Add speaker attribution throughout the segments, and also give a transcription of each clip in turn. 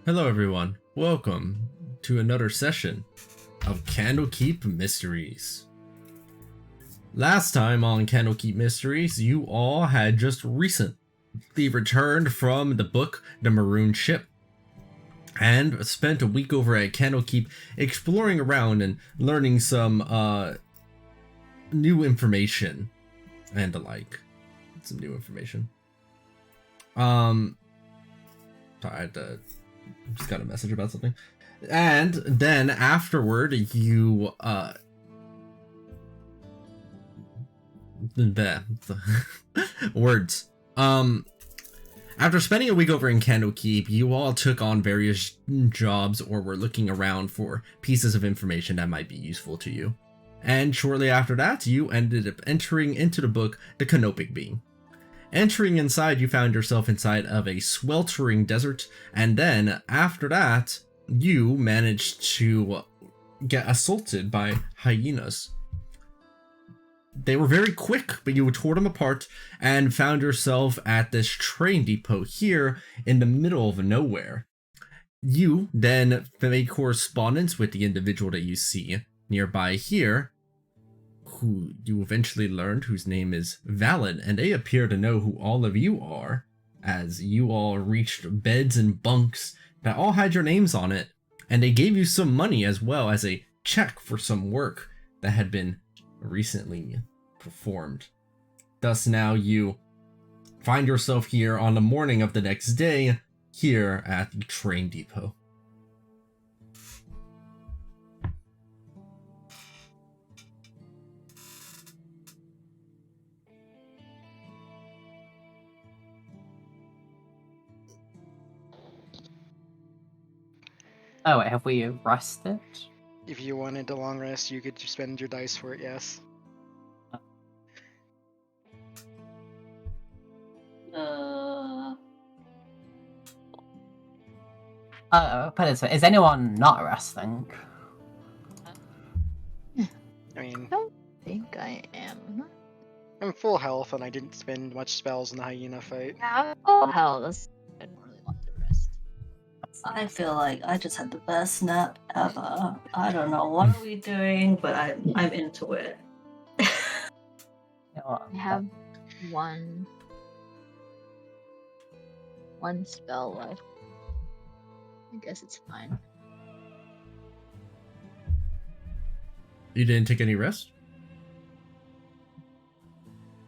Speaker 1: Hello everyone, welcome to another session of Candlekeep Mysteries. Last time on Candlekeep Mysteries, you all had just recently returned from the book The Maroon Ship and spent a week over at Candlekeep exploring around and learning some new information and the like. Some new information. Sorry, I just got a message about something. And then afterward, you words. After spending a week over in Candlekeep, you all took on various jobs or were looking around for pieces of information that might be useful to you. And shortly after that, you ended up entering into the book The Candlekeep Being. Entering inside, you found yourself inside of a sweltering desert, and then after that, you managed to get assaulted by hyenas. They were very quick, but you tore them apart and found yourself at this train depot here in the middle of nowhere. You then made correspondence with the individual that you see nearby here, who you eventually learned whose name is Valid, and they appear to know who all of you are, as you all reached beds and bunks that all had your names on it, and they gave you some money as well as a check for some work that had been recently performed. Thus now you find yourself here on the morning of the next day, here at the train depot.
Speaker 2: Oh wait, have we rested?
Speaker 3: If you wanted a long rest, you could just spend your dice for it, yes.
Speaker 2: Put it this way, is anyone not resting?
Speaker 3: I mean,
Speaker 4: I don't think I am.
Speaker 3: I'm full health and I didn't spend much spells in the hyena fight.
Speaker 4: Oh hell, that's I don't really want to rest.
Speaker 5: I feel like I just had the best nap ever. I don't know what are we doing, but I'm into it.
Speaker 2: You know what,
Speaker 4: I have one spell left. I guess it's fine.
Speaker 1: You didn't take any rest?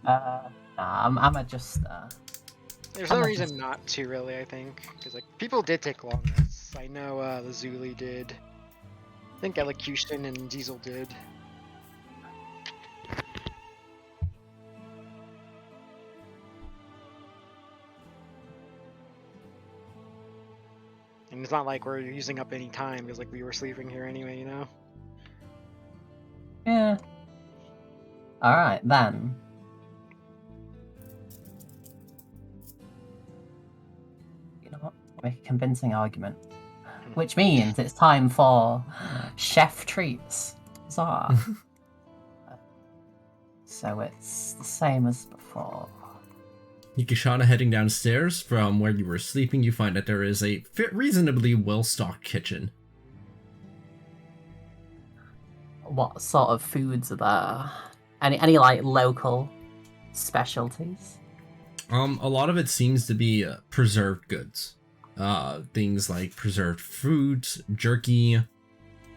Speaker 2: nah, I'm just
Speaker 3: There's
Speaker 2: I'm
Speaker 3: no
Speaker 2: not
Speaker 3: reason
Speaker 2: just-
Speaker 3: not to, really, I think. Because, like, people did take long rests. I know the Zuli did. I think Elocution and Diesel did. And it's not like we're using up any time, because, like, we were sleeping here anyway, you know?
Speaker 2: yeah. Alright then. You know what? Make a convincing argument. Which means it's time for chef treats. Huzzah. So it's the same as before.
Speaker 1: Nikishana heading downstairs from where you were sleeping, you find that there is a reasonably well-stocked kitchen.
Speaker 2: What sort of foods are there? Any like local specialties?
Speaker 1: A lot of it seems to be preserved goods. Things like preserved fruit, jerky.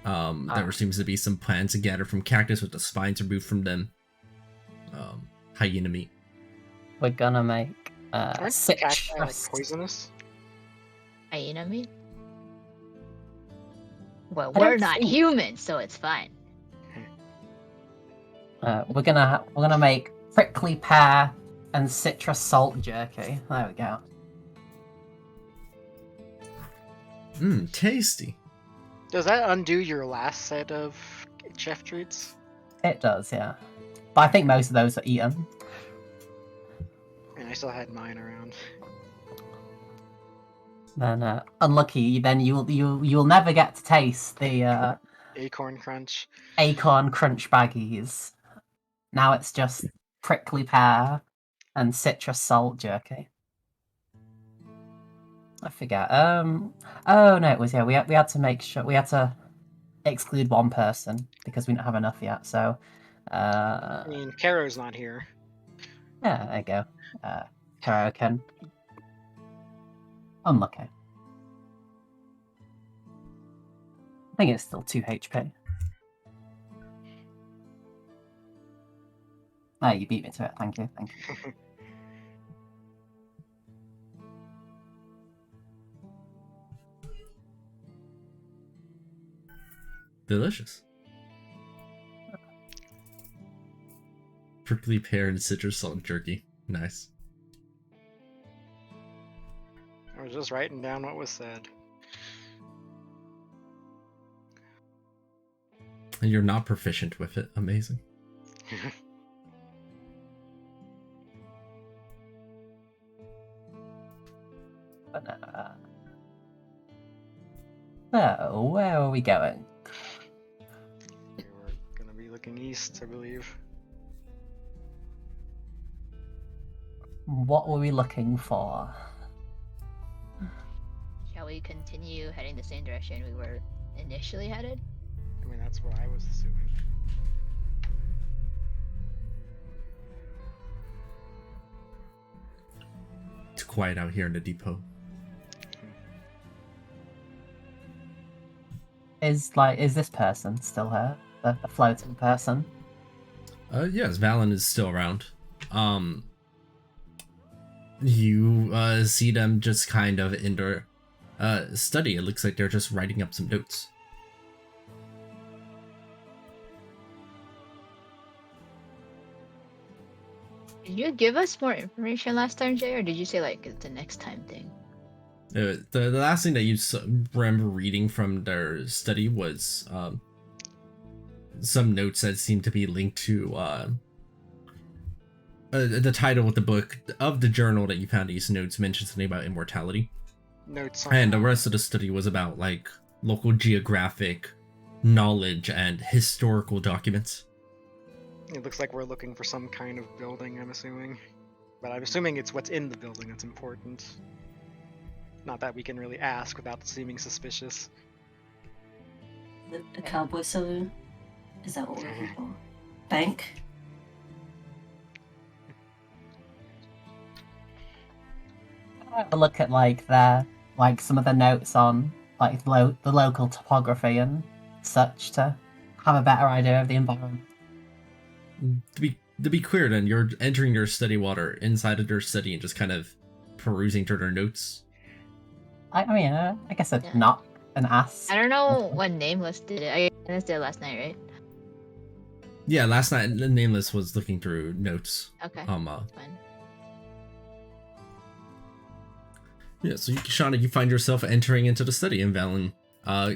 Speaker 1: There seems to be some plants gathered from cactus with the spines removed from them. Hyena meat.
Speaker 2: We're gonna make
Speaker 3: Aren't cacti, like,
Speaker 2: citrus.
Speaker 3: poisonous?
Speaker 4: Hyena meat? Well,
Speaker 2: I don't
Speaker 4: we're not
Speaker 2: think-
Speaker 4: human, so it's fine.
Speaker 2: We're gonna make prickly pear and citrus salt jerky. There we go.
Speaker 1: Tasty.
Speaker 3: Does that undo your last set of chef treats?
Speaker 2: It does, yeah. But I think most of those are eaten.
Speaker 3: And I still had mine around.
Speaker 2: Then unlucky. Then you'll never get to taste the
Speaker 3: Acorn Crunch.
Speaker 2: acorn crunch baggies. Now it's just prickly pear and citrus salt jerky. I forget. Oh no, it was we had to make sure we had to exclude one person because we didn't have enough yet. So,
Speaker 3: I mean, Karo's not here.
Speaker 2: yeah, there you go. Karo can unlucky. I think it's still 2 HP. Oh, you beat me to it. Thank you. Thank you.
Speaker 1: Delicious. Prickly pear and citrus salt jerky. Nice.
Speaker 3: I was just writing down what was said.
Speaker 1: And you're not proficient with it. Amazing.
Speaker 2: So, where are we going?
Speaker 3: We were gonna be looking east, I believe.
Speaker 2: What were we looking for?
Speaker 4: Shall we continue heading the same direction we were initially headed?
Speaker 3: I mean, that's what I was assuming.
Speaker 1: It's quiet out here in the depot.
Speaker 2: Is this person still here? The floating person?
Speaker 1: Yes, Valen is still around. You see them just kind of in their study. It looks like they're just writing up some notes.
Speaker 4: Did you give us more information last time, Jay, or did you say like it's a next time thing?
Speaker 1: The last thing that you remember reading from their study was some notes that seemed to be linked to the title of the book of the journal that you found. These notes mentioned something about immortality,
Speaker 3: Notes on
Speaker 1: and the rest of the study was about like local geographic knowledge and historical documents.
Speaker 3: It looks like we're looking for some kind of building, I'm assuming. But I'm assuming it's what's in the building that's important. Not that we can really ask without seeming suspicious.
Speaker 5: The cowboy saloon? Is that what we're looking for? Bank?
Speaker 2: Have a look at some of the notes on like the local topography and such to have a better idea of the environment.
Speaker 1: To be clear, then you're entering their study water inside of their study and just kind of perusing through their notes.
Speaker 2: I mean, I guess it's
Speaker 4: Yeah.
Speaker 2: not an ass.
Speaker 4: I don't know what Nameless did it. I guess did it last night, right?
Speaker 1: Yeah, last night the Nameless was looking through notes.
Speaker 4: Okay.
Speaker 1: Fine. Yeah, so Shauna, you find yourself entering into the study, and Valen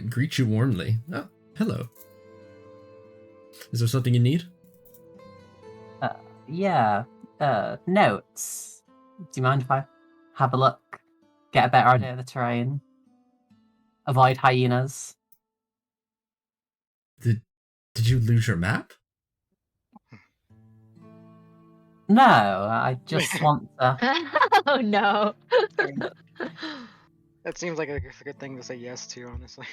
Speaker 1: greets you warmly. Oh, hello. Is there something you need?
Speaker 2: Yeah. Notes. Do you mind if I have a look? Get a better idea of the terrain? Avoid hyenas.
Speaker 1: Did you lose your map?
Speaker 2: No, I just want to.
Speaker 4: Oh no.
Speaker 3: That seems like a good thing to say yes to, honestly.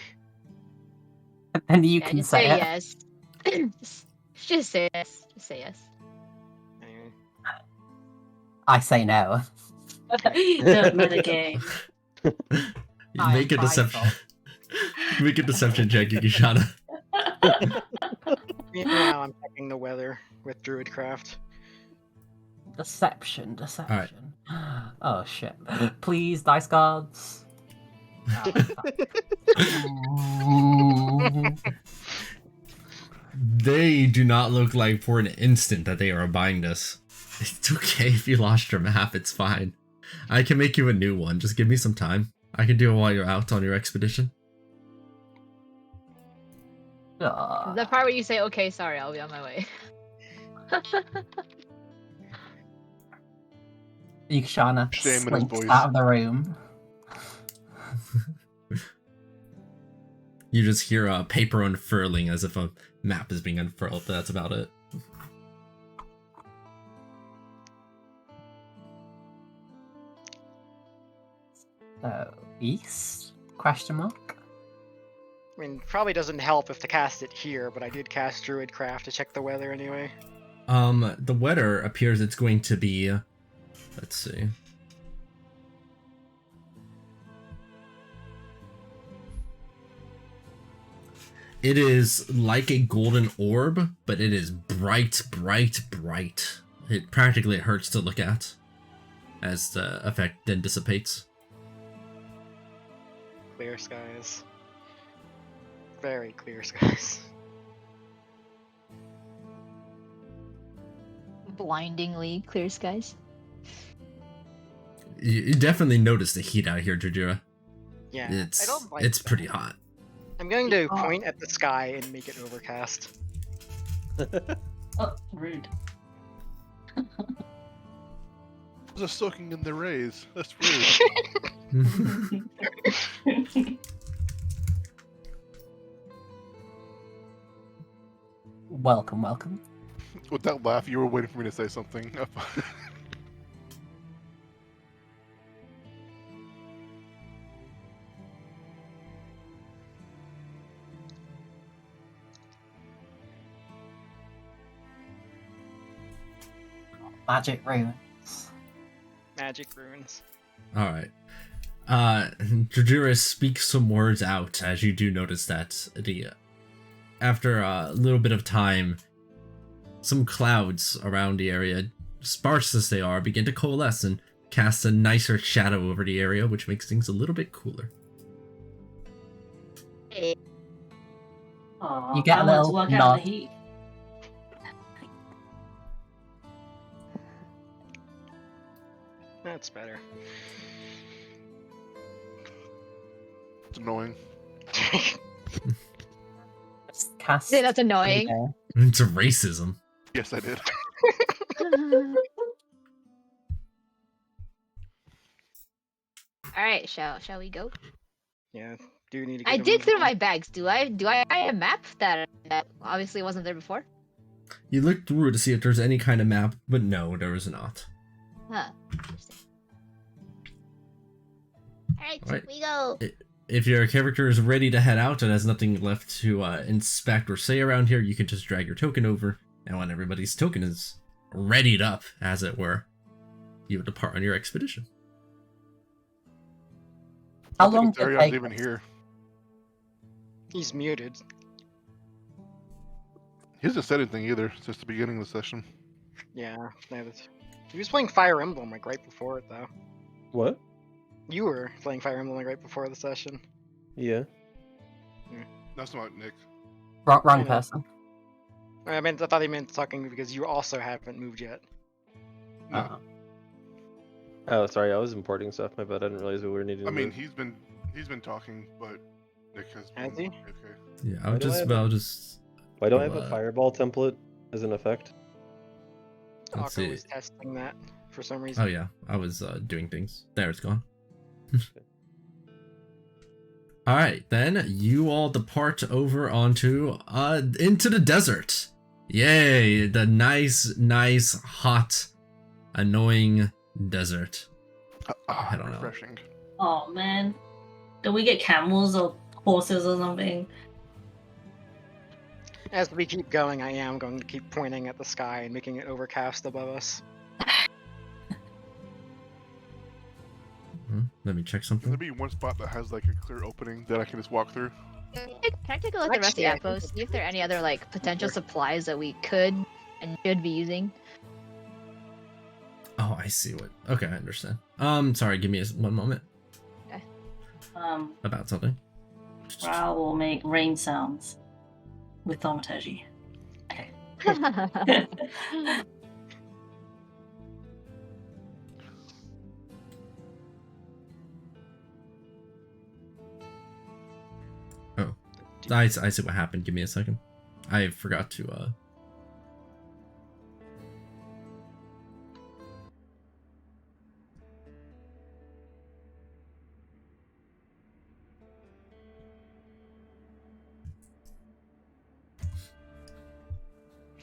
Speaker 2: And you
Speaker 4: Yeah,
Speaker 2: can
Speaker 4: just
Speaker 2: say
Speaker 4: say
Speaker 2: it.
Speaker 4: yes. Just say yes. Just say yes.
Speaker 3: Anyway.
Speaker 2: I say no.
Speaker 5: Don't metagame.
Speaker 1: Make a deception. Make a deception check, Yukishana.
Speaker 3: Meanwhile, I'm checking the weather with Druidcraft.
Speaker 2: Deception. Oh shit. Please, dice gods. Oh, fuck.
Speaker 1: They do not look like for an instant that they are buying this. It's okay if you lost your map, it's fine. I can make you a new one, just give me some time. I can do it while you're out on your expedition.
Speaker 4: The part where you say, okay, sorry, I'll be on my way.
Speaker 2: Yukshana
Speaker 6: Shame in his
Speaker 2: slinks
Speaker 6: voice.
Speaker 2: out of the room.
Speaker 1: You just hear a paper unfurling as if a map is being unfurled, but that's about it.
Speaker 2: East? Question mark?
Speaker 3: I mean, probably doesn't help if to cast it here, but I did cast Druidcraft to check the weather anyway.
Speaker 1: The weather appears it's going to be, let's see. It is like a golden orb, but it is bright, bright, bright. It practically hurts to look at as the effect then dissipates.
Speaker 3: Clear skies. Very clear skies.
Speaker 4: Blindingly clear skies.
Speaker 1: You definitely notice the heat out here, Jujira.
Speaker 3: Yeah,
Speaker 1: It's
Speaker 3: I don't like
Speaker 1: it's
Speaker 3: that.
Speaker 1: pretty hot.
Speaker 3: I'm going to point at the sky and make it overcast.
Speaker 5: Oh, rude.
Speaker 6: They're soaking in the rays. That's rude.
Speaker 2: Welcome, welcome.
Speaker 6: With that laugh, you were waiting for me to say something.
Speaker 2: Magic runes.
Speaker 3: Magic runes.
Speaker 1: Alright. Jujira speaks some words out as you do notice that after a little bit of time, some clouds around the area, sparse as they are, begin to coalesce and cast a nicer shadow over the area, which makes things a little bit cooler.
Speaker 5: Aw,
Speaker 2: You get
Speaker 5: I
Speaker 2: a
Speaker 5: want to
Speaker 2: little
Speaker 5: work out
Speaker 2: nod.
Speaker 5: the heat.
Speaker 3: That's better.
Speaker 6: It's annoying.
Speaker 2: Just cast.
Speaker 4: Yeah, that's annoying.
Speaker 2: Okay.
Speaker 1: It's a racism.
Speaker 6: Yes, I did.
Speaker 4: Alright, shall we go?
Speaker 3: Yeah, do you need to
Speaker 4: I
Speaker 3: get
Speaker 4: dig
Speaker 3: a
Speaker 4: through
Speaker 3: move
Speaker 4: my
Speaker 3: on?
Speaker 4: bags. Do I have a map that obviously wasn't there before?
Speaker 1: You look through to see if there's any kind of map, but no, there is not.
Speaker 4: Huh. Interesting. Alright,
Speaker 1: Alright.
Speaker 4: we go.
Speaker 1: If your character is ready to head out and has nothing left to inspect or say around here, you can just drag your token over, and when everybody's token is readied up, as it were, you depart on your expedition.
Speaker 2: How
Speaker 6: I think
Speaker 2: long
Speaker 6: it's
Speaker 2: did it
Speaker 6: Arion's
Speaker 2: take
Speaker 6: even
Speaker 2: us?
Speaker 6: here.
Speaker 3: He's muted.
Speaker 6: He hasn't said anything either since the beginning of the session.
Speaker 3: Yeah, he was playing Fire Emblem like right before it though.
Speaker 7: What?
Speaker 3: You were playing Fire Emblem like right before the session.
Speaker 7: Yeah.
Speaker 6: That's not Nick.
Speaker 2: Wrong
Speaker 3: Yeah.
Speaker 2: person.
Speaker 3: I thought he meant talking because you also haven't moved yet.
Speaker 6: No.
Speaker 7: Oh, sorry, I was importing stuff. My bad. I didn't realize we were needing.
Speaker 6: I
Speaker 7: to
Speaker 6: mean,
Speaker 7: move.
Speaker 6: he's been talking, but Nick has
Speaker 3: Has
Speaker 6: been
Speaker 3: he?
Speaker 6: okay.
Speaker 1: Yeah,
Speaker 7: Why do I have
Speaker 1: I'll just.
Speaker 7: Why don't I have
Speaker 1: I'll,
Speaker 7: a fireball template as an effect?
Speaker 1: Let's
Speaker 3: Aka
Speaker 1: see.
Speaker 3: was testing that for some reason.
Speaker 1: Oh yeah, I was doing things. There, it's gone. All right, then you all depart over onto into the desert. Yay, the nice, hot, annoying desert. I don't know.
Speaker 6: Refreshing.
Speaker 5: Oh man. Do we get camels or horses or something?
Speaker 3: As we keep going, I am going to keep pointing at the sky and making it overcast above us.
Speaker 1: Let me check
Speaker 6: Can
Speaker 1: something.
Speaker 6: there be one spot that has like a clear opening that I can just walk through?
Speaker 4: Can I take a look at the rest of the
Speaker 3: Actually, I
Speaker 4: outpost?
Speaker 3: think-
Speaker 4: See if there are any other like potential supplies that we could and should be using.
Speaker 1: Oh, I see what. Okay, I understand. Sorry, give me one moment about something.
Speaker 5: Ra will make rain sounds with thaumaturgy. Okay.
Speaker 1: I see what happened. Give me a second. I forgot to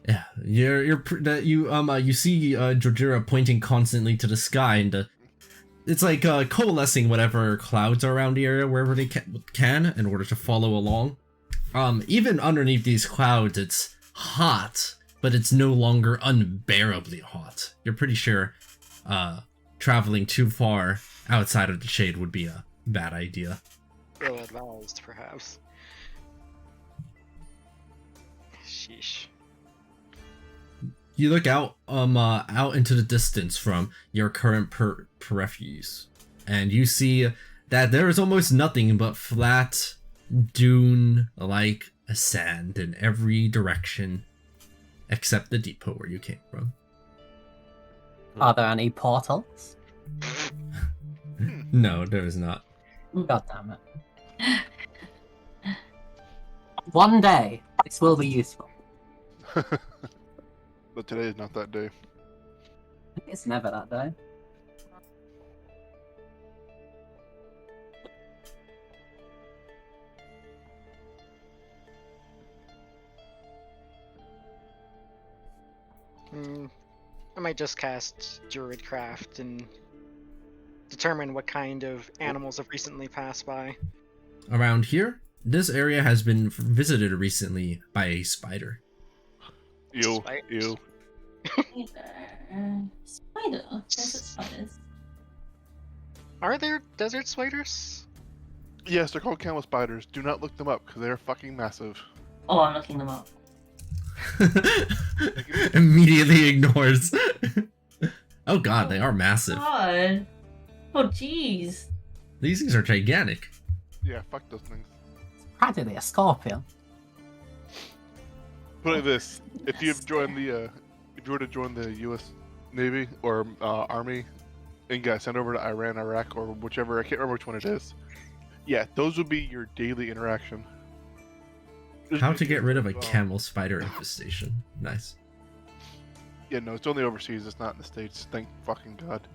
Speaker 1: Yeah, you see Jojira pointing constantly to the sky, and it's like coalescing whatever clouds are around the area wherever they can in order to follow along. Even underneath these clouds, it's hot, but it's no longer unbearably hot. You're pretty sure traveling too far outside of the shade would be a bad idea.
Speaker 3: Ill advised, perhaps. Sheesh.
Speaker 1: You look out into the distance from your current refuge, and you see that there is almost nothing but flat dune-like sand in every direction, except the depot where you came from.
Speaker 2: Are there any portals?
Speaker 1: No, there is not.
Speaker 2: God damn it. One day, this will be useful.
Speaker 6: But today is not that day.
Speaker 2: It's never that day.
Speaker 3: I might just cast Druidcraft and determine what kind of animals have recently passed by.
Speaker 1: Around here, this area has been visited recently by a spider.
Speaker 6: Ew,
Speaker 3: Spiders.
Speaker 6: ew.
Speaker 5: Spider. Desert spiders.
Speaker 3: Are there desert spiders?
Speaker 6: Yes, they're called camel spiders. Do not look them up because they're fucking massive.
Speaker 5: Oh, I'm looking them up.
Speaker 1: Immediately ignores. Oh god, they are massive.
Speaker 5: God. Oh, jeez.
Speaker 1: These things are gigantic.
Speaker 6: Yeah, fuck those things.
Speaker 2: Practically a scorpion.
Speaker 6: Put it like this: if you've joined the, if you were to join the U.S. Navy or Army, and got sent over to Iran, Iraq, or whichever, I can't remember which one it is. Yeah, those would be your daily interaction.
Speaker 1: How to get rid of a camel spider infestation. Nice.
Speaker 6: Yeah, no, it's only overseas. It's not in the States. Thank fucking God.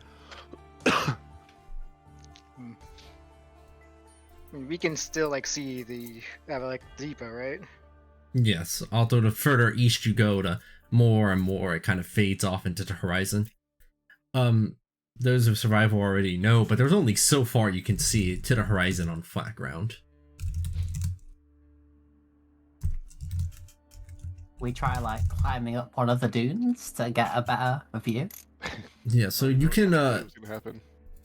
Speaker 3: We can still see the depot, right?
Speaker 1: Yes, although the further east you go, the more and more it kind of fades off into the horizon. Those of survival already know, but there's only so far you can see to the horizon on flat ground.
Speaker 2: We try climbing up one of the dunes to get a better view.
Speaker 1: Yeah, so you can
Speaker 6: What's gonna happen?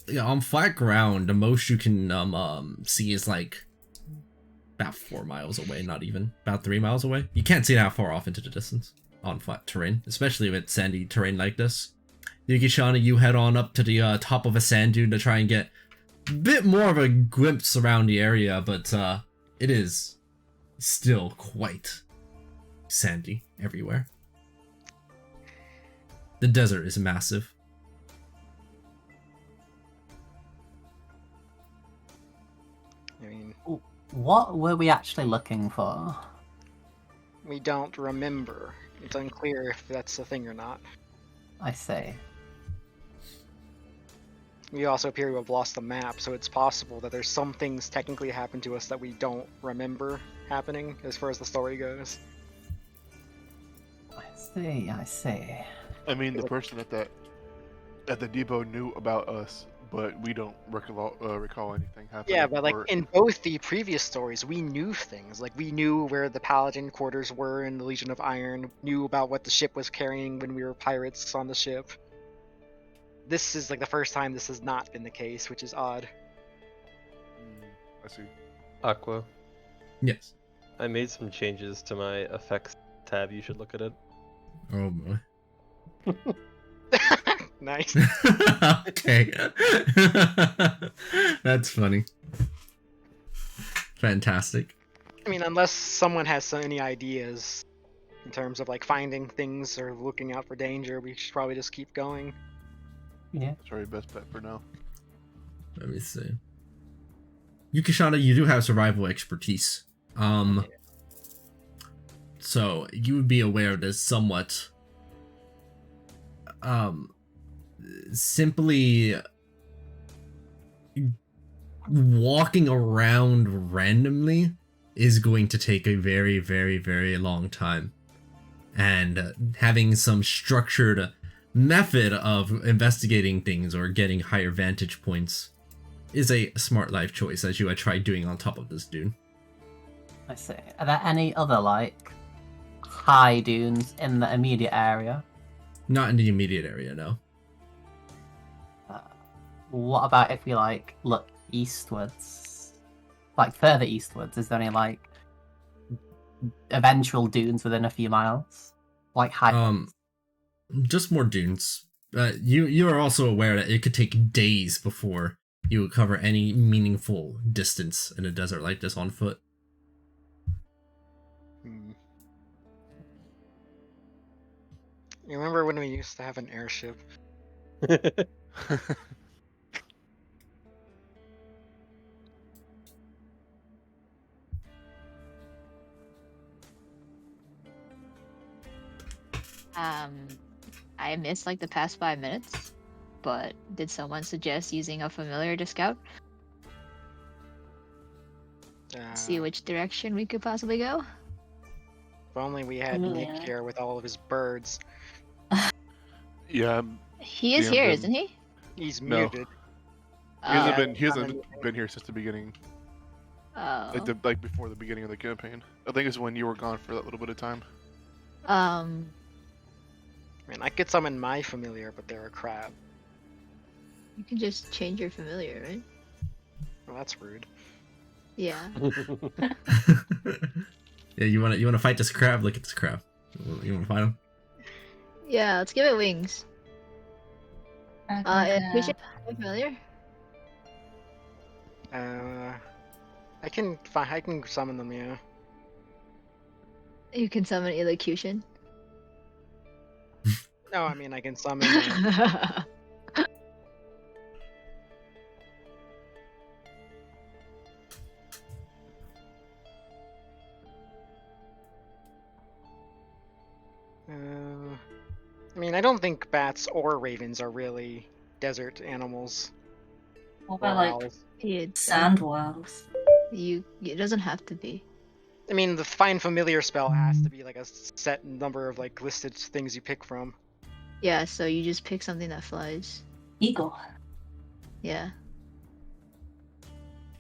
Speaker 1: yeah, on flat ground, the most you can see is about 4 miles away, not even about 3 miles away. You can't see that far off into the distance on flat terrain, especially with sandy terrain like this. Yukishana, you head on up to the top of a sand dune to try and get a bit more of a glimpse around the area, but it is still quite sandy everywhere. The desert is massive.
Speaker 3: I mean,
Speaker 2: What were we actually looking for?
Speaker 3: we don't remember. It's unclear if that's a thing or not.
Speaker 2: I see.
Speaker 3: We also appear to have lost the map, so it's possible that there's some things technically happen to us that we don't remember happening as far as the story goes.
Speaker 2: I see.
Speaker 6: I mean, the person at the depot knew about us, but we don't recall anything happening.
Speaker 3: Yeah, but
Speaker 6: or-
Speaker 3: in both the previous stories, we knew things. We knew where the Paladin quarters were in the Legion of Iron, knew about what the ship was carrying when we were pirates on the ship. This is the first time this has not been the case, which is odd.
Speaker 6: I see.
Speaker 7: Aqua,
Speaker 1: Yes.
Speaker 7: I made some changes to my effects tab. You should look at it.
Speaker 1: Oh boy.
Speaker 3: Nice.
Speaker 1: Okay. That's funny. Fantastic.
Speaker 3: I mean, unless someone has any ideas in terms of finding things or looking out for danger, we should probably just keep going.
Speaker 2: Yeah.
Speaker 6: That's our best bet for now.
Speaker 1: Let me see. Yukishana, you do have survival expertise. So you would be aware that somewhat simply walking around randomly is going to take a very, very, very long time. And having some structured method of investigating things or getting higher vantage points is a smart life choice, as you had tried doing on top of this dune.
Speaker 2: I see. Are there any other, like, high dunes in the immediate area?
Speaker 1: Not in the immediate area, no.
Speaker 2: What about if we, like, look eastwards? Like, further eastwards, is there any, like, eventual dunes within a few miles? Like, high
Speaker 1: Just more dunes. You are also aware that it could take days before you would cover any meaningful distance in a desert like this on foot.
Speaker 3: You remember when we used to have an airship?
Speaker 4: I missed like the past 5 minutes, but did someone suggest using a familiar to scout? See which direction we could possibly go?
Speaker 3: If only we had
Speaker 5: Familiar.
Speaker 3: Nick here with all of his birds.
Speaker 6: Yeah,
Speaker 4: He is
Speaker 6: Yeah,
Speaker 4: here,
Speaker 6: but-
Speaker 4: isn't he?
Speaker 3: He's
Speaker 6: No.
Speaker 3: muted.
Speaker 6: he hasn't
Speaker 3: Yeah,
Speaker 6: been he
Speaker 3: not
Speaker 6: hasn't
Speaker 3: anything.
Speaker 6: been here since the beginning,
Speaker 4: Oh.
Speaker 6: like before the beginning of the campaign. I think it's when you were gone for that little bit of time.
Speaker 3: I mean, I could summon my familiar, but they're a crab.
Speaker 4: You can just change your familiar, right?
Speaker 3: Well, that's rude.
Speaker 4: Yeah.
Speaker 1: Yeah, you wanna fight this crab? Look at this crab. You wanna fight him?
Speaker 4: Yeah, let's give it wings. We should
Speaker 5: Okay.
Speaker 4: have a familiar.
Speaker 3: I can summon them. Yeah.
Speaker 4: You can summon elocution.
Speaker 3: No, I mean I can summon. I mean, I don't think bats or ravens are really desert animals.
Speaker 5: What
Speaker 3: Or
Speaker 5: about like
Speaker 3: owls.
Speaker 5: sandworms?
Speaker 4: It doesn't have to be.
Speaker 3: I mean, the find familiar spell has to be like a set number of like listed things you pick from.
Speaker 4: Yeah, so you just pick something that flies.
Speaker 5: Eagle.
Speaker 4: Yeah.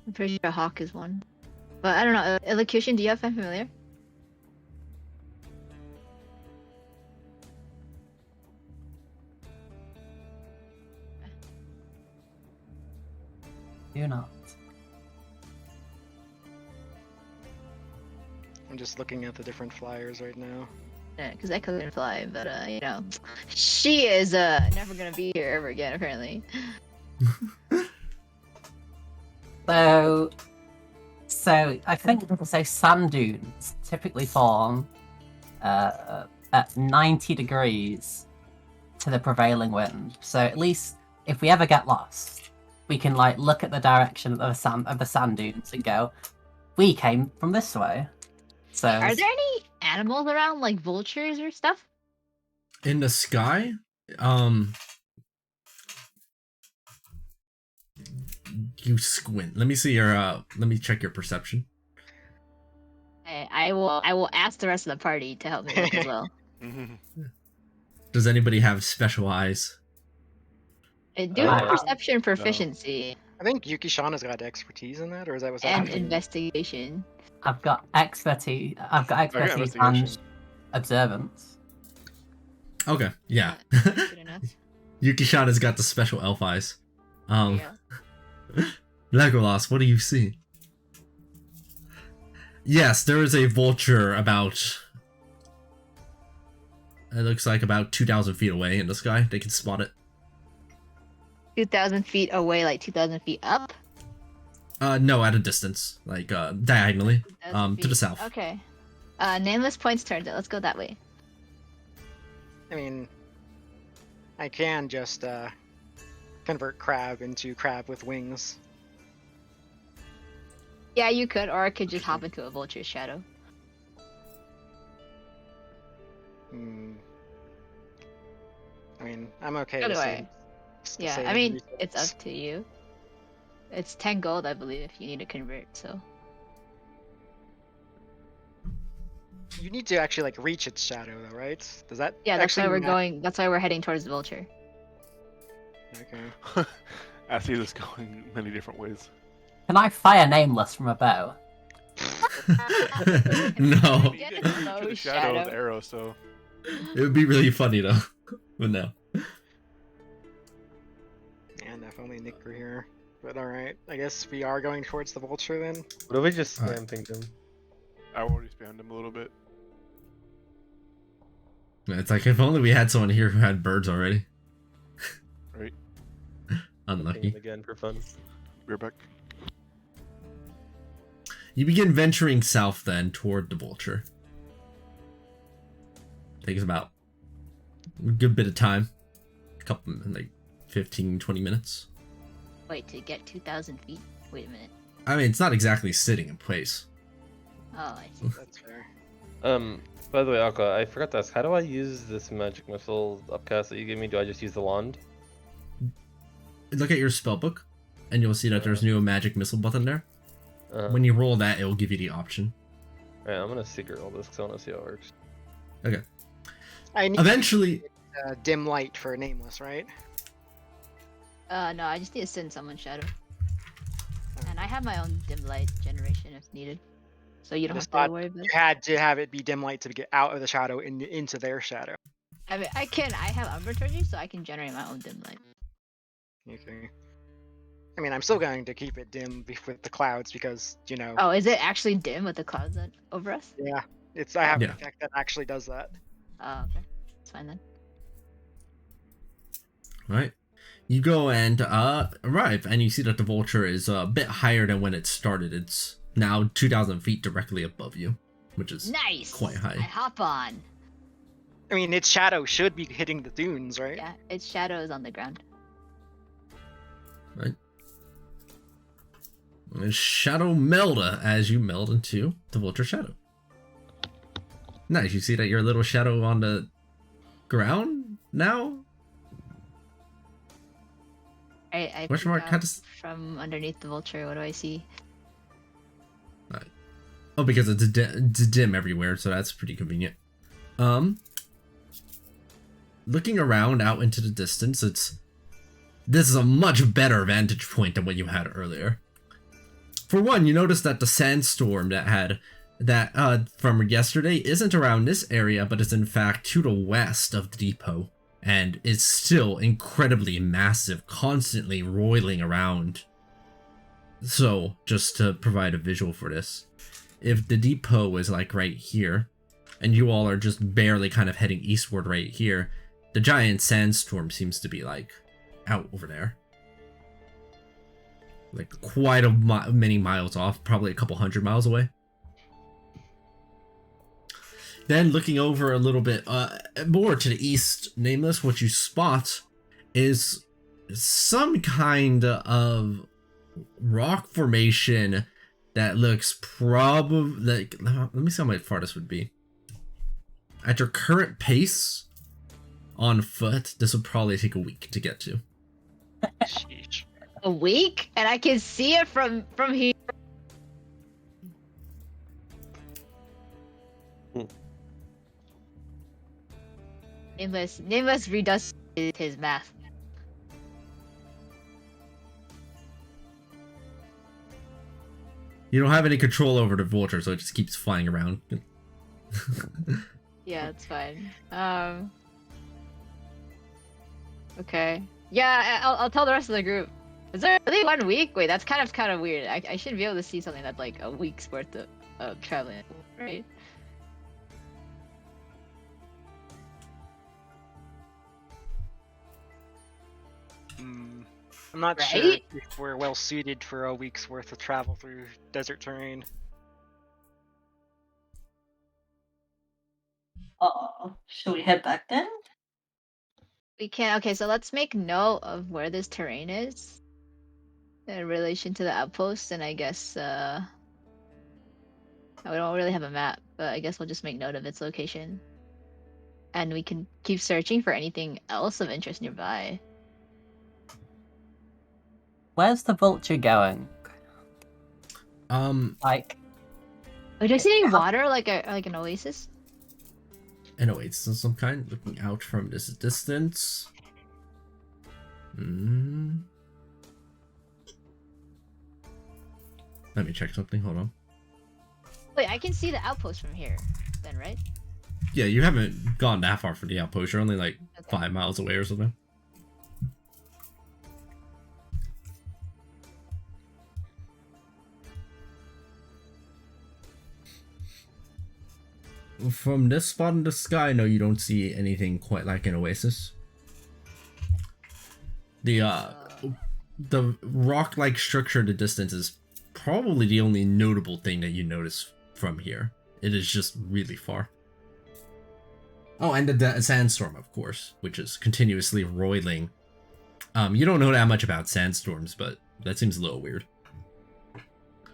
Speaker 4: I'm pretty sure a hawk is one. But I don't know. Elocution, do you have find familiar?
Speaker 2: Do not.
Speaker 3: I'm just looking at the different flyers right now.
Speaker 4: Yeah, because I couldn't fly, but you know, she is never gonna be here ever again, apparently.
Speaker 2: So I think sand dunes typically form at 90 degrees to the prevailing wind. So at least if we ever get lost, we can like look at the direction of the sand dunes and go, we came from this way. So
Speaker 4: Are there any animals around, like vultures or stuff?
Speaker 1: In the sky, you squint. Let me see your let me check your perception.
Speaker 4: I will ask the rest of the party to help me look as well.
Speaker 1: Does anybody have special eyes?
Speaker 4: I do have
Speaker 7: Uh,
Speaker 4: perception proficiency
Speaker 3: I think Yuki-Shana's got expertise in that, or is that
Speaker 4: and
Speaker 3: something-
Speaker 4: investigation.
Speaker 2: I've got expertise. I've got expertise and
Speaker 6: investigation.
Speaker 2: observance.
Speaker 1: Okay, yeah.
Speaker 4: Good enough.
Speaker 1: Yuki-chan has got the special elf eyes.
Speaker 4: Yeah.
Speaker 1: Legolas, what do you see? Yes, there is a vulture about... It looks like about 2,000 feet away in the sky. They can spot it.
Speaker 4: 2,000 feet away, like 2,000 feet up.
Speaker 1: No, at a distance. Like, diagonally.
Speaker 4: 2,000
Speaker 1: To the
Speaker 4: feet.
Speaker 1: south.
Speaker 4: Okay. Nameless points turns it. Let's go that way.
Speaker 3: I mean, I can just convert crab into crab with wings.
Speaker 4: Yeah, you could, or I could just hop into a vulture's shadow.
Speaker 3: I mean, I'm okay
Speaker 4: Either
Speaker 3: with
Speaker 4: way. Yeah, I mean, it's
Speaker 3: up.
Speaker 4: up to you. It's 10 gold, I believe, if you need to convert, so.
Speaker 3: You need to actually like reach its shadow, though, right? Does that?
Speaker 4: Yeah, that's why
Speaker 3: actually
Speaker 4: we're
Speaker 3: ma-
Speaker 4: going. That's why we're heading towards the vulture.
Speaker 3: Okay.
Speaker 6: I see this going many different ways.
Speaker 2: Can I fire Nameless from a bow?
Speaker 1: No,
Speaker 4: Get
Speaker 6: You
Speaker 4: a
Speaker 6: can shoot
Speaker 4: low
Speaker 6: the shadow with
Speaker 4: shadow.
Speaker 6: arrow, so
Speaker 1: it would be really funny though. But no.
Speaker 3: And if only Nick were here. But alright, I guess we are going towards the vulture then.
Speaker 7: What if we just
Speaker 1: Alright.
Speaker 7: spam pinged him?
Speaker 6: I already spammed him a little bit.
Speaker 1: It's like if only we had someone here who had birds already.
Speaker 6: Right.
Speaker 7: Ping
Speaker 1: Unlucky.
Speaker 7: him again for fun.
Speaker 6: We're back.
Speaker 1: You begin venturing south then toward the vulture. Takes about a good bit of time. A couple, like 15, 20 minutes.
Speaker 4: Wait, to get 2,000 feet? Wait a minute.
Speaker 1: I mean, it's not exactly sitting in place.
Speaker 4: Oh, I see.
Speaker 3: That's fair.
Speaker 7: By the way, Aqua, I forgot to ask, how do I use this magic missile upcast that you gave me? Do I just use the wand?
Speaker 1: Look at your spellbook, and you'll see that there's new magic missile button there. When you roll that, it will give you the option.
Speaker 7: Alright, I'm gonna secret all this because I want to see how it works.
Speaker 1: Okay.
Speaker 3: I need
Speaker 1: Eventually,
Speaker 3: dim light for nameless, right?
Speaker 4: No, I just need to send someone shadow. And I have my own dim light generation if needed. So you don't have
Speaker 3: Just
Speaker 4: to
Speaker 3: thought
Speaker 4: worry about
Speaker 3: You
Speaker 4: it.
Speaker 3: had to have it be dim light to get out of the shadow and into their shadow.
Speaker 4: I mean, I have Umbraturgy, so I can generate my own dim light.
Speaker 3: Okay. I mean, I'm still going to keep it dim with the clouds because, you know,
Speaker 4: Oh, is it actually dim with the clouds over us?
Speaker 3: yeah, I have an
Speaker 1: Yeah.
Speaker 3: effect that actually does that.
Speaker 4: Oh, okay. It's fine then.
Speaker 1: right? You go and arrive, and you see that the vulture is a bit higher than when it started. It's now 2,000 feet directly above you, which is
Speaker 4: Nice!
Speaker 1: quite high.
Speaker 4: I hop on.
Speaker 3: I mean, its shadow should be hitting the dunes, right?
Speaker 4: Yeah, its shadow is on the ground.
Speaker 1: right. And shadow Melda as you meld into the vulture shadow. Nice. You see that your little shadow on the ground now.
Speaker 4: I
Speaker 1: Question mark,
Speaker 4: peek
Speaker 1: how
Speaker 4: out
Speaker 1: does-
Speaker 4: from underneath the vulture. What do I see?
Speaker 1: Oh, because it's dim everywhere, so that's pretty convenient. Looking around out into the distance, this is a much better vantage point than what you had earlier. For one, you notice that the sandstorm from yesterday isn't around this area, but is in fact to the west of the depot, and is still incredibly massive, constantly roiling around. So, just to provide a visual for this, if the depot is like right here, and you all are just barely kind of heading eastward right here, the giant sandstorm seems to be like out over there. Like quite many miles off, probably a couple 100 miles away. Then looking over a little bit more to the east, Nameless, what you spot is some kind of rock formation that looks probably like, let me see how far this would be. At your current pace on foot, this would probably take a week to get to.
Speaker 3: Sheesh.
Speaker 4: A week, and I can see it from here. Nameless redoes his math.
Speaker 1: You don't have any control over the vulture, so it just keeps flying around.
Speaker 4: Yeah, it's fine. Okay. Yeah, I'll tell the rest of the group. Is there really 1 week? Wait, that's kind of weird. I should be able to see something that's like a week's worth of traveling, right?
Speaker 3: I'm not sure
Speaker 4: Right?
Speaker 3: if we're well suited for a week's worth of travel through desert terrain.
Speaker 5: Should we head back then?
Speaker 4: We can. Okay, so let's make note of where this terrain is in relation to the outpost, and I guess we don't really have a map, but I guess we'll just make note of its location, and we can keep searching for anything else of interest nearby.
Speaker 2: Where's the vulture going? Like,
Speaker 4: Oh, do I see any water like an oasis?
Speaker 1: Anyway, so some kind looking out from this distance. Let me check something. Hold on.
Speaker 4: Wait, I can see the outpost from here, then, right?
Speaker 1: Yeah, you haven't gone that far from the outpost. You're only like
Speaker 4: Okay.
Speaker 1: 5 miles away or something. From this spot in the sky, no, you don't see anything quite like an oasis. The rock-like structure in the distance is probably the only notable thing that you notice from here. It is just really far. Oh, and the sandstorm, of course, which is continuously roiling. You don't know that much about sandstorms, but that seems a little weird.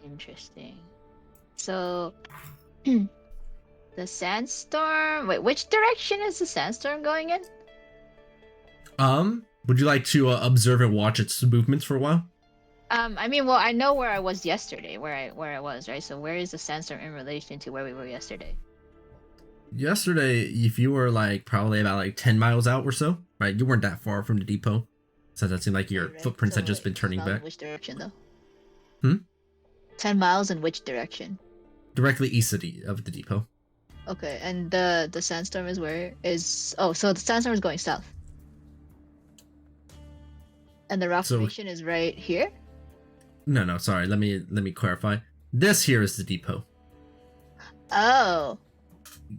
Speaker 4: Interesting. So, the sandstorm. Wait, which direction is the sandstorm going in?
Speaker 1: Would you like to observe and watch its movements for a while?
Speaker 4: I mean, well, I know where I was yesterday, where I was, right? So where is the sandstorm in relation to where we were yesterday?
Speaker 1: Yesterday, if you were like probably about like 10 miles out or so, right? You weren't that far from the depot. So that seemed like your
Speaker 4: Right,
Speaker 1: footprints had
Speaker 4: so
Speaker 1: just been turning
Speaker 4: 10 miles
Speaker 1: back.
Speaker 4: in which direction, though? 10
Speaker 1: Hmm?
Speaker 4: miles in which direction?
Speaker 1: Directly east of the depot.
Speaker 4: Okay, and the sandstorm is where is? Oh, so the sandstorm is going south. And the rock
Speaker 1: So-
Speaker 4: formation is right here?
Speaker 1: No, sorry. Let me clarify. This here is the depot.
Speaker 4: Oh.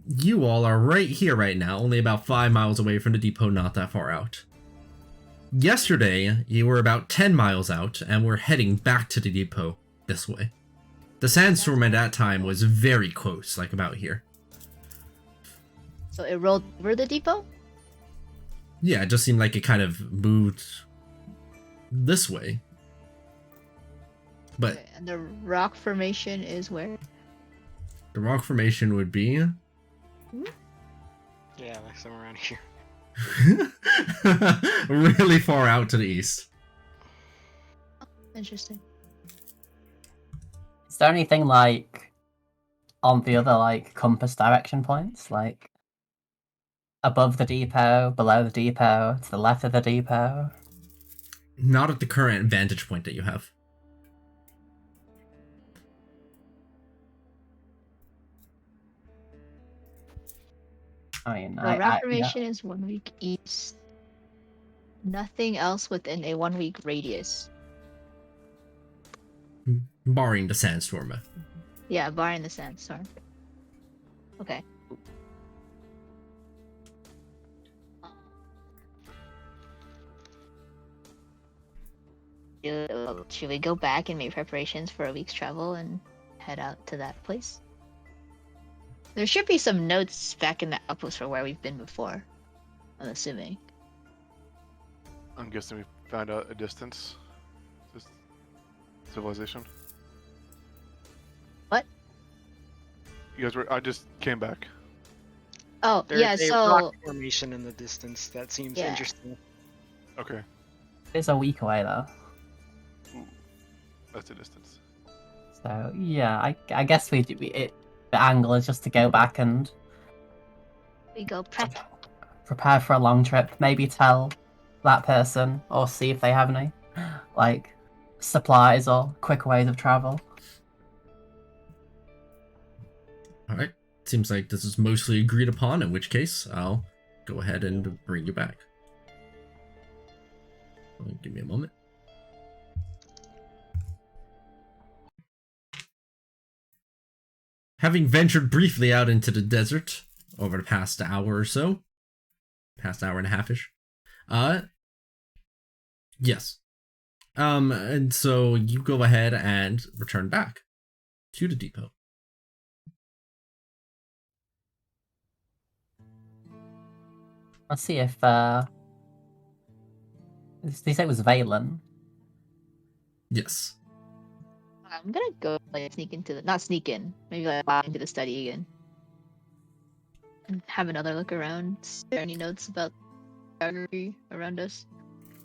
Speaker 1: You all are right here right now, only about 5 miles away from the depot, not that far out. Yesterday, you were about 10 miles out, and we're heading back to the depot this way. The sandstorm at that time was very close, like about here.
Speaker 4: So it rolled over the depot?
Speaker 1: Yeah, it just seemed like it kind of moved this way. But
Speaker 4: Okay, and the rock formation is where?
Speaker 1: the rock formation would be
Speaker 3: Yeah, like somewhere around here.
Speaker 1: really far out to the east.
Speaker 4: Interesting.
Speaker 2: Is there anything like on the other like compass direction points, like above the depot, below the depot, to the left of the depot?
Speaker 1: Not at the current vantage point that you have.
Speaker 2: I mean,
Speaker 4: The
Speaker 2: I
Speaker 4: rock
Speaker 2: yeah.
Speaker 4: formation is 1 week east. Nothing else within a 1 week radius.
Speaker 1: Barring the sandstorm.
Speaker 4: Yeah, barring the sandstorm. Okay. Should we go back and make preparations for a week's travel and head out to that place? There should be some notes back in the outpost for where we've been before. I'm assuming.
Speaker 6: I'm guessing we found out a distance. Just civilization.
Speaker 4: What?
Speaker 6: You guys were. I just came back.
Speaker 4: Oh,
Speaker 3: There's
Speaker 4: yeah,
Speaker 3: a
Speaker 4: so
Speaker 3: rock formation in the distance that seems
Speaker 4: Yeah.
Speaker 3: interesting.
Speaker 6: Okay,
Speaker 2: It's a week away though.
Speaker 6: that's a distance.
Speaker 2: So yeah, I guess the angle is just to go back and
Speaker 4: we go prep.
Speaker 2: prepare for a long trip. Maybe tell that person or see if they have any like supplies or quick ways of travel.
Speaker 1: Alright. Seems like this is mostly agreed upon, in which case I'll go ahead and bring you back. Give me a moment. Having ventured briefly out into the desert over the past hour or so, past hour and a half-ish, yes. And so you go ahead and return back to the depot.
Speaker 2: Let's see if they say it was Valen.
Speaker 1: Yes.
Speaker 4: I'm gonna go like sneak into not sneak in, maybe like walk into the study again. And have another look around. Is there any notes about geography around us?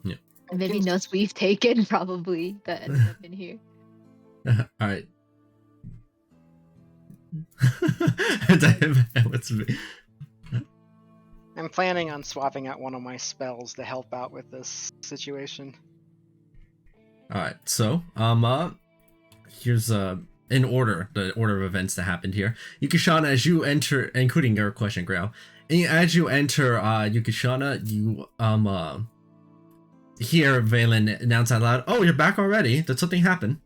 Speaker 1: Yeah.
Speaker 4: And maybe notes we've taken probably that ended up in here.
Speaker 1: Alright. What's
Speaker 3: I'm planning on swapping out one of my spells to help out with this situation.
Speaker 1: All right, so here's in order the order of events that happened here. Yukishana, as you enter, including your question, Grau, as you enter Yukishana, you hear Valen announce out loud, "Oh, you're back already? Did something happen?"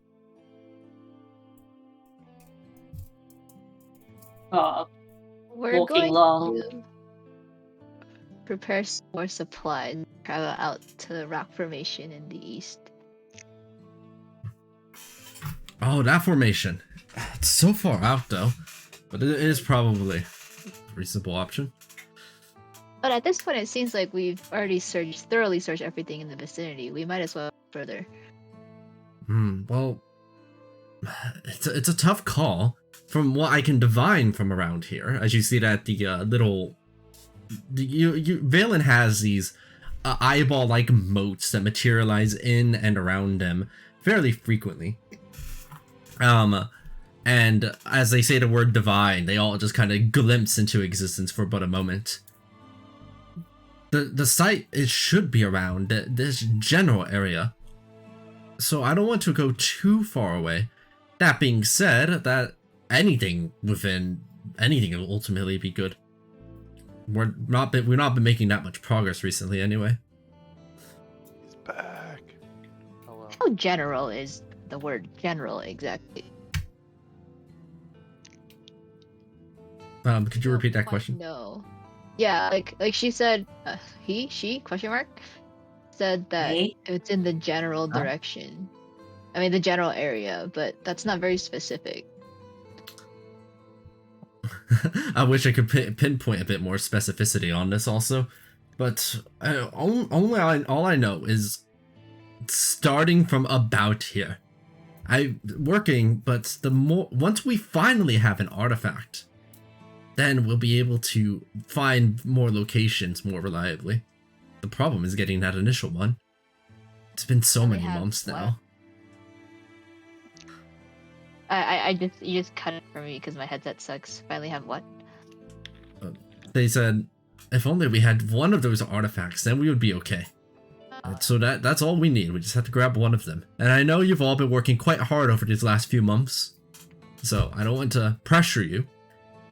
Speaker 4: We're
Speaker 5: Walking
Speaker 4: going
Speaker 5: long.
Speaker 4: to prepare some more supplies. Travel out to the rock formation in the east.
Speaker 1: Oh, that formation. It's so far out though, but it is probably a reasonable option.
Speaker 4: But at this point, it seems like we've already thoroughly searched everything in the vicinity. We might as well go further.
Speaker 1: Well, it's a tough call. From what I can divine from around here, as you see that the Valen has these eyeball-like moats that materialize in and around them fairly frequently. And as they say the word divine, they all just kind of glimpse into existence for but a moment. The site, it should be around this general area, so I don't want to go too far away. That being said, that anything will ultimately be good. We've not been making that much progress recently, anyway.
Speaker 6: He's back. Hello.
Speaker 4: How general is the word general exactly?
Speaker 1: Could you repeat that question?
Speaker 4: No. Yeah, like she said, she question mark said that
Speaker 5: Hey?
Speaker 4: it's in the general direction. I mean the general area, but that's not very specific.
Speaker 1: I wish I could pinpoint a bit more specificity on this also, but all I know is starting from about here. I'm working, but once we finally have an artifact, then we'll be able to find more locations more reliably. The problem is getting that initial one. It's been so many months now.
Speaker 4: You just cut it for me because my headset sucks. Finally have what?
Speaker 1: They said, if only we had one of those artifacts, then we would be okay. So that's all we need. We just have to grab one of them. And I know you've all been working quite hard over these last few months, so I don't want to pressure you.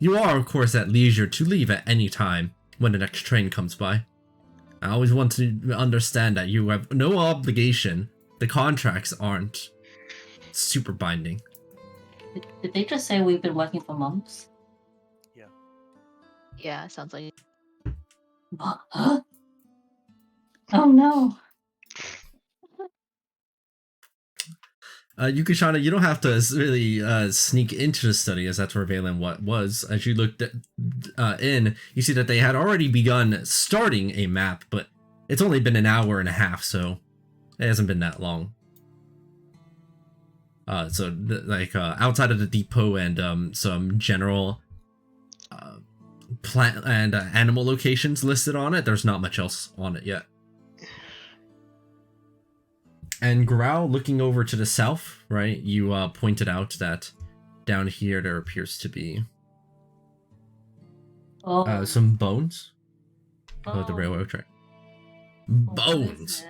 Speaker 1: You are, of course, at leisure to leave at any time when the next train comes by. I always want to understand that you have no obligation. The contracts aren't super binding.
Speaker 5: Did they just say we've been working for months?
Speaker 4: Yeah, sounds like.
Speaker 5: Huh? Oh no.
Speaker 1: Yukishana, you don't have to really sneak into the study, as that's where Valen was. As you looked in, you see that they had already begun starting a map, but it's only been an hour and a half, so it hasn't been that long. Outside of the depot and some general plant and animal locations listed on it, there's not much else on it yet. And Grau, looking over to the south, right, you pointed out that down here there appears to be some bones. Oh, the railroad track. Bones!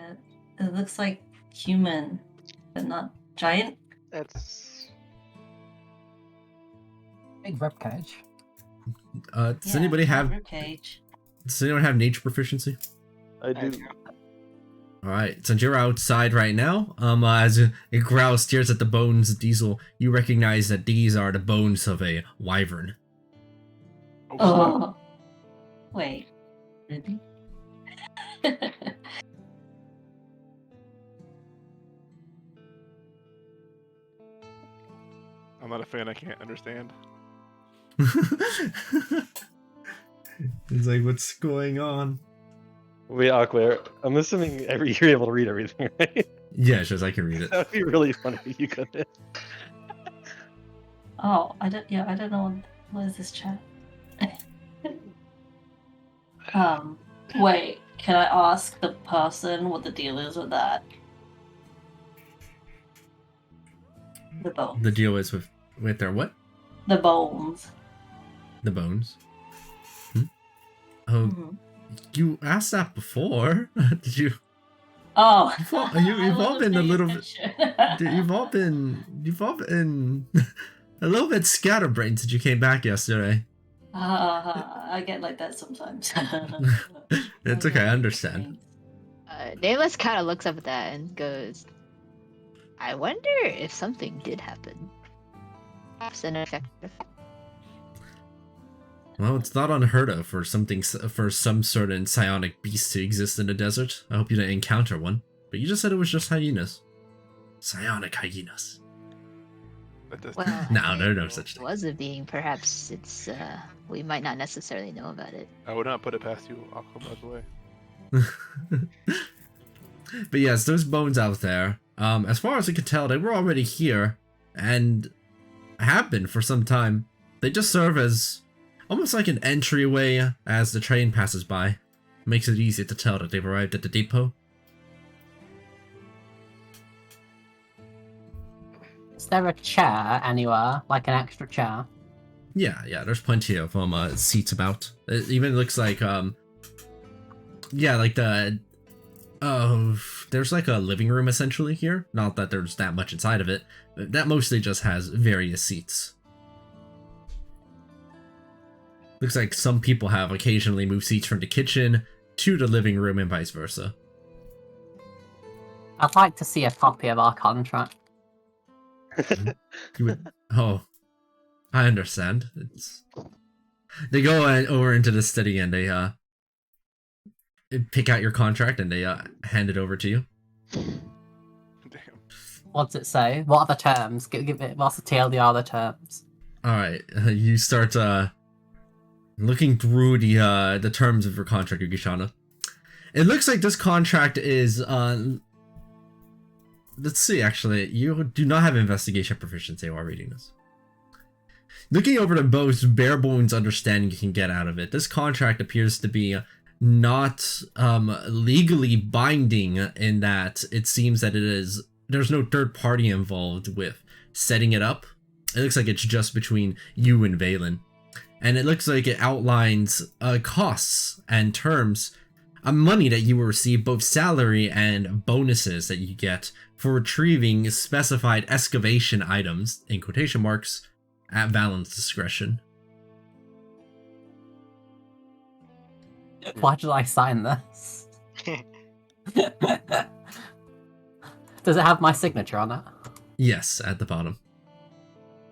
Speaker 5: It looks like human, but not giant.
Speaker 3: That's
Speaker 2: Big ribcage.
Speaker 1: Does anybody have
Speaker 5: Ribcage.
Speaker 1: Does anyone have nature proficiency?
Speaker 7: I do.
Speaker 1: Alright, since you're outside right now, as Grau stares at the bones of Diesel, you recognize that these are the bones of a wyvern.
Speaker 5: Oh. Wait. Really?
Speaker 6: I'm not a fan. I can't understand.
Speaker 1: He's like, what's going on?
Speaker 7: Wait, Aqua, I'm assuming you're able to read everything, right?
Speaker 1: Yeah, just I can read it.
Speaker 7: That would be really funny if you couldn't.
Speaker 5: Oh, I don't know what is this chat. Wait, can I ask the person what the deal is with that? The bones.
Speaker 1: The deal is with their what?
Speaker 5: The bones.
Speaker 1: The bones. Oh,
Speaker 5: Mhm.
Speaker 1: You asked that before. Did you?
Speaker 5: Oh,
Speaker 1: You've all been a little bit. You've all been a little bit scatterbrained since you came back yesterday.
Speaker 5: I get like that sometimes.
Speaker 1: It's okay, I understand.
Speaker 4: Nameless kind of looks up at that and goes, I wonder if something did happen. Perhaps an effective.
Speaker 1: Well, it's not unheard of for some sort of psionic beast to exist in the desert. I hope you didn't encounter one. But you just said it was just hyenas. Psionic hyenas.
Speaker 4: Well,
Speaker 1: No, there are no such
Speaker 4: it
Speaker 1: thing.
Speaker 4: was a being. Perhaps it's we might not necessarily know about it.
Speaker 6: I would not put it past you, Aqua, by the way.
Speaker 1: But yes, those bones out there, as far as I could tell, they were already here, and have been for some time. They just serve as almost like an entryway as the train passes by. Makes it easy to tell that they've arrived at the depot.
Speaker 2: Is there a chair anywhere, like an extra chair?
Speaker 1: Yeah, there's plenty of seats about. It even looks like yeah, like there's like a living room essentially here. Not that there's that much inside of it, but that mostly just has various seats. Looks like some people have occasionally moved seats from the kitchen to the living room and vice versa.
Speaker 2: I'd like to see a copy of our contract.
Speaker 1: You would, oh, I understand. They go over into the study and they pick out your contract and they hand it over to you.
Speaker 6: Damn.
Speaker 2: What does it say? What are the terms? Give it. What's the TLDR? The terms.
Speaker 1: All right, you start looking through the terms of your contract, Yukishana. It looks like this contract is let's see, actually, you do not have investigation proficiency while reading this. Looking over the most bare bones understanding you can get out of it, this contract appears to be not legally binding in that it seems that there's no third party involved with setting it up. It looks like it's just between you and Valen. And it looks like it outlines costs and terms of money that you will receive, both salary and bonuses that you get for retrieving specified excavation items, in quotation marks, at Valen's discretion.
Speaker 2: Why did I sign this? Does it have my signature on it?
Speaker 1: Yes, at the bottom.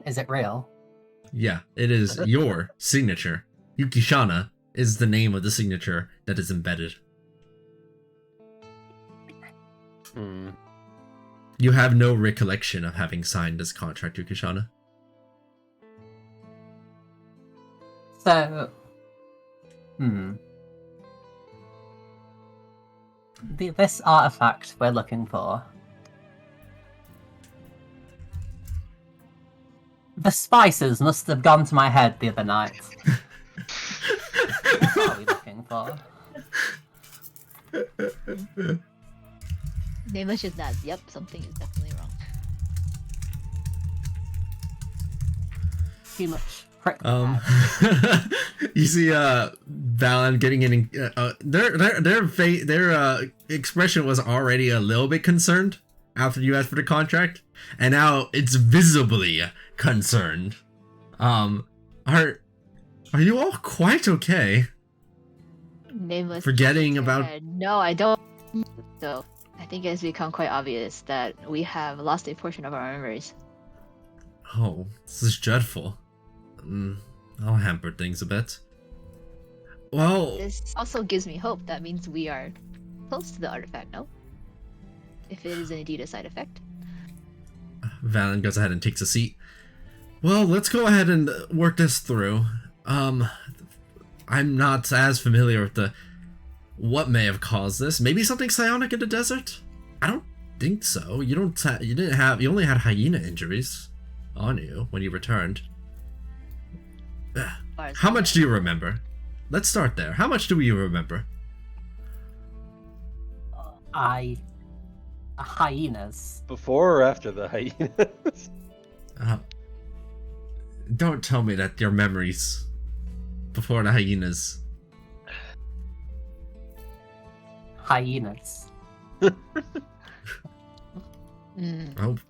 Speaker 2: Is it real?
Speaker 1: Yeah, it is your signature. Yukishana is the name of the signature that is embedded. You have no recollection of having signed this contract, Yukishana.
Speaker 2: So, this artifact we're looking for. The spices must have gone to my head the other night. What are we looking for?
Speaker 4: Nameless just nods. Yep, something is definitely wrong.
Speaker 2: Too much prick.
Speaker 1: You see Valen getting in their expression was already a little bit concerned after you asked for the contract, and now it's visibly concerned. Are you all quite okay?
Speaker 4: Nameless.
Speaker 1: Forgetting about
Speaker 4: No, I don't. So I think it's become quite obvious that we have lost a portion of our memories.
Speaker 1: Oh, this is dreadful. I'll hamper things a bit. Well,
Speaker 4: This also gives me hope. That means we are close to the artifact, no? If it is indeed a side effect.
Speaker 1: Valen goes ahead and takes a seat. Well, let's go ahead and work this through. I'm not as familiar with what may have caused this. Maybe something psionic in the desert? I don't think so. You only had hyena injuries on you when you returned. How much do you remember? Let's start there. How much do you remember?
Speaker 2: Hyenas.
Speaker 7: Before or after the hyenas?
Speaker 1: Don't tell me that your memories before the hyenas.
Speaker 2: hyenas.
Speaker 4: Mm.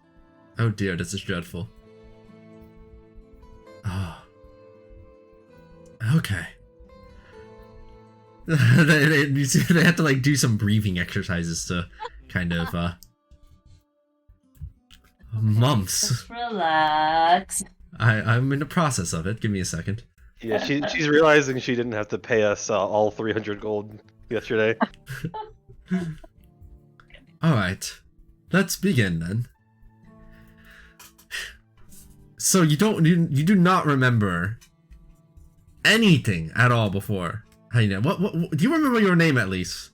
Speaker 1: Oh dear, this is dreadful. Oh. Okay. they have to like do some breathing exercises to kind of months.
Speaker 5: Just relax.
Speaker 1: I'm in the process of it. Give me a second.
Speaker 7: Yeah, she's realizing she didn't have to pay us all 300 gold yesterday.
Speaker 1: All right, let's begin then. So you do not remember anything at all before? Hyena. What do you remember your name at least?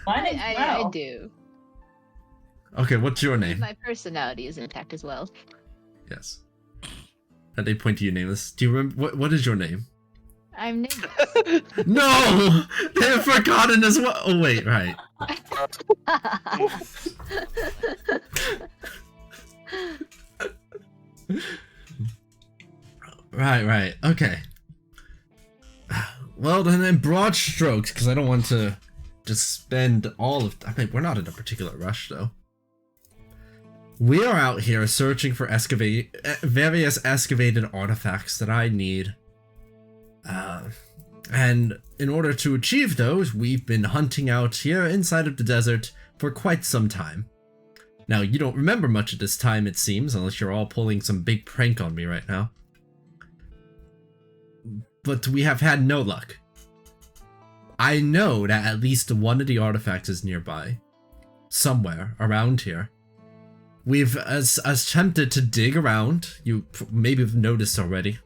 Speaker 4: I do.
Speaker 1: Okay, what's your name?
Speaker 4: My personality is intact as well.
Speaker 1: Yes. And they point to you nameless. Do you remember what is your name?
Speaker 4: I'm nameless.
Speaker 1: No! They have forgotten as well. Oh wait, right. Right. Okay. Well, then in broad strokes, because I don't want to just spend all of... I mean, we're not in a particular rush, though. We are out here searching for various excavated artifacts that I need. And in order to achieve those, we've been hunting out here inside of the desert for quite some time. Now, you don't remember much of this time, it seems, unless you're all pulling some big prank on me right now. But we have had no luck. I know that at least one of the artifacts is nearby. Somewhere around here. We've attempted to dig around. You maybe have noticed already.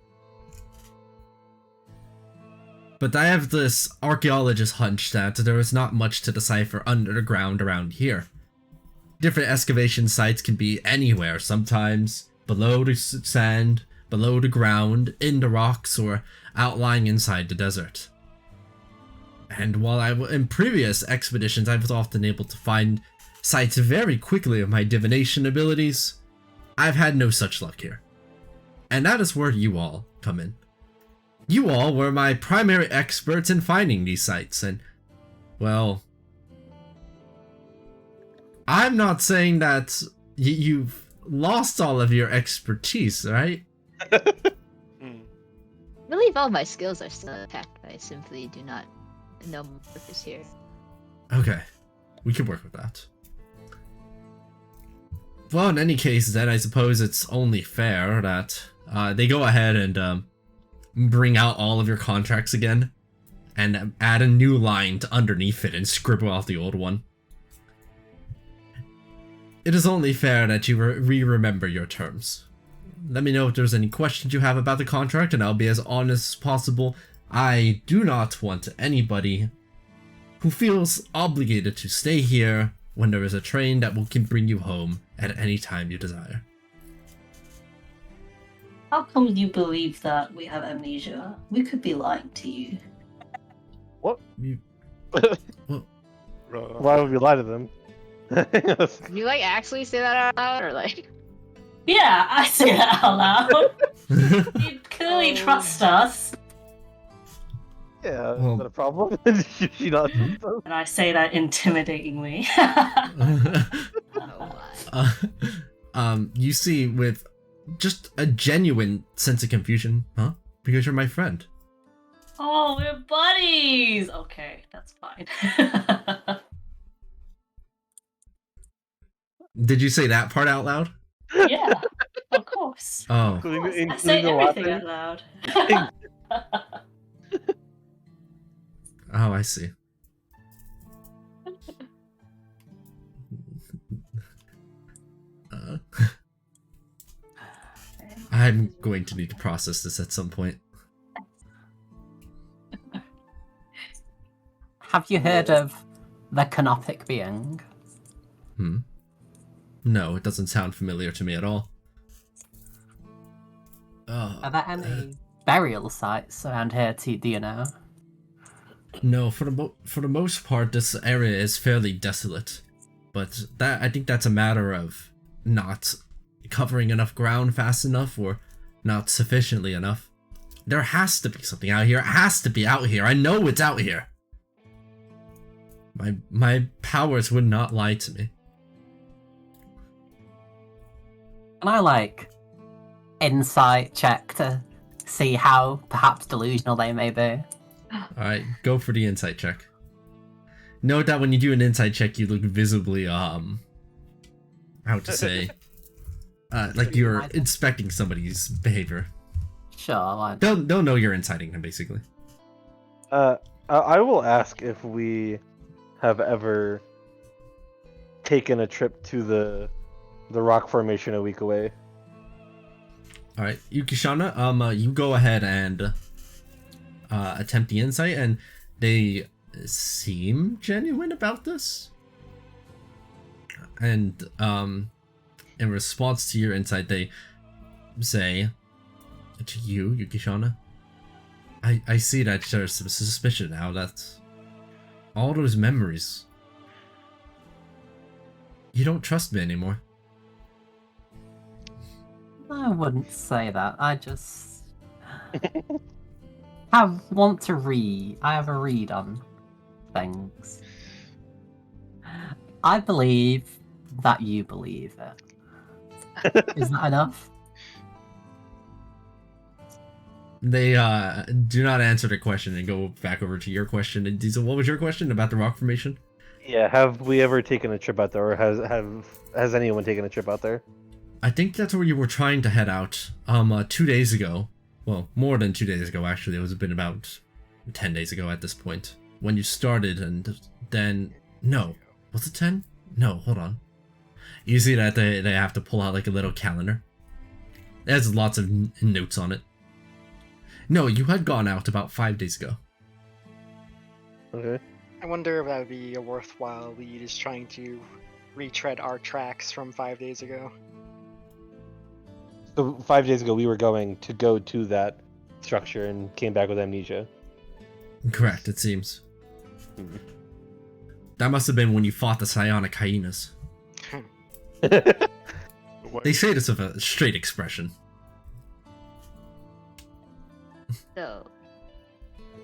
Speaker 1: But I have this archaeologist hunch that there is not much to decipher underground around here. Different excavation sites can be anywhere, sometimes below the sand, below the ground, in the rocks, or outlying inside the desert. And while in previous expeditions I was often able to find sites very quickly with my divination abilities, I've had no such luck here. And that is where you all come in. You all were my primary experts in finding these sites, and, well, I'm not saying that you've lost all of your expertise, right?
Speaker 4: I believe all my skills are still intact. I simply do not know my purpose here.
Speaker 1: Okay, we can work with that. Well, in any case, then I suppose it's only fair that they go ahead and bring out all of your contracts again and add a new line to underneath it and scribble out the old one. It is only fair that you remember your terms. Let me know if there's any questions you have about the contract, and I'll be as honest as possible. I do not want anybody who feels obligated to stay here when there is a train that can bring you home at any time you desire.
Speaker 5: How come you believe that we have amnesia? We could be lying to you.
Speaker 7: What?
Speaker 1: Well,
Speaker 7: Why would we lie to them?
Speaker 4: You actually say that out loud, or like?
Speaker 5: Yeah, I say that out loud. You clearly trust us.
Speaker 7: Yeah,
Speaker 1: Well-
Speaker 7: is that a problem? Should she not trust us?
Speaker 5: And I say that intimidatingly.
Speaker 1: You see with just a genuine sense of confusion, huh? Because you're my friend.
Speaker 5: Oh, we're buddies! Okay, that's fine.
Speaker 1: Did you say that part out loud?
Speaker 5: Yeah, of course.
Speaker 1: Oh.
Speaker 7: Including
Speaker 5: I say
Speaker 7: the
Speaker 5: everything
Speaker 7: laughing?
Speaker 5: out loud.
Speaker 1: Oh, I see. I'm going to need to process this at some point.
Speaker 2: Have you heard of the canopic being?
Speaker 1: No, it doesn't sound familiar to me at all.
Speaker 2: Are there any burial sites around here, do you know?
Speaker 1: No, for the most part, this area is fairly desolate. But I think that's a matter of not covering enough ground fast enough, or not sufficiently enough. There has to be something out here. It has to be out here. I know it's out here. My powers would not lie to me.
Speaker 2: Can I like insight check to see how perhaps delusional they may be?
Speaker 1: Alright, go for the insight check. Note that when you do an insight check, you look visibly, how to say, like you're inspecting somebody's behavior.
Speaker 2: Sure.
Speaker 1: They'll know you're inciting them, basically.
Speaker 8: I will ask if we have ever taken a trip to the rock formation a week away.
Speaker 1: Alright, Yukishana, you go ahead and attempt the insight, and they seem genuine about this. And in response to your insight, they say to you, Yukishana, I see that there's some suspicion now that all those memories, you don't trust me anymore.
Speaker 2: I wouldn't say that. I just want to read. I have a read on things. I believe that you believe it. Is that enough?
Speaker 1: They do not answer the question and go back over to your question. And Diesel, what was your question about the rock formation?
Speaker 8: Yeah, have we ever taken a trip out there, or has anyone taken a trip out there?
Speaker 1: I think that's where you were trying to head out 2 days ago. Well, more than 2 days ago, actually. It was been about 10 days ago at this point. When you started, and then... No. Was it 10? No, hold on. You see that they have to pull out like a little calendar. It has lots of notes on it. No, you had gone out about 5 days ago.
Speaker 8: Okay.
Speaker 3: I wonder if that would be a worthwhile lead, is trying to retread our tracks from 5 days ago.
Speaker 8: So 5 days ago, we were going to go to that structure and came back with amnesia.
Speaker 1: Correct, it seems. That must have been when you fought the psionic hyenas. They say this with a straight expression.
Speaker 4: So,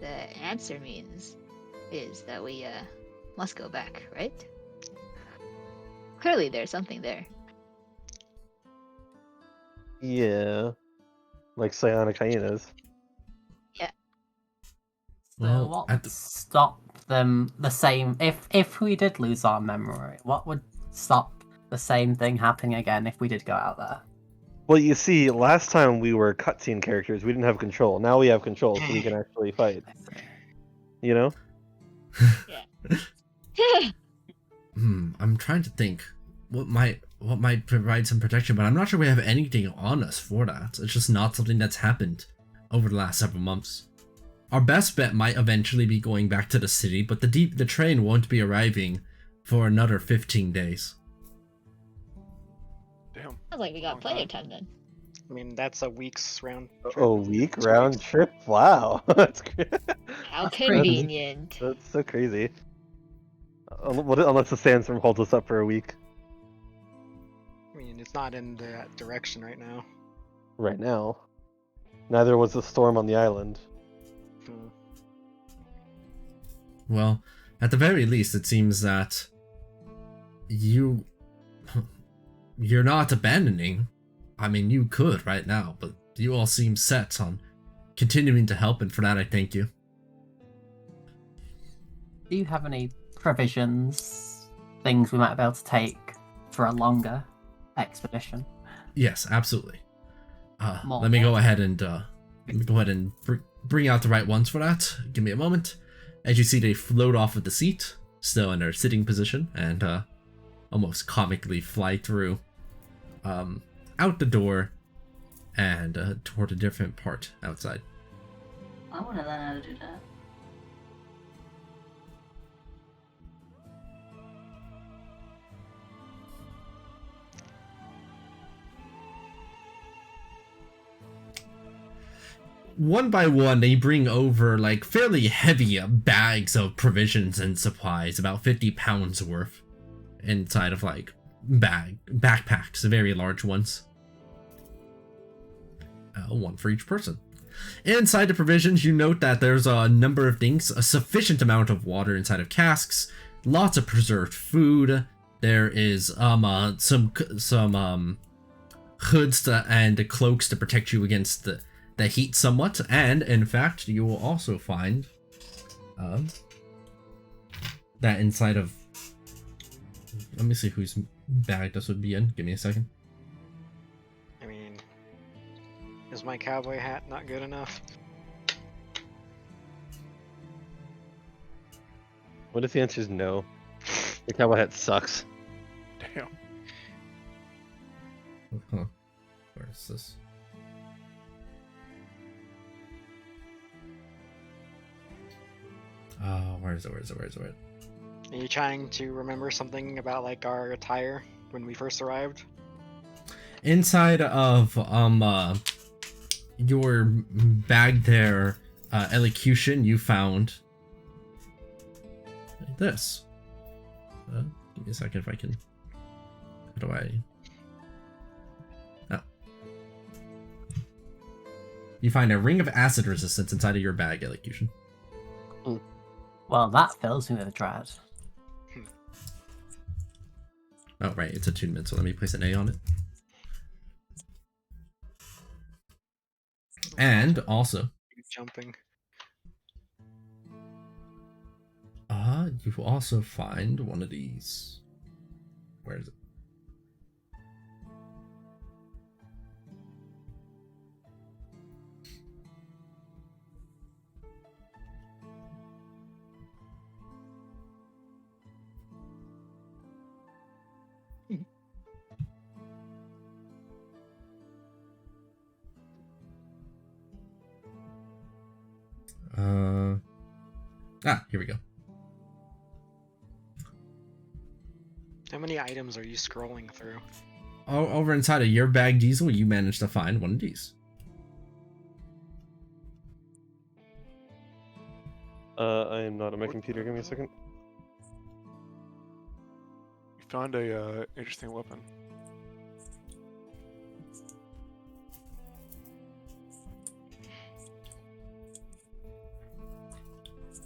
Speaker 4: the answer is that we must go back, right? Clearly, there's something there.
Speaker 8: Yeah. Like psionic hyenas.
Speaker 2: So
Speaker 1: Well,
Speaker 2: what would stop them the same... If we did lose our memory, what would stop the same thing happening again if we did go out there?
Speaker 8: Well, you see, last time we were cutscene characters, we didn't have control. Now we have control, so we can actually fight. You know?
Speaker 1: I'm trying to think what might provide some protection, but I'm not sure we have anything on us for that. It's just not something that's happened over the last several months. Our best bet might eventually be going back to the city, but the train won't be arriving for another 15 days.
Speaker 6: Damn.
Speaker 4: Sounds like we got plenty of time then.
Speaker 3: I mean, that's a week's round trip.
Speaker 8: A week round trip? Wow. That's great.
Speaker 4: How convenient.
Speaker 8: That's so crazy. Unless the sandstorm holds us up for a week.
Speaker 3: I mean, it's not in that direction right now.
Speaker 8: Right now. Neither was the storm on the island.
Speaker 1: Well, at the very least, it seems that you're not abandoning. I mean, you could right now, but you all seem set on continuing to help, and for that I thank you.
Speaker 2: Do you have any provisions, things we might be able to take for a longer expedition?
Speaker 1: Yes, absolutely.
Speaker 2: More
Speaker 1: Let me go ahead and bring out the right ones for that. Give me a moment. As you see, they float off of the seat, still in their sitting position, and almost comically fly through out the door and toward a different part outside.
Speaker 5: I want to learn how to do that.
Speaker 1: One by one, they bring over like fairly heavy bags of provisions and supplies, about 50 pounds worth, inside of like backpacks, very large ones. One for each person. Inside the provisions, you note that there's a number of things, a sufficient amount of water inside of casks, lots of preserved food. There is some hoods and cloaks to protect you against the heat somewhat, and in fact, you will also find that inside of. Let me see whose bag this would be in. Give me a second.
Speaker 3: I mean, is my cowboy hat not good enough?
Speaker 7: What if the answer is no? Your cowboy hat sucks.
Speaker 6: Damn.
Speaker 1: Huh. Where is this? Oh, where is it?
Speaker 3: Are you trying to remember something about like our attire when we first arrived?
Speaker 1: Inside of your bag there, elocution, you found this. Give me a second if I can. How do I? Oh. You find a ring of acid resistance inside of your bag, elocution.
Speaker 2: Well, that fills me with dread.
Speaker 1: Oh, right, it's attunement, so let me place an A on it. And also,
Speaker 3: Jumping.
Speaker 1: you will also find one of these. Where is it? Here we go.
Speaker 3: How many items are you scrolling through?
Speaker 1: Over inside of your bag, Diesel, you managed to find one of these.
Speaker 7: I am not on my computer. Give me a second.
Speaker 6: You found a interesting weapon.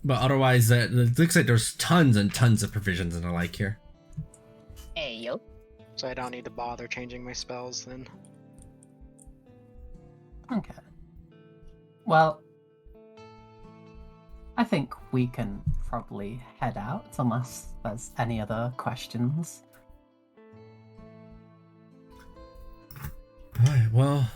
Speaker 1: But otherwise, it looks like there's tons and tons of provisions and the like here.
Speaker 4: Hey, yo.
Speaker 3: So I don't need to bother changing my spells then.
Speaker 2: Okay. Well, I think we can probably head out unless there's any other questions.
Speaker 1: Alright, well...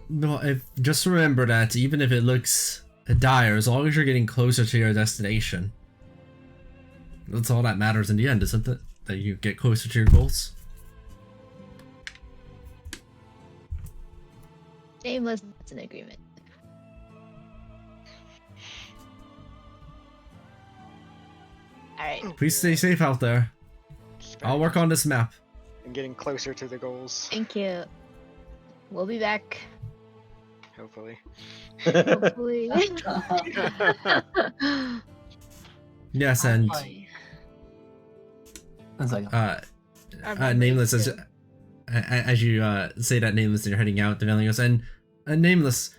Speaker 1: No, just remember that even if it looks dire, as long as you're getting closer to your destination, that's all that matters in the end, isn't it? That you get closer to your goals.
Speaker 4: Shameless, that's an agreement. Alright.
Speaker 1: Please stay safe out there. I'll work on this map.
Speaker 3: And getting closer to the goals,
Speaker 4: Thank you. We'll be back.
Speaker 3: hopefully.
Speaker 4: Hopefully.
Speaker 1: Yes, and
Speaker 2: One second.
Speaker 1: Nameless, as you say that, Nameless, and you're heading out, the villain goes, and Nameless,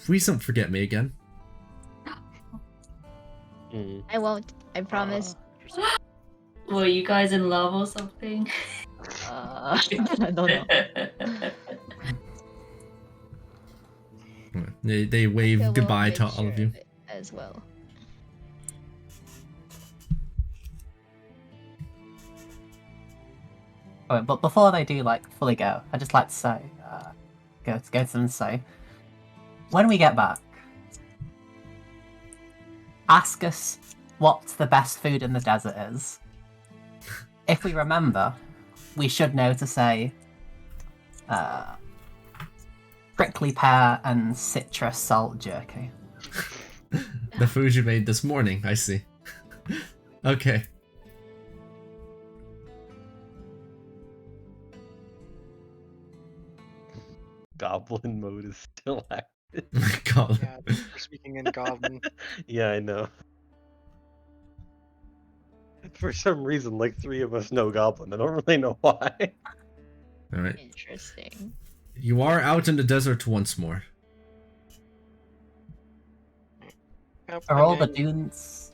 Speaker 1: please don't forget me again.
Speaker 4: I won't. I promise.
Speaker 5: Were you guys in love or something?
Speaker 4: I don't know.
Speaker 1: They wave
Speaker 4: Okay, we'll
Speaker 1: goodbye
Speaker 4: make
Speaker 1: to all
Speaker 4: sure
Speaker 1: of you.
Speaker 4: it as well.
Speaker 2: Oh, but before they do like fully go, I'd just like to say, go to them and say, when we get back, ask us what the best food in the desert is. If we remember, we should know to say prickly pear and citrus salt jerky.
Speaker 1: The food you made this morning, I see. Okay.
Speaker 7: Goblin mode is still active.
Speaker 1: God.
Speaker 3: Yeah, we're speaking in Goblin.
Speaker 7: Yeah, I know. For some reason, like 3 of us know Goblin. I don't really know why.
Speaker 1: Alright.
Speaker 4: Interesting.
Speaker 1: You are out in the desert once more.
Speaker 3: Yep,
Speaker 2: Are all the
Speaker 3: again,
Speaker 2: dunes?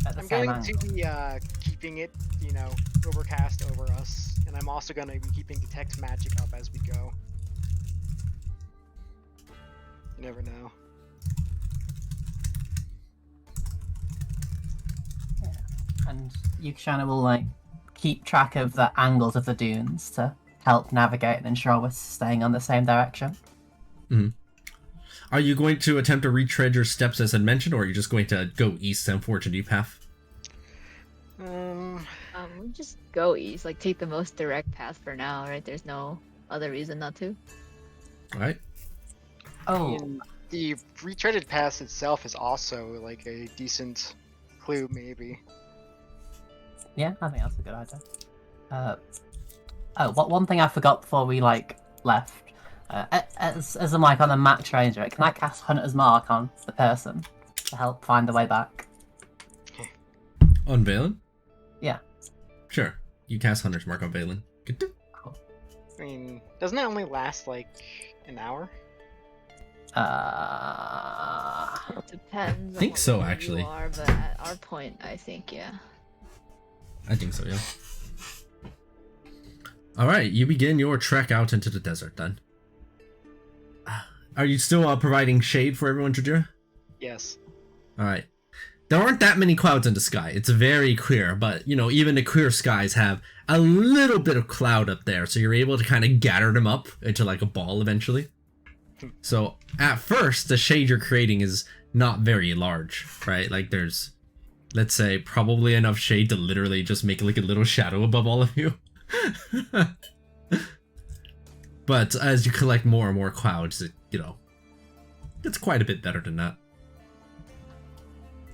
Speaker 2: at the
Speaker 3: I'm
Speaker 2: same
Speaker 3: going
Speaker 2: angle.
Speaker 3: to be keeping it, overcast over us, and I'm also going to be keeping detect magic up as we go. You never know.
Speaker 2: And Yukishana will like keep track of the angles of the dunes to help navigate and ensure we're staying on the same direction.
Speaker 1: Are you going to attempt to retread your steps as I mentioned, or are you just going to go east and forge a new path?
Speaker 4: Just go east. Like take the most direct path for now, right? There's no other reason not to.
Speaker 1: Alright.
Speaker 2: Oh,
Speaker 3: And the retreaded pass itself is also like a decent clue, maybe.
Speaker 2: yeah, I think that's a good idea. One thing I forgot before we left. As I'm like on the max range, right? Can I cast Hunter's Mark on the person to help find the way back?
Speaker 1: On Valen?
Speaker 2: Yeah.
Speaker 1: Sure. You cast Hunter's Mark on Valen. Good.
Speaker 3: I mean, doesn't it only last like an hour?
Speaker 4: It depends.
Speaker 1: I think
Speaker 4: on what
Speaker 1: so,
Speaker 4: level
Speaker 1: actually.
Speaker 4: You are, but at our point, I think yeah.
Speaker 1: I think so, yeah. Alright, you begin your trek out into the desert then. Are you still providing shade for everyone, Jujira?
Speaker 3: Yes.
Speaker 1: Alright. There aren't that many clouds in the sky. It's very clear, but, even the clear skies have a little bit of cloud up there, so you're able to kind of gather them up into like a ball eventually. So, at first, the shade you're creating is not very large, right? Like, there's, let's say, probably enough shade to literally just make like a little shadow above all of you. But as you collect more and more clouds, it's quite a bit better than that.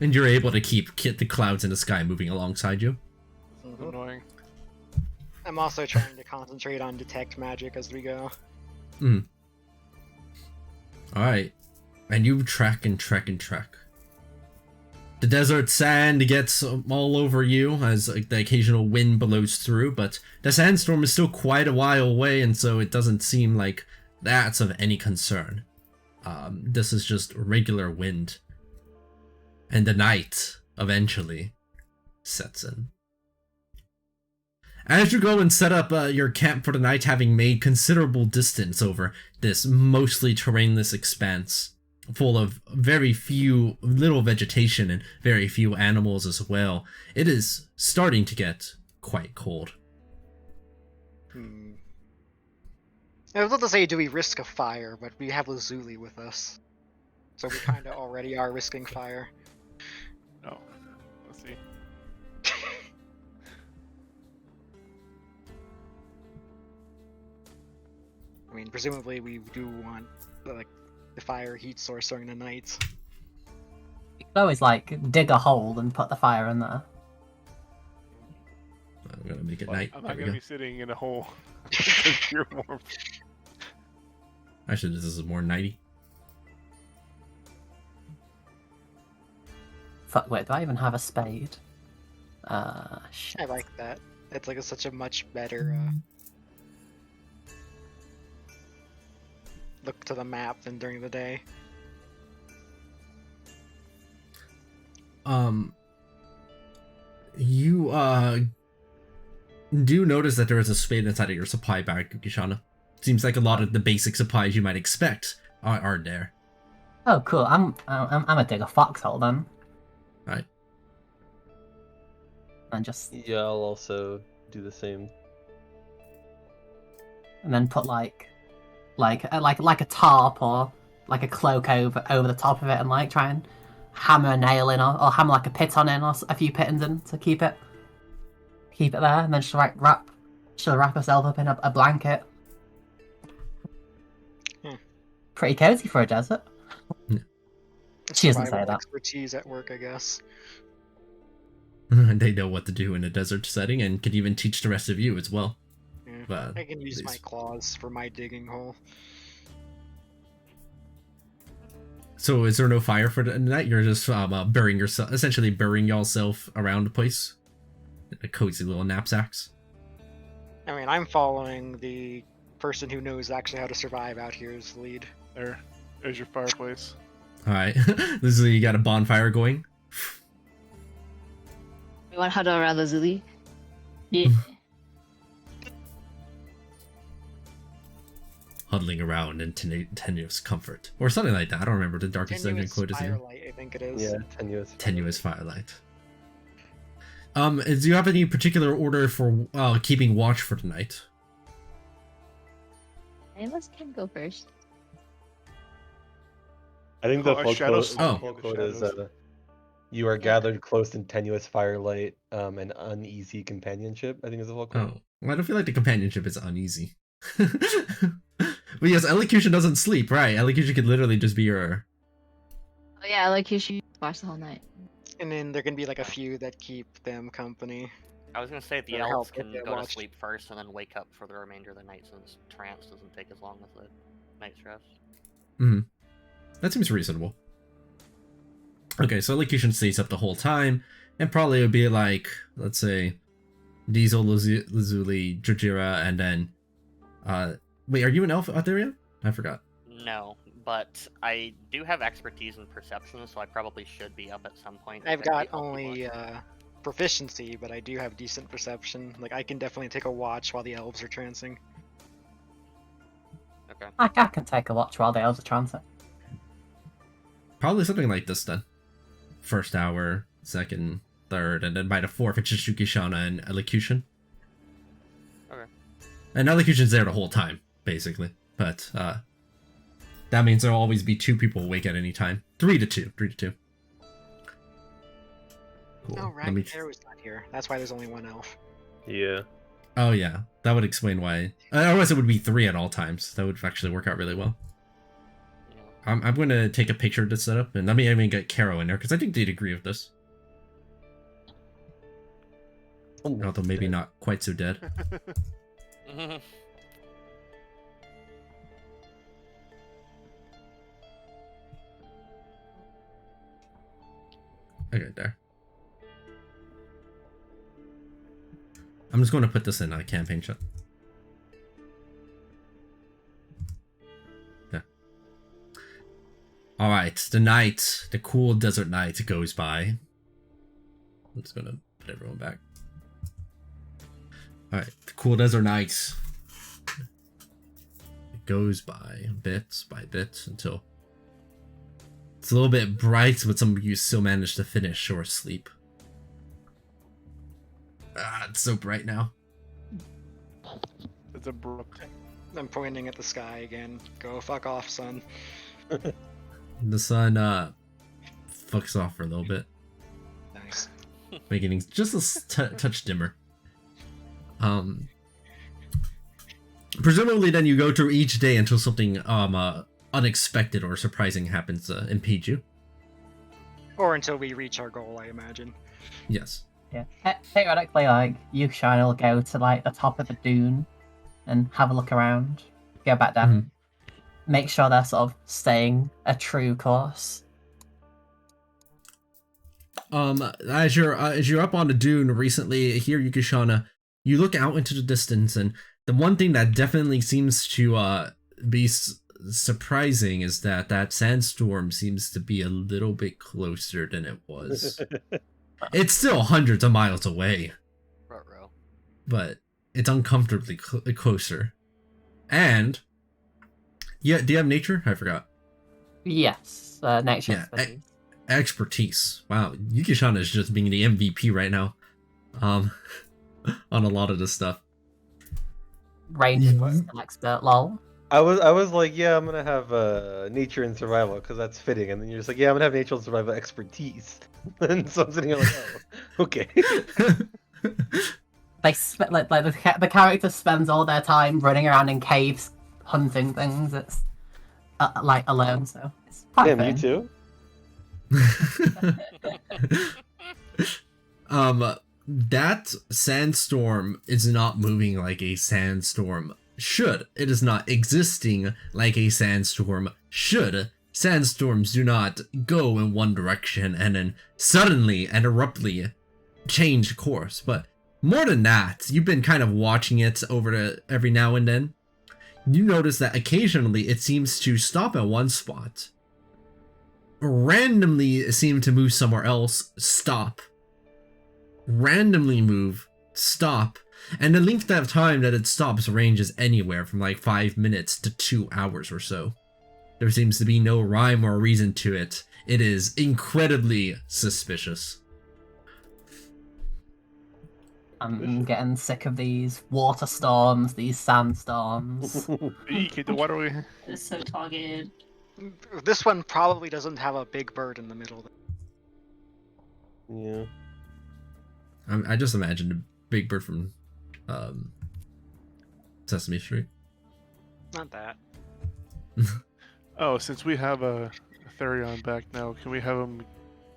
Speaker 1: And you're able to keep the clouds in the sky moving alongside you.
Speaker 6: Annoying.
Speaker 3: I'm also trying to concentrate on detect magic as we go.
Speaker 1: Alright. And you trek and trek and trek. The desert sand gets all over you as the occasional wind blows through, but the sandstorm is still quite a while away, and so it doesn't seem like that's of any concern. This is just regular wind. And the night eventually sets in. As you go and set up your camp for the night, having made considerable distance over this mostly terrainless expanse, full of very few little vegetation and very few animals as well, it is starting to get quite cold.
Speaker 3: I was about to say, do we risk a fire, but we have Lazuli with us. So we kind of already are risking fire.
Speaker 6: No. Let's see.
Speaker 3: I mean, presumably we do want the fire heat source during the night.
Speaker 2: You could always dig a hole and put the fire in there.
Speaker 1: I'm gonna make it
Speaker 6: Well,
Speaker 1: night.
Speaker 6: I'm
Speaker 1: There
Speaker 6: not
Speaker 1: we
Speaker 6: gonna
Speaker 1: go.
Speaker 6: be sitting in a hole. It's pure warmth.
Speaker 1: Actually, this is more nighty.
Speaker 2: Fuck, wait, do I even have a spade? Shit.
Speaker 3: I like that. It's such a much better look to the map than during the day.
Speaker 1: You do notice that there is a spade inside of your supply bag, Kishana. Seems like a lot of the basic supplies you might expect are there.
Speaker 2: Oh, cool. I'm gonna dig a foxhole then.
Speaker 1: Right.
Speaker 2: And just
Speaker 7: Yeah, I'll also do the same.
Speaker 2: and then put like a tarp or like a cloak over the top of it, and try and hammer a nail in or hammer a pit on in or a few pittings in to keep it there, and then she'll wrap herself up in a blanket. Pretty cozy for a desert. She doesn't say
Speaker 3: Survival
Speaker 2: that.
Speaker 3: expertise at work, I guess.
Speaker 1: They know what to do in a desert setting and can even teach the rest of you as well.
Speaker 3: Yeah.
Speaker 1: But
Speaker 3: I can use my
Speaker 1: these-
Speaker 3: claws for my digging hole.
Speaker 1: So is there no fire for the night? You're just burying yourself, essentially burying yourself around the place? A cozy little knapsacks?
Speaker 3: I mean, I'm following the person who knows actually how to survive out here as the lead.
Speaker 6: There's your fireplace.
Speaker 1: Alright. This is you got a bonfire going.
Speaker 4: want to huddle around Lazuli? Yeah.
Speaker 1: Huddling around in tenuous comfort. Or something like that. I don't remember the Darkest Dungeon
Speaker 3: Tenuous
Speaker 1: quote is here.
Speaker 3: firelight, I think it is.
Speaker 7: Yeah, tenuous.
Speaker 1: Tenuous firelight. Do you have any particular order for keeping watch for tonight?
Speaker 4: Anyone can go first.
Speaker 8: I think the
Speaker 6: Oh,
Speaker 8: full
Speaker 6: shadows
Speaker 8: quote,
Speaker 1: Oh.
Speaker 6: the
Speaker 8: quote is
Speaker 6: shadows.
Speaker 8: you are gathered close in tenuous firelight and uneasy companionship, I think is the full quote.
Speaker 1: Oh, well, I don't feel like the companionship is uneasy. But yes, elocution doesn't sleep, right? Elocution could literally just be your...
Speaker 4: Oh yeah, like you should watch the whole night.
Speaker 3: And then there can be like a few that keep them company.
Speaker 9: I was gonna say the
Speaker 3: Or
Speaker 9: elves
Speaker 3: help
Speaker 9: can
Speaker 3: with their
Speaker 9: go to
Speaker 3: watch.
Speaker 9: sleep first and then wake up for the remainder of the night since trance doesn't take as long as the night's rest.
Speaker 1: That seems reasonable. Okay, so elocution stays up the whole time, and probably it would be like, let's say, Diesel, Lazuli, Jojira, and then... wait, are you an elf out there yet? I forgot.
Speaker 9: No, but I do have expertise in perception, so I probably should be up at some point.
Speaker 3: I've
Speaker 9: if
Speaker 3: got
Speaker 9: everybody else
Speaker 3: only
Speaker 9: watch.
Speaker 3: proficiency, but I do have decent perception. Like I can definitely take a watch while the elves are trancing.
Speaker 9: Okay.
Speaker 2: I can take a watch while the elves are trancing.
Speaker 1: Probably something like this then. First hour, second, third, and then by the fourth, it's just Yukishana and elocution.
Speaker 9: Okay.
Speaker 1: And elocution's there the whole time, basically. But, that means there'll always be 2 people awake at any time. 3 to 2. 3 to 2. Cool.
Speaker 3: Oh
Speaker 1: Let
Speaker 3: right,
Speaker 1: me...
Speaker 3: Arrow's not here. That's why there's only one elf.
Speaker 8: Yeah.
Speaker 1: Oh yeah, that would explain why. Otherwise it would be 3 at all times. That would actually work out really well.
Speaker 9: Yeah.
Speaker 1: I'm going to take a picture of this setup, and let me even get Caro in there, because I think they'd agree with this. Although maybe not quite so dead. Okay, there. I'm just going to put this in a campaign chat. Yeah. Alright, the night, the cool desert night goes by. I'm just going to put everyone back. Alright, the cool desert night. It goes by bit until it's a little bit bright, but some of you still manage to finish or sleep. Ah, it's so bright now.
Speaker 6: It's a brook.
Speaker 3: I'm pointing at the sky again. Go fuck off, son.
Speaker 1: The sun fucks off for a little bit,
Speaker 3: Nice.
Speaker 1: making it just a touch dimmer. Presumably then you go through each day until something unexpected or surprising happens to impede you.
Speaker 3: Or until we reach our goal, I imagine.
Speaker 1: Yes.
Speaker 2: Yeah. Theoretically, like, Yushine will go to, like, the top of the dune and have a look around, go back down, make sure they're sort of staying a true course.
Speaker 1: As you're up on the dune recently here, Yukishana, you look out into the distance, and the one thing that definitely seems to be surprising is that sandstorm seems to be a little bit closer than it was. It's still hundreds of miles away,
Speaker 9: Ruh-roh.
Speaker 1: but it's uncomfortably closer. And yeah, do you have nature? I forgot.
Speaker 2: Yes, nature
Speaker 1: Yeah,
Speaker 2: expertise.
Speaker 1: Expertise. Wow, Yukishana is just being the MVP right now. On a lot of this stuff.
Speaker 2: Rangers was an expert, lol.
Speaker 8: I was like, yeah, I'm gonna have nature and survival because that's fitting, and then you're just like, yeah, I'm gonna have nature and survival expertise, and so I'm sitting here like, oh, okay.
Speaker 2: They the character spends all their time running around in caves hunting things. It's like alone, so it's quite
Speaker 8: Damn,
Speaker 2: fun.
Speaker 8: you too.
Speaker 1: That sandstorm is not moving like a sandstorm should. It is not existing like a sandstorm should. Sandstorms do not go in one direction and then suddenly and abruptly change course. But more than that, you've been kind of watching it over every now and then. You notice that occasionally it seems to stop at one spot, randomly seem to move somewhere else, stop, randomly move, stop, and the length of time that it stops ranges anywhere from like 5 minutes to 2 hours or so. There seems to be no rhyme or reason to it. It is incredibly suspicious.
Speaker 2: I'm getting sick of these water storms, these sandstorms.
Speaker 6: Eek, the water.
Speaker 5: It's so targeted.
Speaker 3: This one probably doesn't have a big bird in the middle.
Speaker 8: Yeah.
Speaker 1: I just imagined a big bird from Sesame Street.
Speaker 3: Not that.
Speaker 6: Oh, since we have a Therion back now, can we have him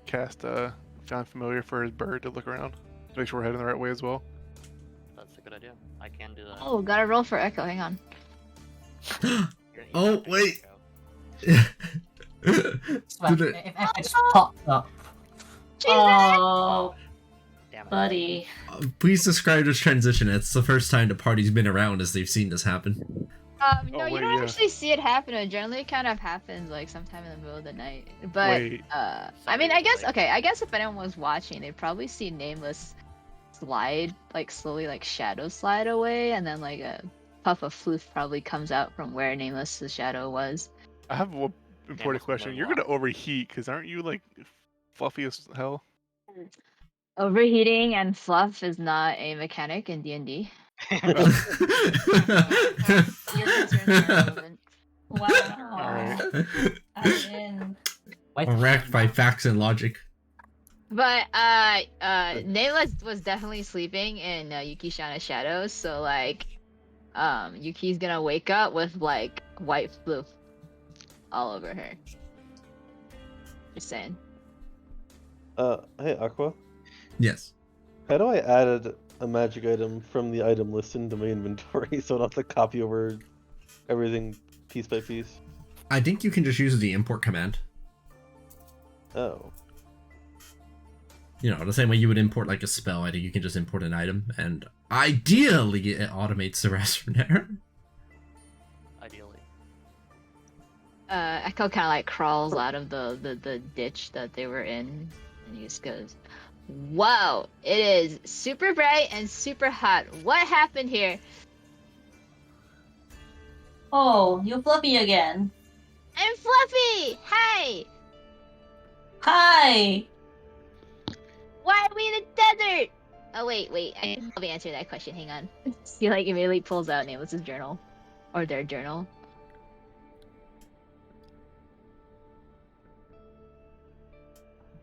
Speaker 6: cast Found Familiar for his bird to look around? Make sure we're heading the right way as well.
Speaker 9: That's a good idea. I can do that.
Speaker 4: Oh, gotta roll for Echo. Hang on.
Speaker 1: Oh, wait.
Speaker 2: Well,
Speaker 1: Did it-
Speaker 2: if I just popped up,
Speaker 5: Oh,
Speaker 9: Damn it.
Speaker 5: buddy.
Speaker 1: Please describe this transition. It's the first time the party's been around as they've seen this happen.
Speaker 4: No,
Speaker 6: Oh,
Speaker 4: you
Speaker 6: wait,
Speaker 4: don't
Speaker 6: yeah.
Speaker 4: actually see it happen. It generally kind of happens like sometime in the middle of the night. But
Speaker 6: Wait.
Speaker 4: I mean, I guess
Speaker 9: Like-
Speaker 4: okay. I guess if anyone was watching, they'd probably see Nameless slide, like slowly, like shadow slide away, and then like a puff of floof probably comes out from where Nameless's shadow was.
Speaker 6: I have one important
Speaker 9: must
Speaker 6: question.
Speaker 9: know
Speaker 6: You're
Speaker 9: why.
Speaker 6: gonna overheat, because aren't you like fluffy as hell?
Speaker 4: Overheating and fluff is not a mechanic in D&D.
Speaker 5: Your concerns are irrelevant. Wow.
Speaker 6: Alright.
Speaker 5: I'm in.
Speaker 2: wait,
Speaker 1: Wrecked by facts and logic.
Speaker 4: But Nameless was definitely sleeping in Yuki-shana's shadows, so like Yuki's gonna wake up with like white floof all over her. Just saying.
Speaker 8: Hey Aqua,
Speaker 1: Yes.
Speaker 8: how do I add a magic item from the item list into my inventory so I don't have to copy over everything piece by piece?
Speaker 1: I think you can just use the import command.
Speaker 8: Oh.
Speaker 1: You know, the same way you would import like a spell, I think you can just import an item, and ideally it automates the rest from there.
Speaker 9: Ideally.
Speaker 4: Echo kind of like crawls out of the ditch that they were in, and he just goes, "Wow, it is super bright and super hot. What happened here?"
Speaker 5: Oh, you're Fluffy again.
Speaker 4: I'm Fluffy. Hi.
Speaker 5: Hi.
Speaker 4: Why are we in the desert? Oh wait. I can probably answer that question. Hang on. He like immediately pulls out Nameless's journal, or their journal.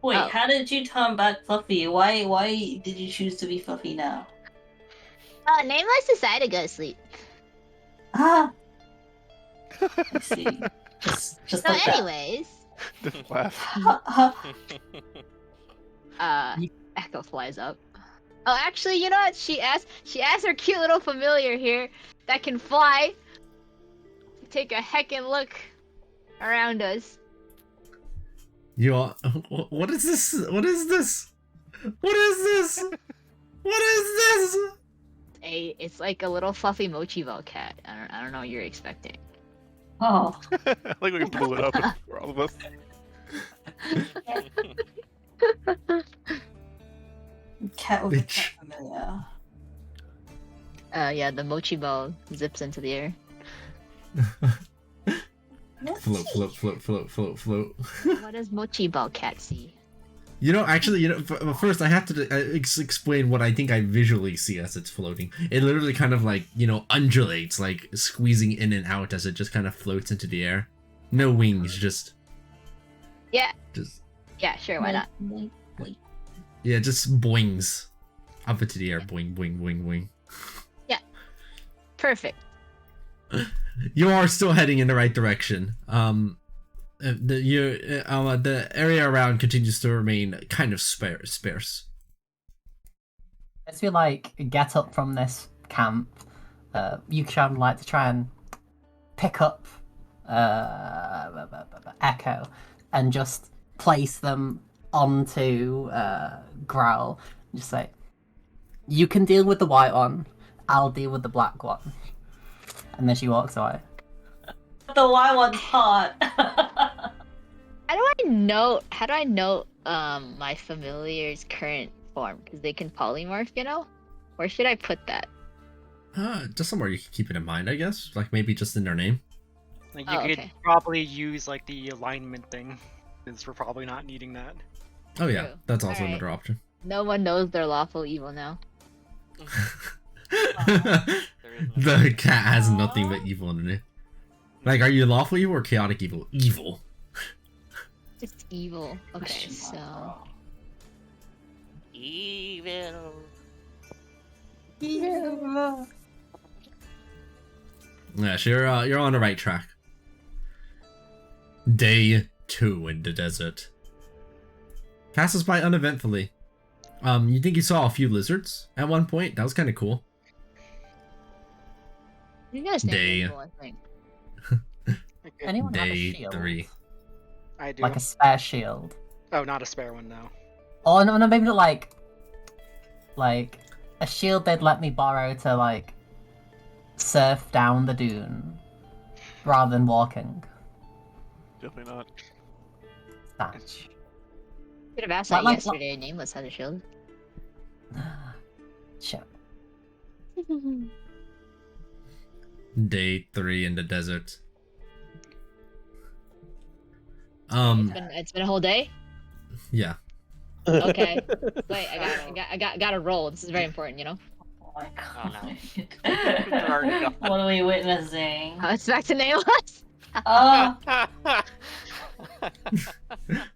Speaker 5: Wait,
Speaker 4: Oh.
Speaker 5: how did you turn back Fluffy? Why did you choose to be Fluffy now?
Speaker 4: Nameless decided to go to sleep.
Speaker 5: Ah. I see. Just
Speaker 4: So,
Speaker 5: like that.
Speaker 4: anyways,
Speaker 6: Just laugh.
Speaker 4: Echo flies up. Oh, actually, you know what? She asked her cute little familiar here that can fly to take a heckin' look around us.
Speaker 1: You all, what is this? What is this? What is this? What is this?
Speaker 4: It's like a little fluffy mochi ball cat. I don't know what you're expecting.
Speaker 5: Oh.
Speaker 6: Like we blew it up for all of us.
Speaker 5: Cat with a
Speaker 1: Bitch.
Speaker 5: cat familiar.
Speaker 4: Yeah, the mochi ball zips into the air.
Speaker 1: Float, float, float, float, float, float.
Speaker 4: What does mochi ball cat see?
Speaker 1: You know, actually, first I have to explain what I think I visually see as it's floating. It literally kind of like, undulates, like squeezing in and out as it just kind of floats into the air. No wings, just.
Speaker 4: Yeah.
Speaker 1: Just.
Speaker 4: Yeah, sure, why not?
Speaker 1: Yeah, just boings. Up into the air, boing, boing, boing, boing.
Speaker 4: Perfect.
Speaker 1: You are still heading in the right direction. The area around continues to remain kind of sparse.
Speaker 2: as we like get up from this camp, Yuki-chan would like to try and pick up Echo and just place them onto Growl. Just say, "You can deal with the white one. I'll deal with the black one." And then she walks away.
Speaker 5: The white one's hot.
Speaker 4: How do I note my familiar's current form because they can polymorph, you know? Where should I put that?
Speaker 1: Just somewhere you can keep it in mind, I guess. Like maybe just in their name.
Speaker 3: Like you
Speaker 4: Oh,
Speaker 3: could
Speaker 4: okay.
Speaker 3: probably use like the alignment thing, since we're probably not needing that.
Speaker 1: Oh yeah,
Speaker 4: True.
Speaker 1: that's also
Speaker 4: Alright.
Speaker 1: another option.
Speaker 4: No one knows they're lawful evil now.
Speaker 9: There is no
Speaker 1: The cat has nothing but evil in it. Like, are you lawful evil or chaotic evil? Evil.
Speaker 4: Just evil. Okay, so.
Speaker 9: evil.
Speaker 1: Yeah, so you're on the right track. Day 2 in the desert. Passes by uneventfully. You think you saw a few lizards at one point? That was kind of cool.
Speaker 4: You guys
Speaker 1: Day.
Speaker 4: think evil, I think.
Speaker 3: Okay.
Speaker 2: Anyone have a
Speaker 1: Day
Speaker 2: shield?
Speaker 1: 3.
Speaker 3: I do.
Speaker 2: Like a spare shield.
Speaker 3: Oh, not a spare one, no.
Speaker 2: Oh no, maybe like a shield they'd let me borrow to like surf down the dune rather than walking.
Speaker 6: Definitely not.
Speaker 2: Thatch.
Speaker 4: Could have asked
Speaker 2: What,
Speaker 4: that
Speaker 2: like,
Speaker 4: yesterday. Nameless had a shield.
Speaker 2: Shit.
Speaker 1: Day 3 in the desert.
Speaker 4: It's been a whole day.
Speaker 1: Yeah.
Speaker 4: Okay. Wait, I got to roll. This is very important, you know.
Speaker 5: Oh my
Speaker 9: Oh,
Speaker 5: god.
Speaker 9: no. Already gone.
Speaker 5: What are we witnessing?
Speaker 4: It's back to nameless.
Speaker 5: Oh,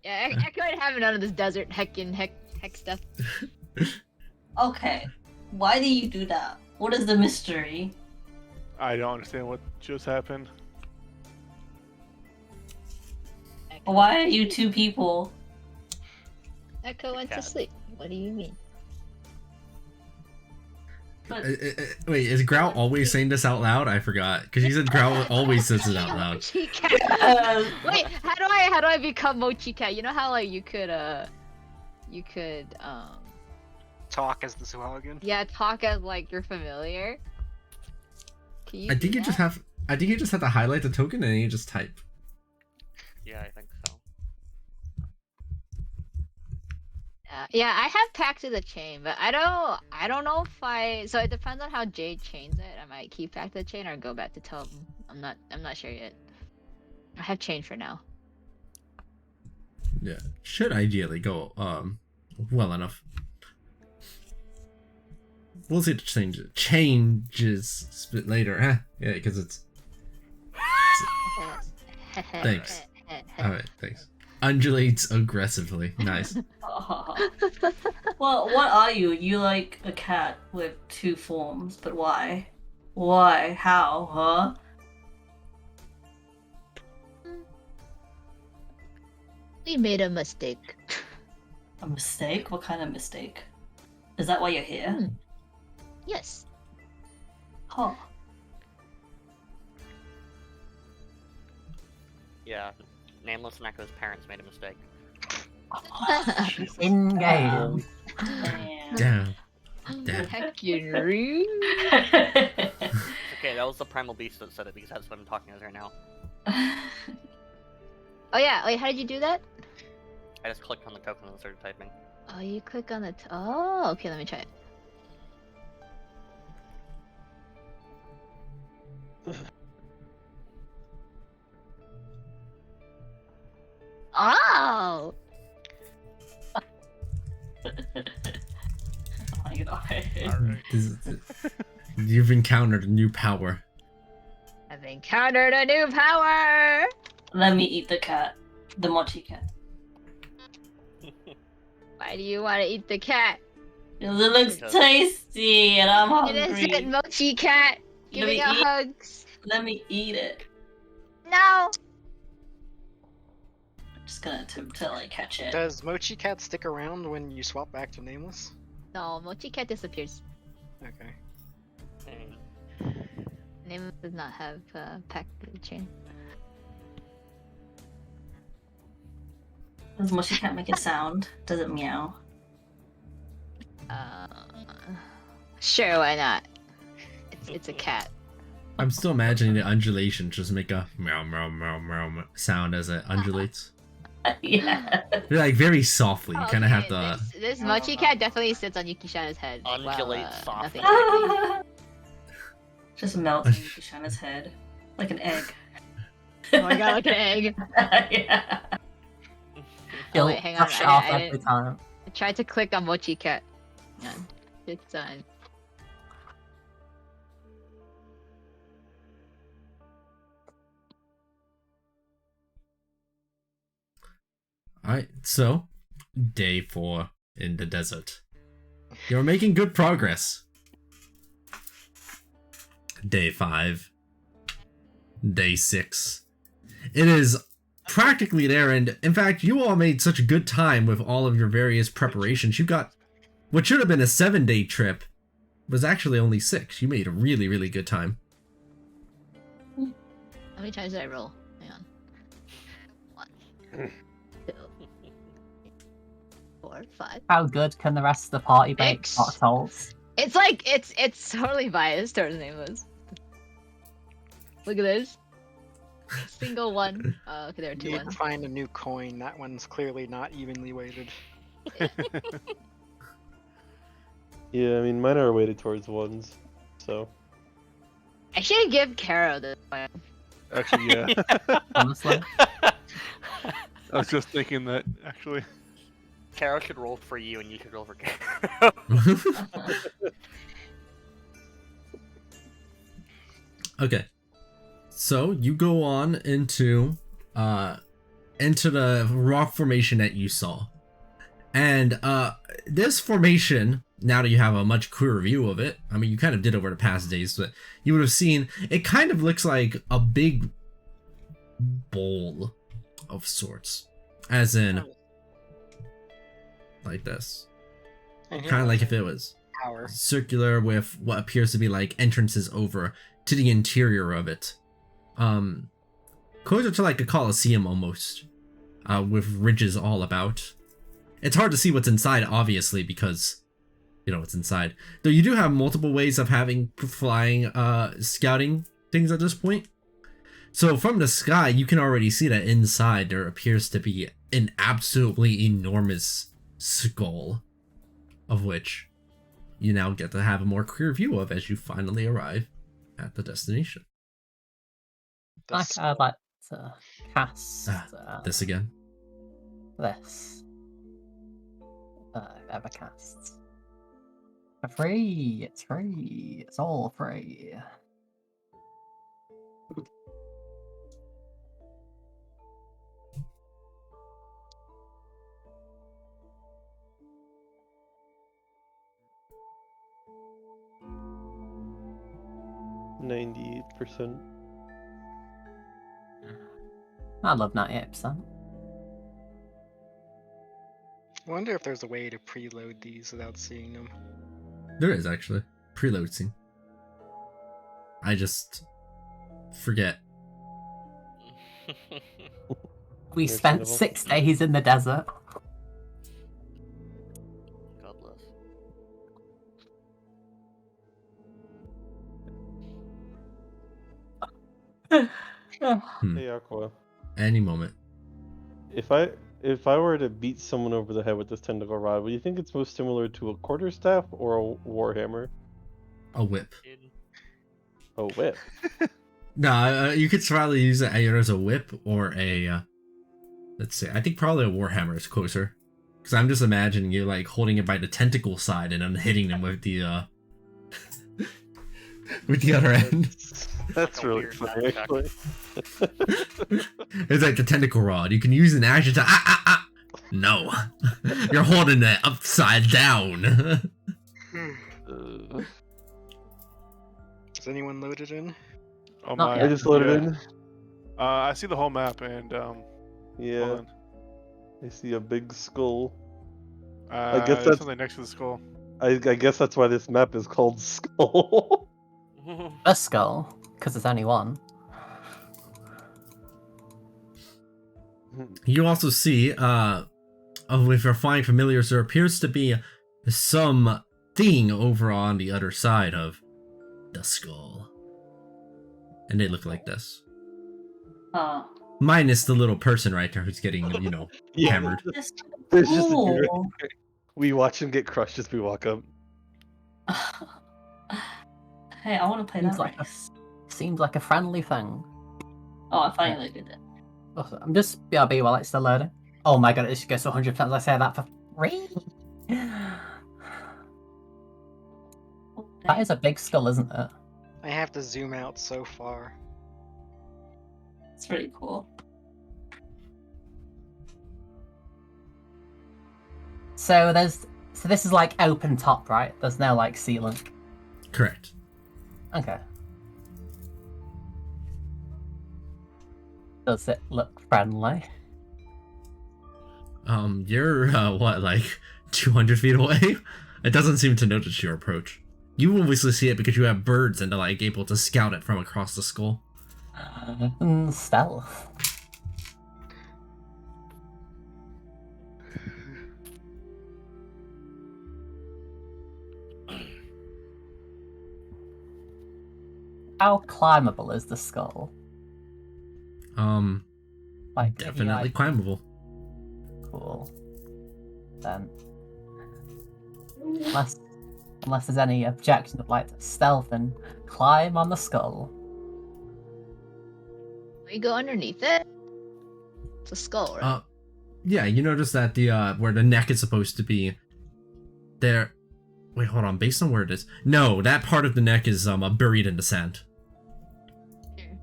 Speaker 4: Yeah, I couldn't have none of this desert heck stuff.
Speaker 5: okay. Why do you do that? What is the mystery?
Speaker 6: I don't understand what just happened.
Speaker 5: Why are you two people?
Speaker 4: Echo went to
Speaker 9: Cat.
Speaker 4: sleep. What do you mean?
Speaker 5: But
Speaker 1: Wait, is Grout always saying this out loud? I forgot. Because you said Grout always says it out loud.
Speaker 4: Mochi cat. Wait, how do I become Mochi cat? You know how like you could
Speaker 3: Talk as the Suhagan.
Speaker 4: yeah, talk as like you're familiar. Can you
Speaker 1: I
Speaker 4: do
Speaker 1: think you just
Speaker 4: that?
Speaker 1: have. I think you just have to highlight the token and then you just type.
Speaker 9: Yeah, I think so.
Speaker 4: Yeah, I have Pact of the Chain, but I don't know if I. So it depends on how Jade chains it. I might keep Pact of the Chain or go back to Totem. I'm not sure yet. I have Chain for now.
Speaker 1: Yeah, should ideally go well enough. We'll see the changes split later, huh? Yeah, because it's. Thanks. Alright, thanks. Undulates aggressively. Nice.
Speaker 5: well, what are you? You like a cat with two forms, but why? Why? How? Huh?
Speaker 4: We made a mistake.
Speaker 5: A mistake? What kind of mistake? Is that why you're here?
Speaker 4: Yes.
Speaker 5: Huh.
Speaker 9: Yeah, Nameless and Echo's parents made a mistake.
Speaker 5: Jesus.
Speaker 2: In game.
Speaker 5: Man.
Speaker 1: Damn. Damn.
Speaker 4: Heckin' rude.
Speaker 9: Okay, that was the Primal Beast that said it because that's what I'm talking as right now.
Speaker 4: Oh yeah. Wait, how did you do that?
Speaker 9: I just clicked on the token and started typing.
Speaker 4: Oh, you click on the. Oh, okay. Let me try it. Oh.
Speaker 5: Oh my god.
Speaker 1: You've encountered a new power.
Speaker 4: I've encountered a new power.
Speaker 5: Let me eat the cat. The mochi cat.
Speaker 4: Why do you want to eat the cat?
Speaker 5: Because it looks
Speaker 9: Because-
Speaker 5: tasty and I'm
Speaker 4: It
Speaker 5: hungry.
Speaker 4: isn't Mochi cat.
Speaker 5: Let
Speaker 4: Giving
Speaker 5: me
Speaker 4: out
Speaker 5: eat-
Speaker 4: hugs.
Speaker 5: Let me eat it.
Speaker 4: No.
Speaker 5: I'm just gonna attempt to like catch it.
Speaker 3: Does Mochi Cat stick around when you swap back to Nameless?
Speaker 4: No, Mochi cat disappears.
Speaker 3: Okay.
Speaker 4: Name does not have Pact of the Chain.
Speaker 5: Does mochi cat make a sound? Does it meow?
Speaker 4: Sure, why not? It's a cat.
Speaker 1: I'm still imagining the undulations just make a meow meow meow meow sound as it undulates.
Speaker 5: Yeah.
Speaker 1: Like very softly. You kind of have
Speaker 4: Okay,
Speaker 1: to.
Speaker 4: This mochi cat definitely sits on Yukishana's head.
Speaker 9: Undulate
Speaker 4: nothing
Speaker 9: softly.
Speaker 4: happening.
Speaker 5: Just melts on Kushana's head. Like an egg.
Speaker 4: Oh my god, like an egg.
Speaker 5: Yeah.
Speaker 2: He'll
Speaker 4: wait, hang on,
Speaker 2: brush it off
Speaker 4: I
Speaker 2: every
Speaker 4: didn't-
Speaker 2: time.
Speaker 4: I tried to click on mochi cat. Hang on. It's done.
Speaker 1: Alright, so day 4 in the desert. You're making good progress. Day 5. Day 6. It is practically there, and in fact, you all made such a good time with all of your various preparations. You got what should have been a 7-day trip was actually only 6. You made a really, really good time.
Speaker 4: How many times did I roll? Hang on. 1, 2, 4, 5.
Speaker 2: How good can the rest of the party make
Speaker 4: Six.
Speaker 2: foxholes?
Speaker 4: It's like it's totally biased towards nameless. Look at this. Single one. Okay, there are 2
Speaker 3: Need to
Speaker 4: ones.
Speaker 3: find a new coin. That one's clearly not evenly weighted.
Speaker 8: Yeah, I mean, mine are weighted towards ones, so.
Speaker 4: I should give Caro this one.
Speaker 6: Actually, yeah.
Speaker 2: Honestly.
Speaker 6: I was just thinking that, actually.
Speaker 9: Carol should roll for you, and you should roll for Carol.
Speaker 1: Okay. So you go on into the rock formation that you saw. And this formation, now that you have a much clearer view of it, I mean you kind of did over the past days, but you would have seen it kind of looks like a big bowl of sorts. As in like this. Kind of like if it was
Speaker 3: Power.
Speaker 1: circular with what appears to be like entrances over to the interior of it. Closer to like a coliseum almost, with ridges all about. It's hard to see what's inside, obviously, because you know what's inside. Though you do have multiple ways of having flying, scouting things at this point. So from the sky, you can already see that inside there appears to be an absolutely enormous skull, of which you now get to have a more clear view of as you finally arrive at the destination.
Speaker 2: I'd like to cast
Speaker 1: This again.
Speaker 2: this. Ever casts. For free! It's free! It's all free!
Speaker 8: %.
Speaker 2: I love 98%.
Speaker 3: I wonder if there's a way to preload these without seeing them.
Speaker 1: There is actually preload scene. I just forget.
Speaker 2: We spent
Speaker 8: Understandable.
Speaker 2: 6 days in the desert.
Speaker 9: God bless.
Speaker 8: Hey, Aqua.
Speaker 1: Any moment.
Speaker 8: If I were to beat someone over the head with this tentacle rod, would you think it's most similar to a quarterstaff or a warhammer?
Speaker 1: A whip.
Speaker 8: A whip.
Speaker 1: No, you could probably use it either as a whip or a. Let's see. I think probably a warhammer is closer, because I'm just imagining you like holding it by the tentacle side and then hitting them with the with the other end.
Speaker 8: That's
Speaker 9: Like a
Speaker 8: really
Speaker 9: weird
Speaker 8: funny,
Speaker 9: nunchuck.
Speaker 8: actually.
Speaker 1: It's like the tentacle rod. You can use an action to No, you're holding it upside down.
Speaker 3: Is anyone loaded in?
Speaker 6: Oh
Speaker 2: Not
Speaker 6: my!
Speaker 2: yet.
Speaker 8: I just loaded
Speaker 6: yeah.
Speaker 8: in.
Speaker 6: I see the whole map, and
Speaker 8: Yeah,
Speaker 6: hold on.
Speaker 8: I see a big skull.
Speaker 6: I
Speaker 8: guess
Speaker 6: there's
Speaker 8: that's-
Speaker 6: something next to the skull.
Speaker 8: I guess that's why this map is called Skull.
Speaker 2: A skull, because there's only one.
Speaker 1: You also see, with your flying familiars, there appears to be some thing over on the other side of the skull. And they look like this.
Speaker 5: Oh,
Speaker 1: Minus the little person right there who's getting, hammered.
Speaker 8: There's just a dude.
Speaker 5: Ooh.
Speaker 8: We watch him get crushed as we walk up.
Speaker 5: Hey, I want to play
Speaker 2: Seems
Speaker 5: that
Speaker 2: like
Speaker 5: race.
Speaker 2: Seems like a friendly thing.
Speaker 5: Oh, I finally did it.
Speaker 2: Oh, I'm just BRB while it's still loading. Oh my god, it just goes to 100% as I say that for free. That is a big skull, isn't it?
Speaker 3: I have to zoom out so far.
Speaker 5: It's pretty cool.
Speaker 2: So this is like open top, right? There's no like ceiling.
Speaker 1: Correct.
Speaker 2: Okay. Does it look friendly?
Speaker 1: You're, what, like 200 feet away? It doesn't seem to notice your approach. You obviously see it because you have birds and are, like, able to scout it from across the skull.
Speaker 2: Stealth. How climbable is the skull? Like
Speaker 1: Definitely climbable.
Speaker 2: Cool. Then, unless there's any objection of like stealth and climb on the skull.
Speaker 4: We go underneath it. It's a skull, right?
Speaker 1: Yeah, you notice that the where the neck is supposed to be, there. Wait, hold on. Based on where it is, no, that part of the neck is buried in the sand.
Speaker 4: Here.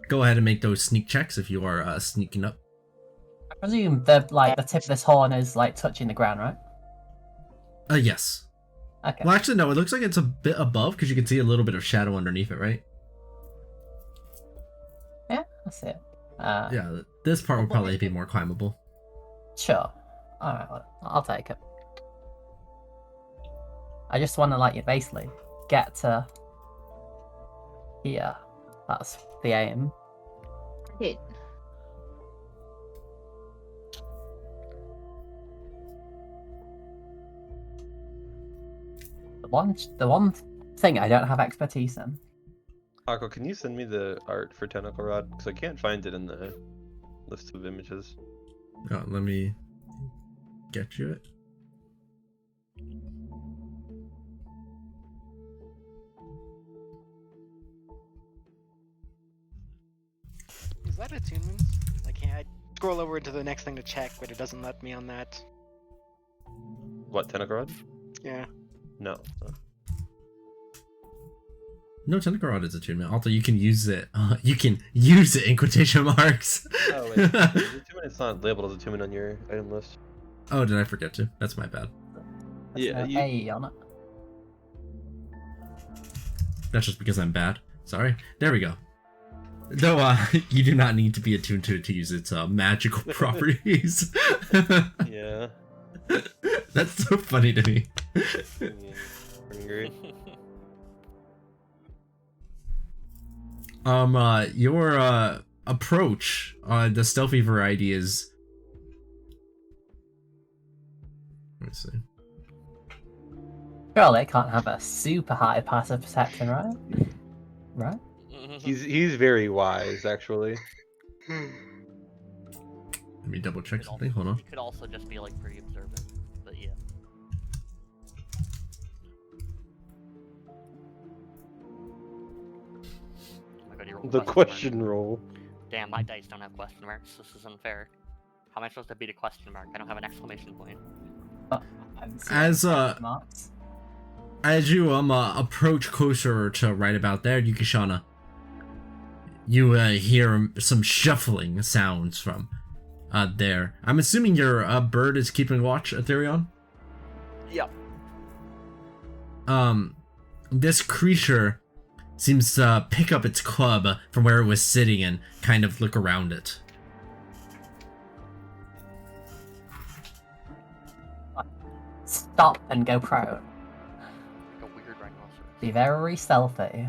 Speaker 1: Go ahead and make those sneak checks if you are sneaking up.
Speaker 2: I presume the tip of this horn is like touching the ground, right?
Speaker 1: Yes.
Speaker 2: Okay.
Speaker 1: Well, actually, no. It looks like it's a bit above because you can see a little bit of shadow underneath it, right?
Speaker 2: Yeah, I see it.
Speaker 1: Yeah, this part would probably be more climbable.
Speaker 2: Sure. Alright, well, I'll take it. I just want to, like, you basically get to here. That's the aim.
Speaker 4: Okay.
Speaker 2: The one thing I don't have expertise in.
Speaker 7: Akko, can you send me the art for Tentacle Rod? Because I can't find it in the list of images.
Speaker 1: Oh, let me get you it.
Speaker 3: Is that attunements? I scroll over into the next thing to check, but it doesn't let me on that.
Speaker 7: What, Tentacle Rod?
Speaker 3: Yeah.
Speaker 7: No.
Speaker 1: No, Tentacle Rod is attunement. Although you can use it. You can use it in quotation marks.
Speaker 7: Oh, wait. Attunement is not labeled as attunement on your item list.
Speaker 1: Oh, did I forget to? That's my bad.
Speaker 2: There's
Speaker 7: Yeah,
Speaker 2: no A on it.
Speaker 1: That's just because I'm bad. Sorry. There we go. Though, you do not need to be attuned to use its magical properties.
Speaker 7: Yeah.
Speaker 1: That's so funny to me.
Speaker 7: Hungry.
Speaker 1: Your approach, the stealthy variety is. Let me see.
Speaker 2: Surely it can't have a super high passive perception, right? Right?
Speaker 7: He's very wise, actually.
Speaker 1: Let me double check something. Hold on.
Speaker 9: It could also just be like pretty observant, but yeah. Oh my God, you rolled a
Speaker 8: The question
Speaker 9: mark.
Speaker 8: roll.
Speaker 9: Damn, my dice don't have question marks. This is unfair. How am I supposed to beat a question mark? I don't have an exclamation point.
Speaker 1: As you approach closer to right about there, Yukishana, you hear some shuffling sounds from there. I'm assuming your bird is keeping watch, Ethereon?
Speaker 9: Yep.
Speaker 1: This creature seems to pick up its club from where it was sitting and kind of look around it.
Speaker 2: Stop and go prone.
Speaker 9: Like a weird rhinoceros.
Speaker 2: Be very stealthy.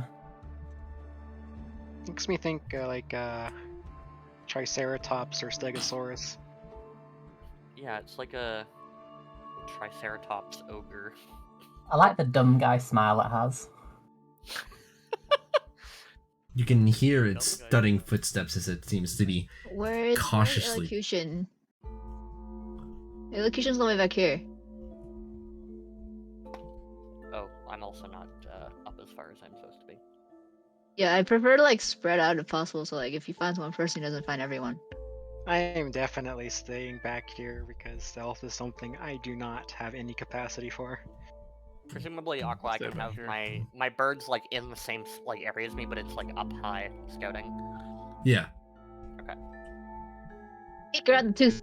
Speaker 3: Makes me think Triceratops or Stegosaurus.
Speaker 9: Yeah, it's like a Triceratops ogre.
Speaker 2: I like the dumb guy smile it has.
Speaker 1: You can hear its
Speaker 9: Okay.
Speaker 1: thudding footsteps as it seems to be
Speaker 4: Where's
Speaker 1: cautiously.
Speaker 4: elocution? Elocution's all the way back here.
Speaker 9: Oh, I'm also not up as far as I'm supposed to be.
Speaker 4: Yeah, I prefer to like spread out if possible. So like, if he finds one person, he doesn't find everyone.
Speaker 3: I am definitely staying back here because stealth is something I do not have any capacity for.
Speaker 9: Presumably, Aqua, I
Speaker 6: Stay
Speaker 9: can
Speaker 6: back
Speaker 9: have
Speaker 6: here.
Speaker 9: my birds like in the same like area as me, but it's like up high scouting.
Speaker 1: Yeah.
Speaker 4: Peek around the tooth.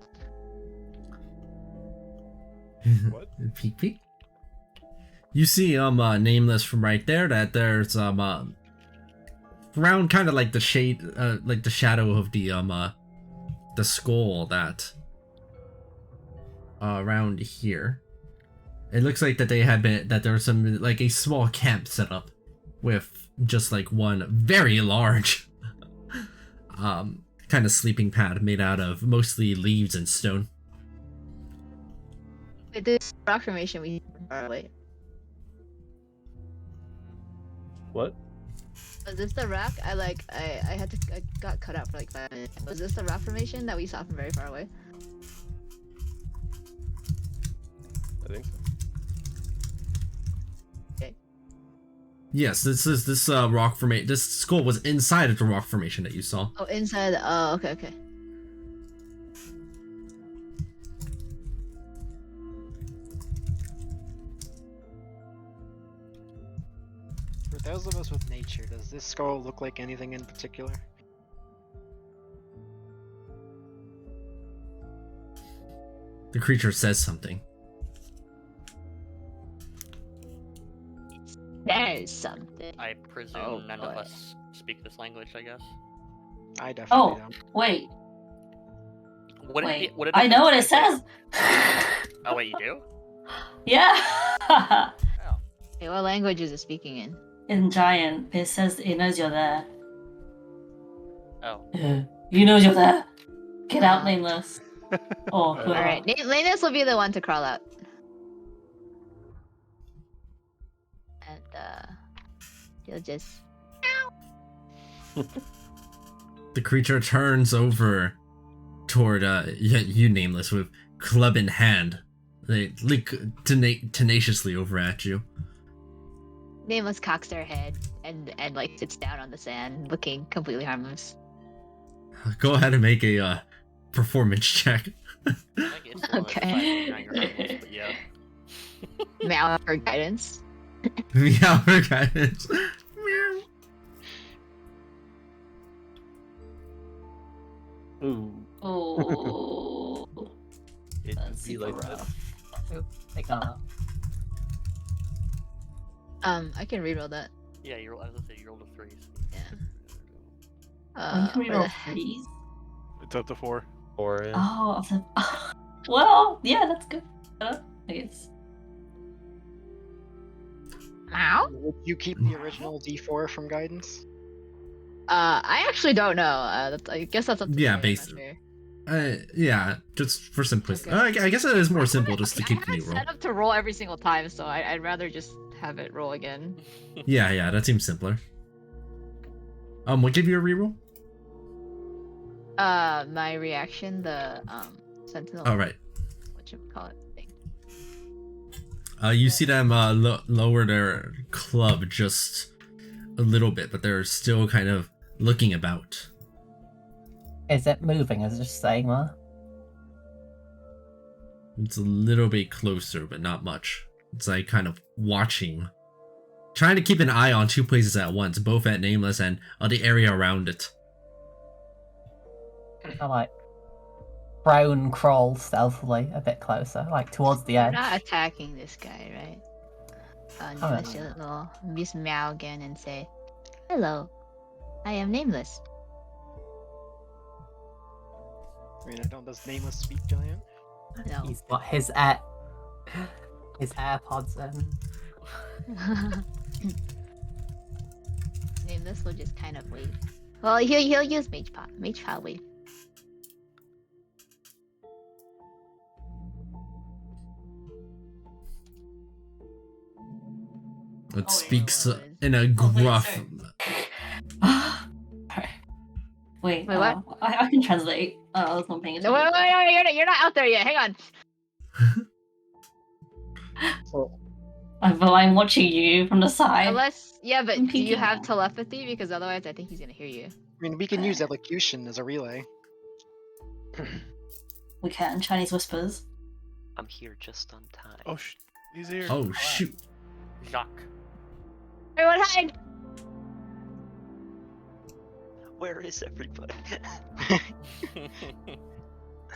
Speaker 6: What?
Speaker 1: Peek peek. You see Nameless from right there that there's around kind of like the shade like the shadow of the skull that around here. It looks like that they had been that there was some like a small camp set up with just like one very large kind of sleeping pad made out of mostly leaves and stone.
Speaker 4: Wait, this rock formation we far away.
Speaker 7: What?
Speaker 4: Was this the rock? I got cut out for like 5 minutes. Was this the rock formation that we saw from very far away?
Speaker 7: I think so.
Speaker 1: Yes, this rock formation. This skull was inside of the rock formation that you saw.
Speaker 4: Oh, inside. Oh, okay, okay.
Speaker 3: For those of us with nature, does this skull look like anything in particular?
Speaker 1: The creature says something.
Speaker 4: There's something.
Speaker 9: I presume
Speaker 4: Oh,
Speaker 9: none of
Speaker 4: boy.
Speaker 9: us speak this language. I guess.
Speaker 3: I definitely
Speaker 5: Oh,
Speaker 3: don't.
Speaker 5: wait.
Speaker 9: Would
Speaker 5: Wait.
Speaker 9: it be? Would it
Speaker 5: I
Speaker 9: be
Speaker 5: know what it
Speaker 9: translated-
Speaker 5: says.
Speaker 9: Oh wait, you do?
Speaker 5: Yeah.
Speaker 9: Oh.
Speaker 4: Hey, what language is it speaking in?
Speaker 5: In giant, it says it knows you're there.
Speaker 9: Oh.
Speaker 5: You know you're there. Get out,
Speaker 4: Uh,
Speaker 5: Nameless. Oh,
Speaker 6: Uh,
Speaker 4: Alright, Lanus will be the one to crawl out. And, he'll just...
Speaker 1: The creature turns over toward you Nameless with club in hand. They look tenaciously over at you.
Speaker 4: Nameless cocks their head and like sits down on the sand, looking completely harmless.
Speaker 1: Go ahead and make a performance check.
Speaker 9: I think it's the one that
Speaker 4: Okay.
Speaker 9: decides you're not your animals, but yeah.
Speaker 4: Meow for guidance.
Speaker 1: Meow for guidance. Meow.
Speaker 7: Ooh.
Speaker 5: Oh.
Speaker 7: It
Speaker 5: That's
Speaker 7: be
Speaker 5: super
Speaker 7: like that.
Speaker 5: rough.
Speaker 2: Take that up.
Speaker 4: I can reroll that.
Speaker 9: Yeah, you roll. As I say, you rolled a 3.
Speaker 4: Yeah.
Speaker 5: Can we
Speaker 4: where
Speaker 5: roll
Speaker 4: the heck-
Speaker 5: threes?
Speaker 6: It's up to 4.
Speaker 7: Or
Speaker 5: Oh, I said, well, yeah, that's good. I guess.
Speaker 4: Meow?
Speaker 3: Would you keep the original D4 from guidance?
Speaker 4: I actually don't know. I guess that's up to
Speaker 1: Yeah,
Speaker 4: Terry, I'm not
Speaker 1: basically.
Speaker 4: sure.
Speaker 1: Yeah, just for simplicity.
Speaker 4: Okay.
Speaker 1: I guess it is more simple just to
Speaker 4: I
Speaker 1: keep the
Speaker 4: have
Speaker 1: new
Speaker 4: it
Speaker 1: roll.
Speaker 4: set up to roll every single time, so I'd rather just have it roll again.
Speaker 1: Yeah, that seems simpler. What give you a reroll?
Speaker 4: My reaction, the sentinel.
Speaker 1: Oh, right.
Speaker 4: Whatchamacallit thing.
Speaker 1: You see them lower their club just a little bit, but they're still kind of looking about.
Speaker 2: Is it moving? Is it just staying there?
Speaker 1: It's a little bit closer, but not much. It's like kind of watching. Trying to keep an eye on two places at once, both at Nameless and the area around it.
Speaker 2: I like brown crawl stealthily a bit closer, like towards the
Speaker 4: We're
Speaker 2: edge.
Speaker 4: not attacking this guy, right?
Speaker 2: Oh,
Speaker 4: Nameless will just meow again and say, "Hello, I am Nameless."
Speaker 3: I mean, does Nameless speak giant?
Speaker 4: No.
Speaker 2: He's got his AirPods in.
Speaker 4: Nameless will just kind of wait. Well, he'll use Mage Pot wave.
Speaker 1: It
Speaker 5: Oh,
Speaker 1: speaks
Speaker 4: yeah.
Speaker 1: in a
Speaker 5: Oh, wait,
Speaker 1: gruff.
Speaker 5: sorry. Wait,
Speaker 4: Wait, what?
Speaker 5: I can translate. I was not paying
Speaker 4: No,
Speaker 5: attention.
Speaker 4: wait, you're not out there yet. Hang on.
Speaker 5: But I'm watching you from the side.
Speaker 4: Unless, yeah, but
Speaker 5: I'm
Speaker 4: do you
Speaker 5: peeking
Speaker 4: have
Speaker 5: out.
Speaker 4: telepathy? Because otherwise, I think he's gonna hear you.
Speaker 3: I mean, we can use elocution as a relay.
Speaker 5: We can. Chinese whispers.
Speaker 10: I'm here just on time.
Speaker 6: Oh, he's here.
Speaker 1: Oh shoot.
Speaker 9: Jacques.
Speaker 4: Everyone hide!
Speaker 10: Where is everybody?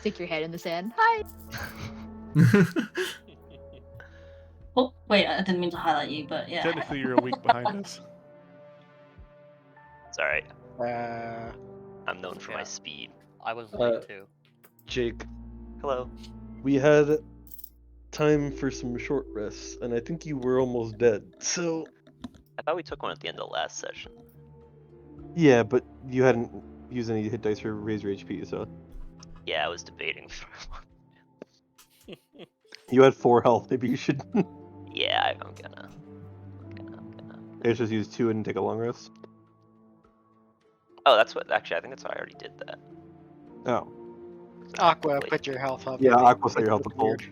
Speaker 4: Stick your head in the sand. Hide!
Speaker 5: Oh, wait, I didn't mean to highlight you, but yeah.
Speaker 6: Technically, you're a week behind us.
Speaker 10: It's alright.
Speaker 3: Uh,
Speaker 10: I'm known for my
Speaker 9: Yeah.
Speaker 10: speed.
Speaker 9: I was late too.
Speaker 8: Jake,
Speaker 10: Hello.
Speaker 8: we had time for some short rests, and I think you were almost dead. So
Speaker 10: I thought we took one at the end of the last session.
Speaker 8: yeah, but you hadn't used any hit dice for raise your HP, so
Speaker 10: Yeah, I was debating.
Speaker 8: you had 4 health. Maybe you should.
Speaker 10: Yeah, I'm gonna.
Speaker 8: Maybe just use 2 and take a long rest.
Speaker 10: Oh, that's what. Actually, I think that's why I already did that.
Speaker 8: Oh,
Speaker 3: Aqua, put your health up.
Speaker 8: yeah,
Speaker 3: I think
Speaker 8: Aqua set your health
Speaker 3: it's
Speaker 8: to full.
Speaker 3: weird.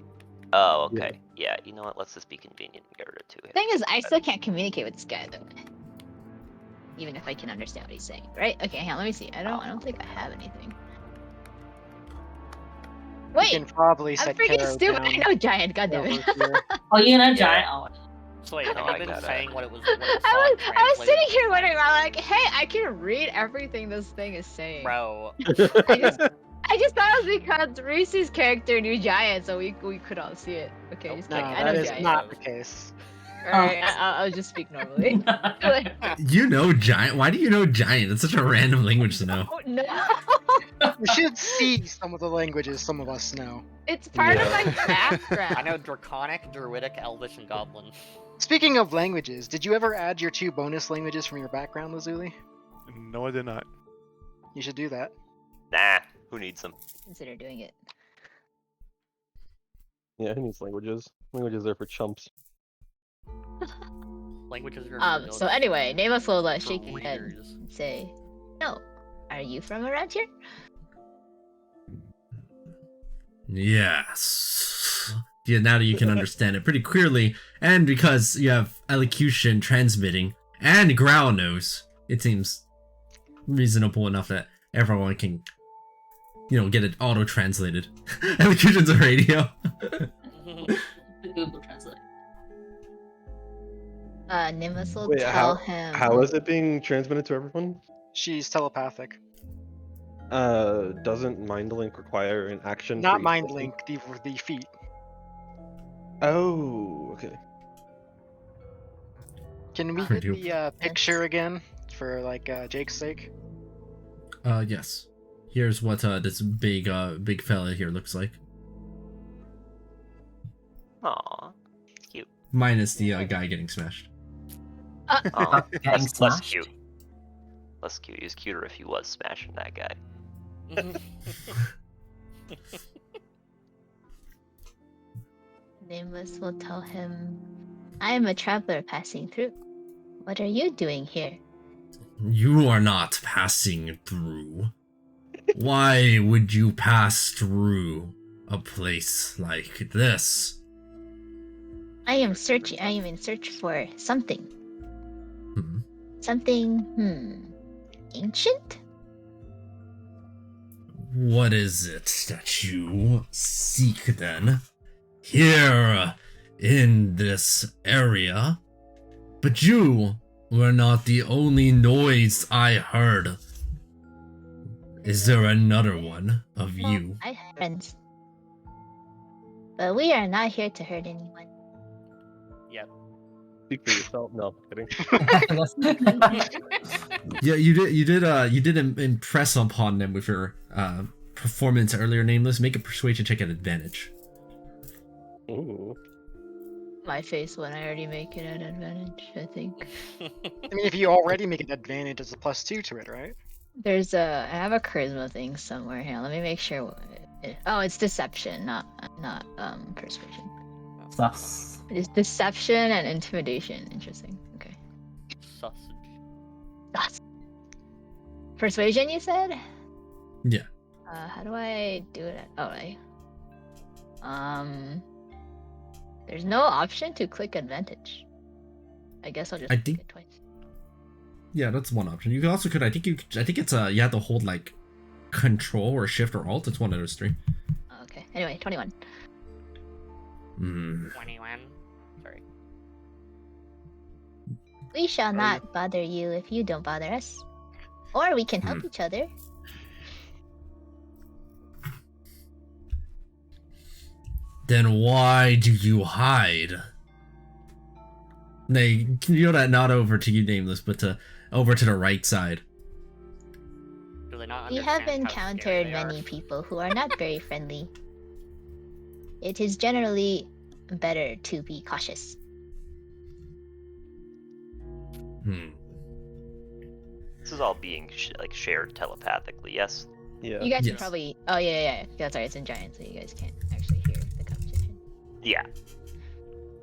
Speaker 10: Oh,
Speaker 8: Yeah.
Speaker 10: okay. Yeah, you know what? Let's just be convenient and get rid of 2 hits.
Speaker 4: Thing is, I still can't communicate with this guy though. Even if I can understand what he's saying, right? Okay, hang on, let me see. I don't think I have anything.
Speaker 3: You
Speaker 4: Wait,
Speaker 3: can probably
Speaker 4: I'm
Speaker 3: set
Speaker 4: freaking
Speaker 3: Karo
Speaker 4: stupid. I
Speaker 3: down
Speaker 4: know giant. God damn it.
Speaker 3: over here.
Speaker 5: Oh, you know, giant. Oh,
Speaker 9: So wait,
Speaker 10: No,
Speaker 9: have
Speaker 10: I
Speaker 9: you been
Speaker 10: gotta-
Speaker 9: saying what it was? What it
Speaker 4: I
Speaker 9: saw
Speaker 4: was sitting
Speaker 9: translated?
Speaker 4: here wondering, I'm like, hey, I can read everything this thing is saying.
Speaker 9: Bro,
Speaker 4: I just thought it was because Reese's character knew giant, so we could all see it. Okay,
Speaker 9: Nope.
Speaker 4: just
Speaker 3: No,
Speaker 4: kidding. I
Speaker 3: that
Speaker 4: know
Speaker 3: is
Speaker 4: giant.
Speaker 3: not the case.
Speaker 4: Alright, I'll just speak normally. Like,
Speaker 1: You know giant? Why do you know giant? It's such a random language to know.
Speaker 4: oh, no,
Speaker 3: You should see some of the languages some of us know.
Speaker 4: it's part of my
Speaker 8: Yeah.
Speaker 4: background.
Speaker 9: I know Draconic, Druidic, Elvish, and Goblin.
Speaker 3: Speaking of languages, did you ever add your 2 bonus languages from your background, Lazuli?
Speaker 6: No, I did not.
Speaker 3: You should do that.
Speaker 10: Nah, who needs them?
Speaker 4: Consider doing it.
Speaker 8: Yeah, who needs languages? Languages are for chumps.
Speaker 9: Languages are
Speaker 4: So anyway, Nameless will
Speaker 9: for
Speaker 4: shake your head
Speaker 9: readers.
Speaker 4: and say, "No, are you from around here?"
Speaker 1: Yes. Yeah, now that you can understand it pretty clearly, and because you have elocution transmitting and growl nose, it seems reasonable enough that everyone can, get it auto translated. Elocution's a radio.
Speaker 5: Google Translate.
Speaker 4: Nameless will
Speaker 8: Wait,
Speaker 4: tell him.
Speaker 8: How is it being transmitted to everyone?
Speaker 3: She's telepathic.
Speaker 8: Doesn't mind link require an action? for
Speaker 3: Not
Speaker 8: each
Speaker 3: mind
Speaker 8: person?
Speaker 3: link, the feet.
Speaker 8: Oh, okay.
Speaker 3: Can we
Speaker 1: Pretty
Speaker 3: get the picture again for Jake's sake?
Speaker 1: Yes. Here's what this big fella here looks like.
Speaker 10: Aw, cute.
Speaker 1: Minus the guy getting smashed.
Speaker 10: Aw,
Speaker 2: Getting
Speaker 10: less
Speaker 2: smashed.
Speaker 10: cute. Less cute. He was cuter if he was smashing that guy.
Speaker 4: Nameless will tell him, "I am a traveler passing through. What are you doing here?"
Speaker 1: You are not passing through. Why would you pass through a place like this?
Speaker 4: I am in search for something.
Speaker 1: Hmm.
Speaker 4: Something, ancient?
Speaker 1: What is it that you seek then? Here in this area? But you were not the only noise I heard. Is there another one of you?
Speaker 4: I have friends. But we are not here to hurt anyone.
Speaker 9: Yep.
Speaker 8: Speak for yourself. No, kidding.
Speaker 1: Yeah, you did impress upon them with your performance earlier, Nameless. Make a persuasion check at advantage.
Speaker 8: Ooh.
Speaker 4: My face when I already make it an advantage, I think.
Speaker 3: I mean, if you already make an advantage, it's a +2 to it, right?
Speaker 4: I have a charisma thing somewhere here. Let me make sure. Oh, it's deception, not persuasion.
Speaker 2: Sus.
Speaker 4: It's deception and intimidation. Interesting. Okay.
Speaker 9: Sausage.
Speaker 4: Sus. Persuasion, you said?
Speaker 1: Yeah.
Speaker 4: How do I do it? Oh, right. There's no option to click advantage. I guess I'll just click it twice.
Speaker 1: Yeah, that's one option. You can also I think it's you have to hold like Control or Shift or Alt. It's one of those three.
Speaker 4: Okay. Anyway, 21.
Speaker 9: 21. Sorry.
Speaker 4: We shall not bother you if you don't bother us. Or we can help each other.
Speaker 1: Then why do you hide? You know that not over to you, Nameless, but over to the right side.
Speaker 9: Do they not
Speaker 4: We
Speaker 9: understand
Speaker 4: have
Speaker 9: how scary
Speaker 4: encountered
Speaker 9: they
Speaker 4: many
Speaker 9: are?
Speaker 4: people who are not very friendly. It is generally better to be cautious.
Speaker 10: This is all being like shared telepathically, yes?
Speaker 7: Yeah.
Speaker 4: You guys can
Speaker 1: Yes.
Speaker 4: probably. Oh yeah. That's right. It's in giant, so you guys can't actually hear the conversation.
Speaker 10: Yeah.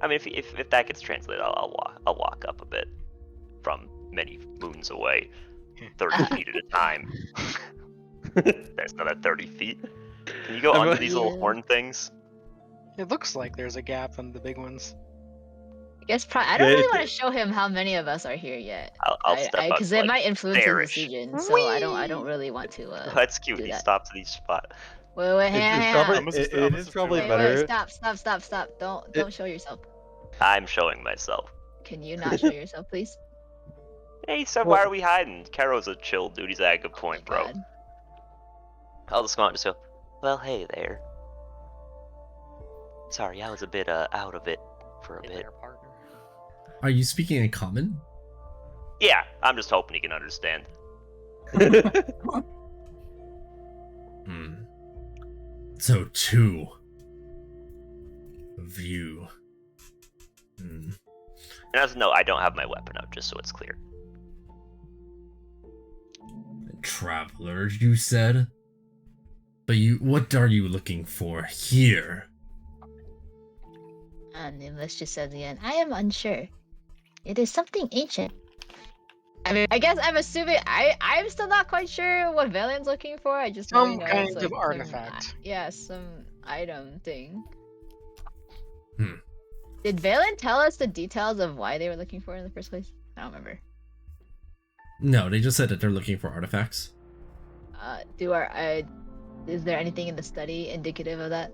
Speaker 10: I mean, if that gets translated, I'll walk up a bit from many moons away, 30 feet at a time. That's not at 30 feet. Can you go under these little horn things?
Speaker 3: It looks like there's a gap on the big ones.
Speaker 4: I guess I don't really want to show him how many of us are here yet.
Speaker 10: I'll step up
Speaker 4: because
Speaker 10: to,
Speaker 4: it
Speaker 10: like,
Speaker 4: might influence his
Speaker 10: bearish.
Speaker 4: decision. So I don't really want to.
Speaker 10: That's cute.
Speaker 4: do
Speaker 10: He
Speaker 4: that.
Speaker 10: stops at each spot.
Speaker 4: Wait, hang on.
Speaker 8: It is probably better.
Speaker 4: Stop. Don't show yourself.
Speaker 10: I'm showing myself.
Speaker 4: Can you not show yourself, please?
Speaker 10: Hey, so why are we hiding? Caro's a chill dude. He's at a good point, bro.
Speaker 4: God.
Speaker 10: I'll just go out and just go, well, hey there. Sorry, I was a bit out of it for a
Speaker 9: Hey
Speaker 10: bit.
Speaker 9: there, partner.
Speaker 1: Are you speaking in common?
Speaker 10: Yeah, I'm just hoping he can understand.
Speaker 1: So two of you.
Speaker 10: And as no, I don't have my weapon out, just so it's clear.
Speaker 1: Travelers, you said? But what are you looking for here?
Speaker 4: And Nimbus just says again, I am unsure. It is something ancient. I mean, I guess I'm assuming I'm still not quite sure what Valiant's looking for. I just know,
Speaker 3: Some
Speaker 4: it's
Speaker 3: kind
Speaker 4: like
Speaker 3: of artifact.
Speaker 4: some item thing.
Speaker 1: Hmm.
Speaker 4: Did Valiant tell us the details of why they were looking for it in the first place? I don't remember.
Speaker 1: No, they just said that they're looking for artifacts.
Speaker 4: Is there anything in the study indicative of that?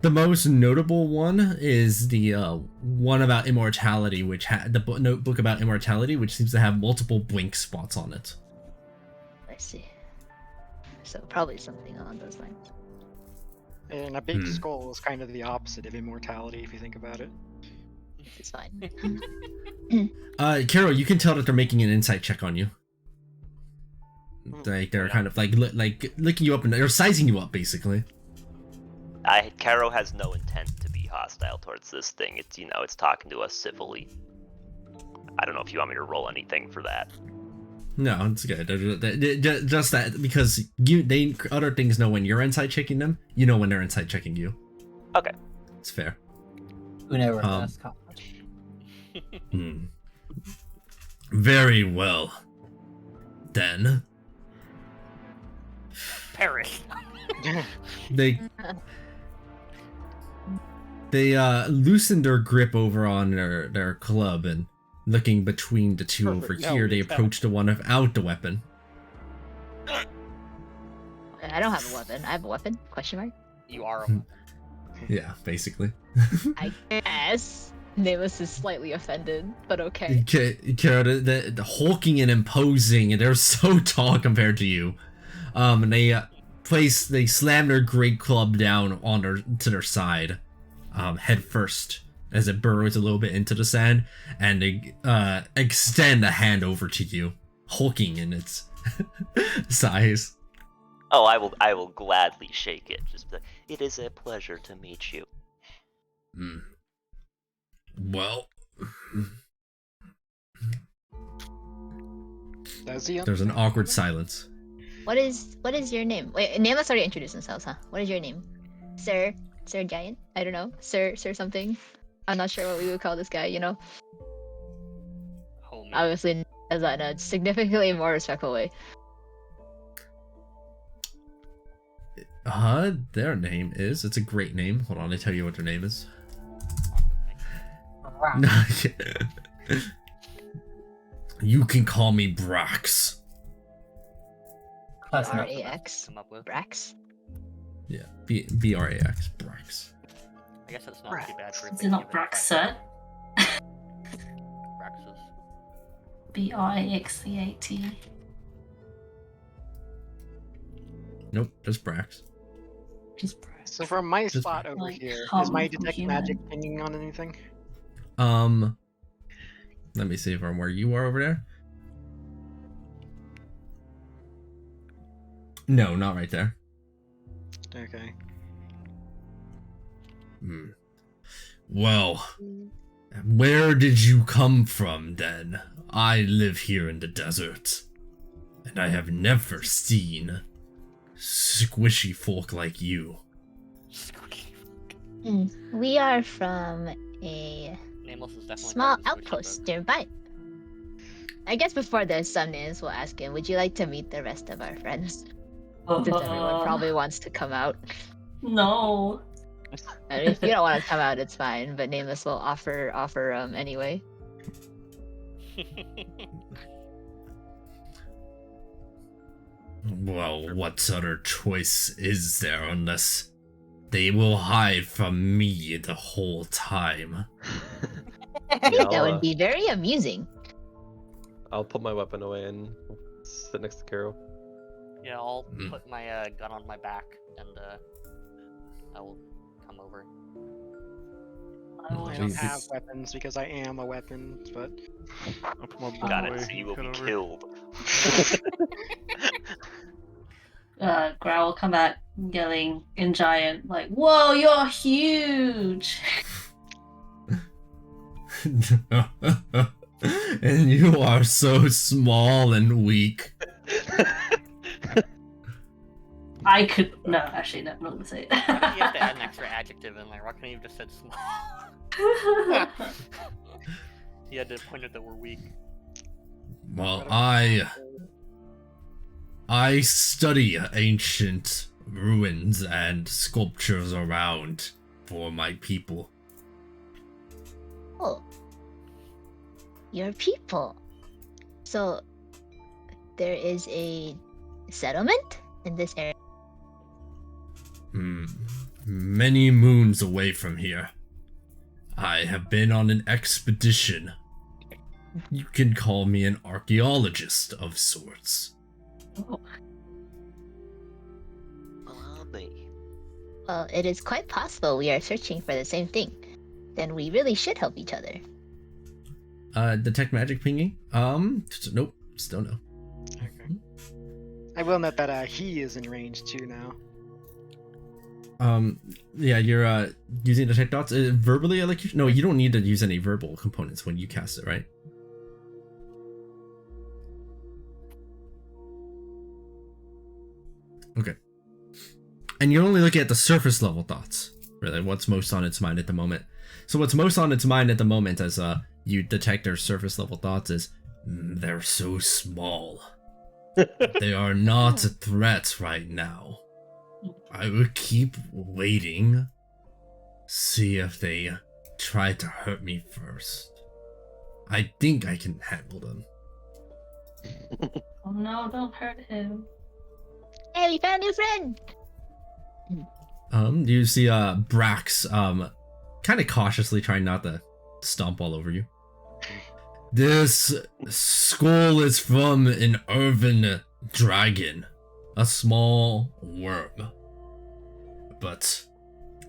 Speaker 1: The most notable one is the one about immortality, which had the notebook about immortality, which seems to have multiple blink spots on it.
Speaker 4: I see. So probably something along those lines.
Speaker 3: And a big skull is kind of the opposite of immortality, if you think about it.
Speaker 4: It's fine.
Speaker 1: Carol, you can tell that they're making an insight check on you. Like they're kind of like licking you up and they're sizing you up, basically.
Speaker 10: Caro has no intent to be hostile towards this thing. It's it's talking to us civilly. I don't know if you want me to roll anything for that.
Speaker 1: No, it's good. Just that because other things know when you're inside checking them. You know when they're inside checking you.
Speaker 10: Okay.
Speaker 1: It's fair.
Speaker 2: Uno reverse card.
Speaker 1: Very well. Then
Speaker 9: Perish.
Speaker 1: they loosened their grip over on their club and looking between the two over
Speaker 9: No,
Speaker 1: here, they
Speaker 9: it's
Speaker 1: approached the one without the weapon.
Speaker 4: I don't have a weapon. I have a weapon? Question mark?
Speaker 9: You are.
Speaker 1: Yeah, basically.
Speaker 4: I guess. Namus is slightly offended, but okay.
Speaker 1: Kara, the hulking and imposing, and they're so tall compared to you. And they slam their great club down to their side, head first, as it burrows a little bit into the sand, and they extend a hand over to you, hulking in its size.
Speaker 10: Oh, I will gladly shake it. Just be like, it is a pleasure to meet you.
Speaker 1: Well,
Speaker 3: Does he?
Speaker 1: there's an awkward silence.
Speaker 4: What is your name? Wait, Namus already introduced themselves, huh? What is your name? Sir Giant? I don't know. Sir something. I'm not sure what we would call this guy,
Speaker 9: Homie.
Speaker 4: Obviously says that in a significantly more respectful way.
Speaker 1: Their name is. It's a great name. Hold on, I tell you what their name is. You can call me Brax.
Speaker 2: Close enough.
Speaker 4: R-A-X.
Speaker 9: Come up with.
Speaker 4: Brax.
Speaker 1: Yeah, B-R-A-X, Brax.
Speaker 9: I guess that's not too bad for
Speaker 5: Is it not Braxet?
Speaker 9: Brax's.
Speaker 5: Braxcat.
Speaker 1: Nope, just Brax.
Speaker 5: Just Brax.
Speaker 3: So from my
Speaker 1: Just
Speaker 3: spot over
Speaker 5: like
Speaker 3: here,
Speaker 5: hum
Speaker 3: is my
Speaker 5: from
Speaker 3: detect
Speaker 5: human.
Speaker 3: magic pinging on anything?
Speaker 1: Let me see from where you are over there. No, not right there.
Speaker 3: Okay.
Speaker 1: Well, where did you come from then? I live here in the desert, and I have never seen squishy folk like you.
Speaker 4: We are from a
Speaker 9: Nameless is definitely
Speaker 4: small
Speaker 9: part of the Squishy
Speaker 4: outpost
Speaker 9: book.
Speaker 4: nearby. I guess before the some names, we'll ask him, would you like to meet the rest of our friends? Since everyone probably wants to come out.
Speaker 5: No.
Speaker 4: And if you don't want to come out, it's fine. But Nameless will offer anyway.
Speaker 1: Well, what other choice is there unless they will hide from me the whole time?
Speaker 7: Yeah,
Speaker 4: That would be very amusing.
Speaker 7: I'll put my weapon away and sit next to Carol.
Speaker 9: Yeah, I'll put my gun on my back and I will come over.
Speaker 3: I don't have weapons because I am a weapon, but
Speaker 6: I'll put my book
Speaker 10: Got
Speaker 6: away
Speaker 10: it. So you will
Speaker 6: and
Speaker 10: be
Speaker 6: head over.
Speaker 10: killed.
Speaker 5: Growl will come back yelling in giant, like, "Whoa, you're huge!"
Speaker 1: And you are so small and weak.
Speaker 5: I could no, actually, no, I'm not gonna say
Speaker 9: Why do you have to add an
Speaker 5: it.
Speaker 9: extra adjective in there? Why couldn't you have just said small? You had to point out that we're weak.
Speaker 1: Well, I study ancient ruins and sculptures around for my people.
Speaker 4: Oh. Your people. So there is a settlement in this area.
Speaker 1: Many moons away from here. I have been on an expedition. You can call me an archaeologist of sorts.
Speaker 5: Oh.
Speaker 4: Well, it is quite possible we are searching for the same thing. Then we really should help each other.
Speaker 1: Detect magic pinging? Nope, still no.
Speaker 3: okay. I will note that he is in range too now.
Speaker 1: Yeah, you're using detect dots verbally. No, you don't need to use any verbal components when you cast it, right? Okay. And you're only looking at the surface level thoughts, really. What's most on its mind at the moment? So what's most on its mind at the moment, as you detect their surface level thoughts, is they're so small. They are not a threat right now. I would keep waiting, see if they try to hurt me first. I think I can handle them.
Speaker 5: Oh no, don't hurt him.
Speaker 4: Hey, we found a new friend!
Speaker 1: You see Brax kind of cautiously trying not to stomp all over you. This skull is from an earthen dragon, a small worm. But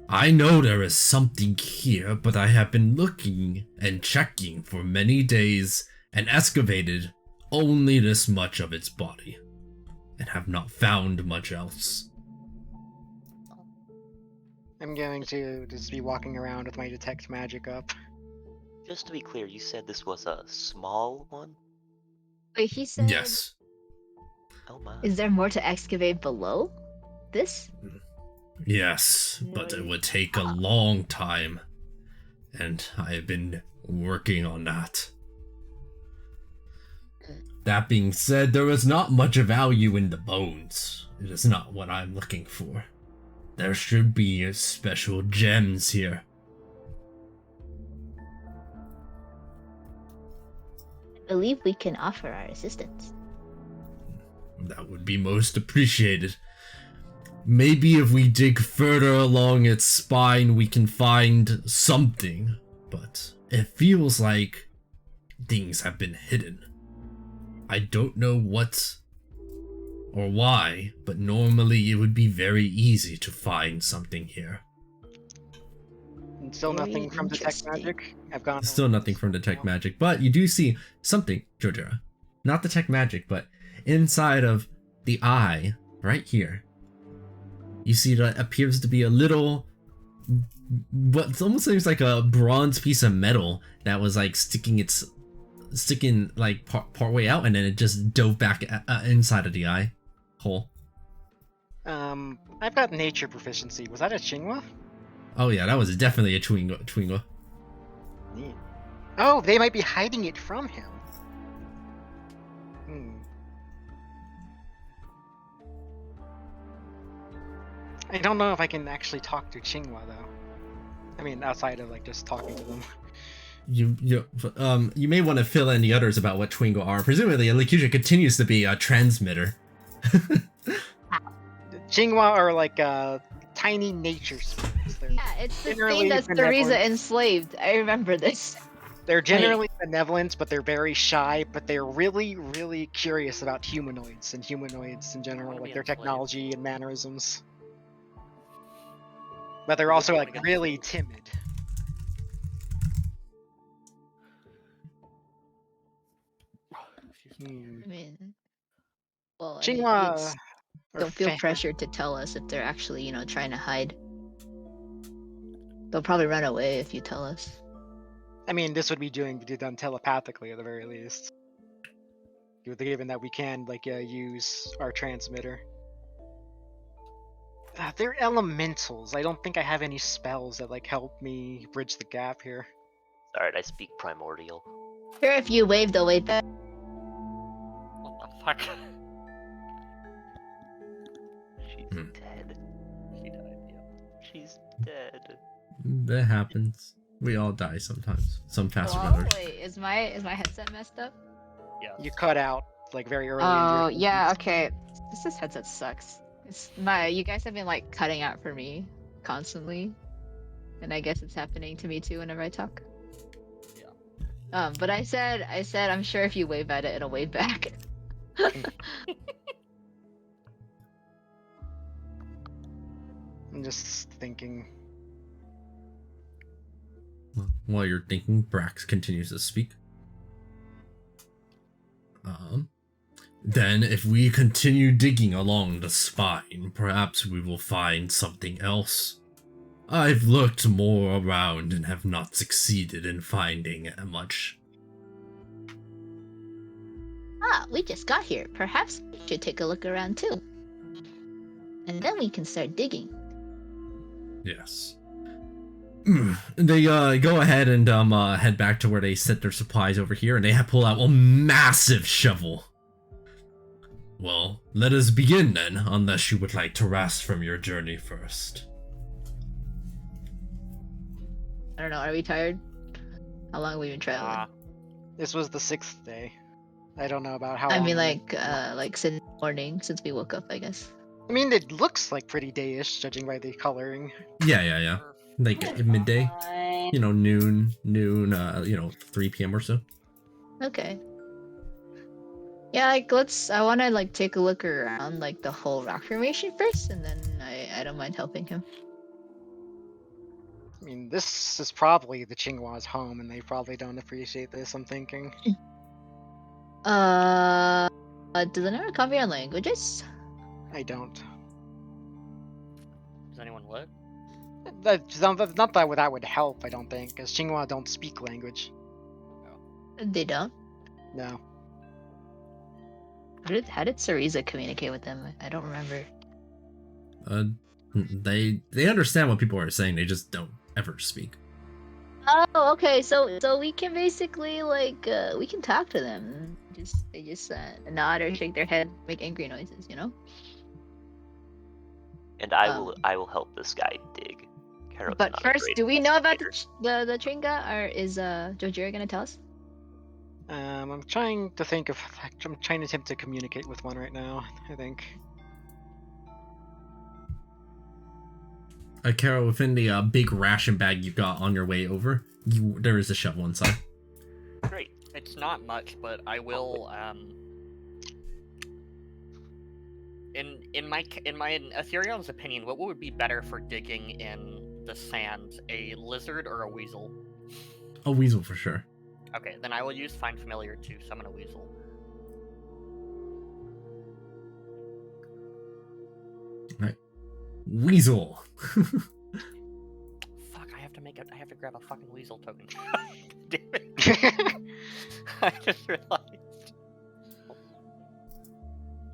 Speaker 1: I know there is something here, but I have been looking and checking for many days and excavated only this much of its body, and have not found much else.
Speaker 3: I'm going to just be walking around with my detect magic up.
Speaker 10: Just to be clear, you said this was a small one?
Speaker 4: Wait, he said...
Speaker 1: Yes.
Speaker 10: Oh my.
Speaker 4: Is there more to excavate below this?
Speaker 1: Yes, but it would take a long time, and I have been working on that. That being said, there is not much value in the bones. It is not what I'm looking for. There should be special gems here.
Speaker 4: I believe we can offer our assistance.
Speaker 1: That would be most appreciated. Maybe if we dig further along its spine, we can find something. But it feels like things have been hidden. I don't know what or why, but normally it would be very easy to find something here.
Speaker 3: And still
Speaker 4: Very
Speaker 3: nothing from detect
Speaker 4: interesting.
Speaker 3: magic. I've gone.
Speaker 1: Still
Speaker 3: over
Speaker 1: nothing
Speaker 3: this
Speaker 1: from
Speaker 3: now.
Speaker 1: detect magic, but you do see something, Jojera. Not detect magic, but inside of the eye, right here, you see that appears to be a little, what it almost seems like a bronze piece of metal that was like sticking like part way out, and then it just dove back inside of the eye hole.
Speaker 3: I've got nature proficiency. Was that a Chingwa?
Speaker 1: Oh yeah, that was definitely a Twingo.
Speaker 3: Neat. Oh, they might be hiding it from him. I don't know if I can actually talk to Chingwa though. I mean, outside of like just talking to them.
Speaker 1: You may want to fill in the others about what Twingo are. Presumably, Lakuja continues to be a transmitter.
Speaker 3: Chingwa are like tiny nature spirits. They're
Speaker 4: Yeah, it's the
Speaker 3: generally
Speaker 4: thing that's
Speaker 3: benevolent.
Speaker 4: Theresa enslaved. I remember this.
Speaker 3: They're generally benevolent, but they're very shy. But they're really, really curious about humanoids and humanoids in general,
Speaker 9: Wanna
Speaker 3: like
Speaker 9: be
Speaker 3: their
Speaker 9: enslaved.
Speaker 3: technology and mannerisms. But they're also like really timid.
Speaker 4: I mean, well, I mean,
Speaker 3: Chingwa
Speaker 4: it's-
Speaker 3: are
Speaker 4: don't feel
Speaker 3: fan-
Speaker 4: pressured to tell us if they're actually, trying to hide. They'll probably run away if you tell us.
Speaker 3: I mean, this would be done telepathically at the very least. Given that we can use our transmitter. They're elementals. I don't think I have any spells that help me bridge the gap here.
Speaker 10: Alright, I speak primordial.
Speaker 4: Sure, if you wave, they'll wave back.
Speaker 9: What the fuck?
Speaker 10: She's
Speaker 1: Hmm.
Speaker 10: dead.
Speaker 9: She died, yeah.
Speaker 10: She's dead.
Speaker 1: That happens. We all die sometimes. Some faster than
Speaker 4: Hello?
Speaker 1: others.
Speaker 4: Wait, is my headset messed up?
Speaker 9: Yeah.
Speaker 3: You cut out very early.
Speaker 4: Oh,
Speaker 3: in your
Speaker 4: yeah,
Speaker 3: sentence.
Speaker 4: okay. This headset sucks. You guys have been cutting out for me constantly. And I guess it's happening to me too whenever I talk.
Speaker 9: Yeah.
Speaker 4: But I said I'm sure if you wave at it, it'll wave back.
Speaker 3: I'm just thinking.
Speaker 1: While you're thinking, Brax continues to speak. Then, if we continue digging along the spine, perhaps we will find something else. I've looked more around and have not succeeded in finding much.
Speaker 4: Ah, we just got here. Perhaps we should take a look around too. And then we can start digging.
Speaker 1: Yes. They go ahead and head back to where they set their supplies over here, and they pull out a massive shovel. Well, let us begin then, unless you would like to rest from your journey first.
Speaker 4: I don't know, are we tired? How long have we been traveling?
Speaker 3: This was the 6th day. I don't know about how
Speaker 4: I
Speaker 3: long.
Speaker 4: mean, since morning, since we woke up, I guess.
Speaker 3: I mean, it looks pretty dayish, judging by the coloring.
Speaker 1: Yeah. Like midday,
Speaker 5: Fine.
Speaker 1: noon, 3 p.m. or so.
Speaker 4: Okay. Yeah, I want to take a look around the whole rock formation first, and then I don't mind helping him.
Speaker 3: I mean, this is probably the Chingwa's home, and they probably don't appreciate this, I'm thinking.
Speaker 4: Does anyone copy on languages?
Speaker 3: I don't.
Speaker 9: Does anyone look?
Speaker 3: That's not that would help, I don't think, because Chingwa don't speak language.
Speaker 4: They don't.
Speaker 3: No.
Speaker 4: How did Cereza communicate with them? I don't remember.
Speaker 1: They understand what people are saying, they just don't ever speak.
Speaker 4: Oh, okay. So we can basically like we can talk to them. They just nod or shake their head, make angry noises, you know.
Speaker 10: And I will help this guy dig. Karo's
Speaker 4: But
Speaker 10: not a
Speaker 4: first,
Speaker 10: great
Speaker 4: do we know about
Speaker 10: investigator.
Speaker 4: the Tringa, or is Jojira gonna tell us?
Speaker 3: I'm trying to think of. I'm trying to attempt to communicate with one right now. I think.
Speaker 1: Carol, within the big ration bag you got on your way over, there is a shovel inside.
Speaker 10: Great.
Speaker 9: It's not much, but I will. In my Ethereum's opinion, what would be better for digging in the sand, a lizard or a weasel?
Speaker 1: A weasel for sure.
Speaker 9: Okay, then I will use Find Familiar to summon a weasel.
Speaker 1: Right. Weasel.
Speaker 9: Fuck! I have to grab a fucking weasel token. Damn it! I just realized.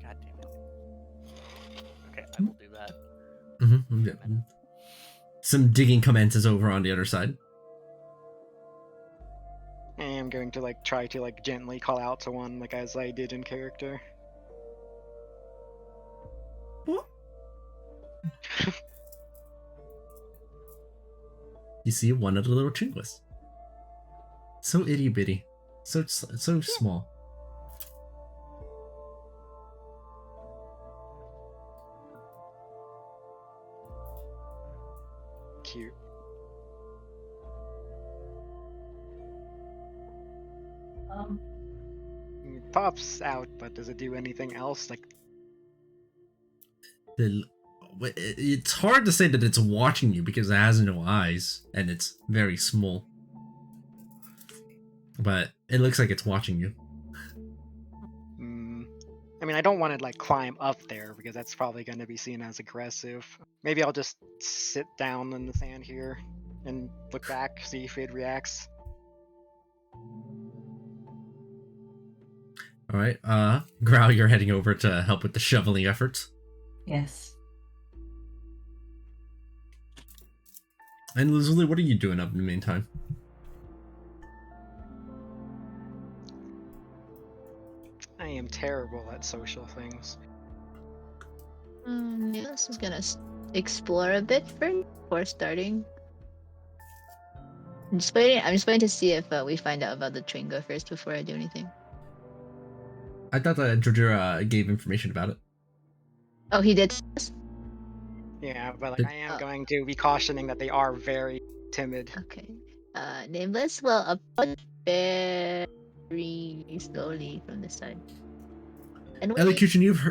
Speaker 9: God damn it. Okay, I will do that.
Speaker 1: Mm-hmm. Some digging commences over on the other side.
Speaker 3: I am going to like try to like gently call out to one like as I did in character.
Speaker 1: What? You see one of the little chinguas. So itty bitty. So small.
Speaker 3: Cute. It pops out, but does it do anything else? Like,
Speaker 1: It's hard to say that it's watching you because it has no eyes and it's very small. But it looks like it's watching you.
Speaker 3: I mean, I don't want to like climb up there because that's probably going to be seen as aggressive. Maybe I'll just sit down in the sand here and look back, see if it reacts.
Speaker 1: Alright, Growl, you're heading over to help with the shoveling efforts.
Speaker 5: Yes.
Speaker 1: And Lizzie, what are you doing up in the meantime?
Speaker 3: I am terrible at social things.
Speaker 4: Niels is gonna explore a bit before starting. I'm just waiting to see if we find out about the Tringa first before I do anything.
Speaker 1: I thought that Jojira gave information about it.
Speaker 4: Oh, he did.
Speaker 3: Yeah, but like I am going to be cautioning that they are very timid.
Speaker 4: Okay. Nameless will approach very slowly from this side. And
Speaker 1: Elocution, you've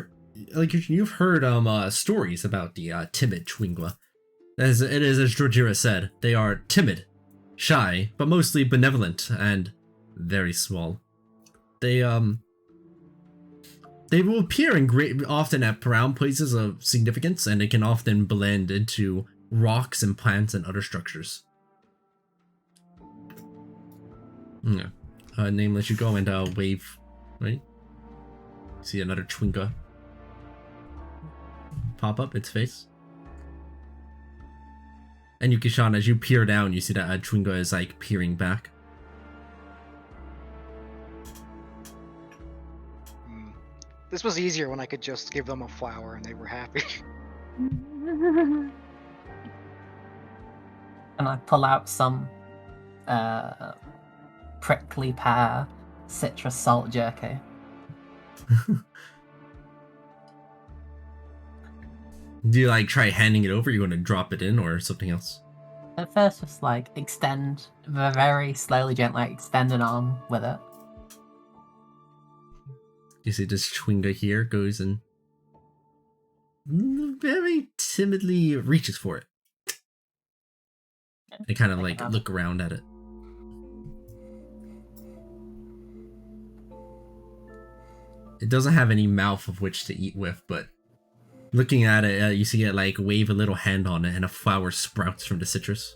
Speaker 1: heard stories about the timid Chwingwa. As it is as Jojira said, they are timid, shy, but mostly benevolent and very small. They will appear often at around places of significance, and they can often blend into rocks and plants and other structures. Yeah. Nameless, you go and wave, right? See another Chwinga pop up its face. And Yukishan, as you peer down, you see that Chwinga is like peering back.
Speaker 3: This was easier when I could just give them a flower and they were happy.
Speaker 2: And I pull out some prickly pear citrus salt jerky.
Speaker 1: Do you like try handing it over? You want to drop it in or something else?
Speaker 2: At first, just like extend, very slowly, gently extend an arm with it.
Speaker 1: You see this Chwinga here goes and very timidly reaches for it. They kind of like look around at it. It doesn't have any mouth of which to eat with, but looking at it, you see it like wave a little hand on it and a flower sprouts from the citrus.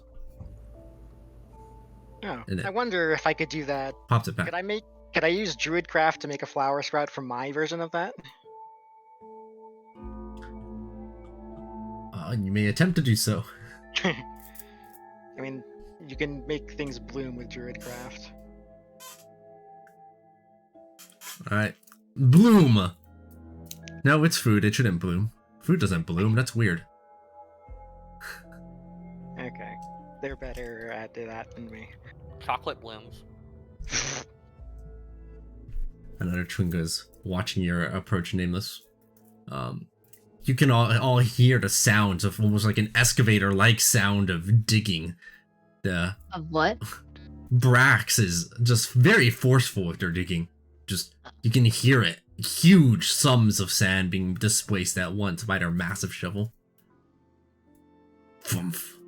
Speaker 3: Oh, I wonder if I could do that.
Speaker 1: Pops it back.
Speaker 3: Could I use Druidcraft to make a flower sprout from my version of that?
Speaker 1: You may attempt to do so.
Speaker 3: I mean, You can make things bloom with Druidcraft.
Speaker 1: Alright. Bloom! No, it's food. It shouldn't bloom. Food doesn't bloom. That's weird.
Speaker 3: Okay. They're better at that than me.
Speaker 9: Chocolate blooms.
Speaker 1: Another Chwinga's watching your approach, Nameless. You can all hear the sounds of almost like an excavator-like sound of digging. The
Speaker 4: Of what?
Speaker 1: Brax is just very forceful with their digging. Just, you can hear it. Huge sums of sand being displaced at once by their massive shovel. Thumph.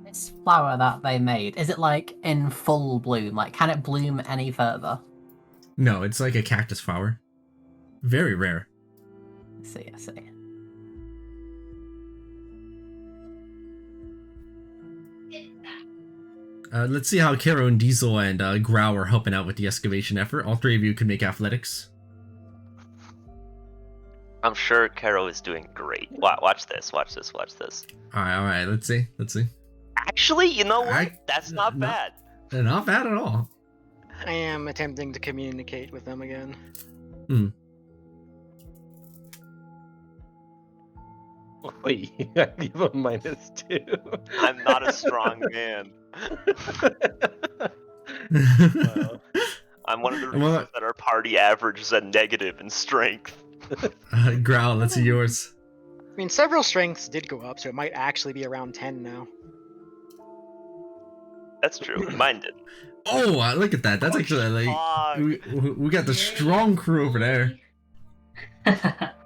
Speaker 2: This flower that they made, is it like in full bloom? Like, can it bloom any further?
Speaker 1: No, it's like a cactus flower. Very rare.
Speaker 2: I see, I see.
Speaker 1: Let's see how Karo and Diesel and Grau are helping out with the excavation effort. All three of you can make athletics.
Speaker 10: I'm sure Caro is doing great. Watch this. Watch this. Watch this.
Speaker 1: Alright, let's see.
Speaker 10: Actually, you know what? That's not bad.
Speaker 1: Not bad at all.
Speaker 3: I am attempting to communicate with them again.
Speaker 8: Wait, you have a -2.
Speaker 10: I'm not a strong man.
Speaker 8: Wow.
Speaker 10: I'm one of the reasons that our party average is a negative in strength.
Speaker 1: Growl, let's see yours.
Speaker 3: I mean, several strengths did go up, so it might actually be around 10 now.
Speaker 10: That's true. Mine did.
Speaker 1: Oh, look at that. That's actually like we got the strong crew over there.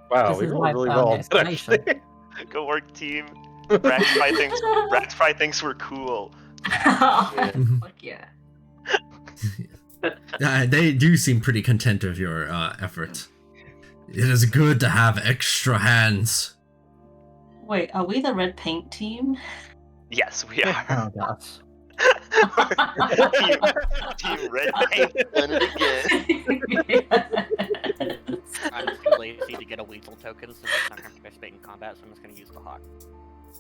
Speaker 8: Wow,
Speaker 2: This
Speaker 8: we
Speaker 2: is
Speaker 8: rolled
Speaker 2: my
Speaker 8: really
Speaker 2: found
Speaker 8: well.
Speaker 2: exclamation.
Speaker 8: Actually.
Speaker 10: Go work, team. Brax probably thinks we're cool.
Speaker 5: Fuck yeah.
Speaker 1: They do seem pretty content of your effort. It is good to have extra hands.
Speaker 5: Wait, are we the red paint team?
Speaker 10: Yes, we are.
Speaker 2: Oh gosh.
Speaker 10: team Red Paint done it again.
Speaker 9: I'm too lazy to get a weasel token, so I'm not going to participate in combat, so I'm just going to use the hawk.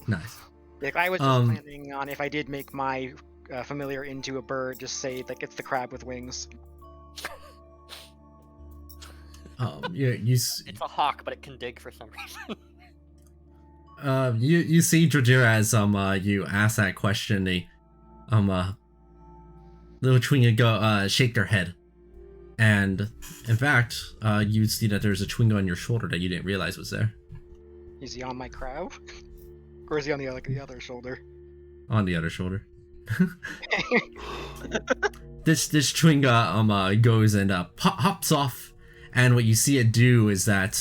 Speaker 1: Nice.
Speaker 3: Like, I was just planning on, if I did make my familiar into a bird, just say, like, it's the crab with wings.
Speaker 9: It's a hawk, but it can dig for some reason.
Speaker 1: You see Drajira as you ask that question, the little Chwinga go shake their head. And in fact, you see that there's a Chwinga on your shoulder that you didn't realize was there.
Speaker 3: Is he on my crab? Or is he on the other shoulder?
Speaker 1: On the other shoulder. This Chwinga goes and hops off, and what you see it do is that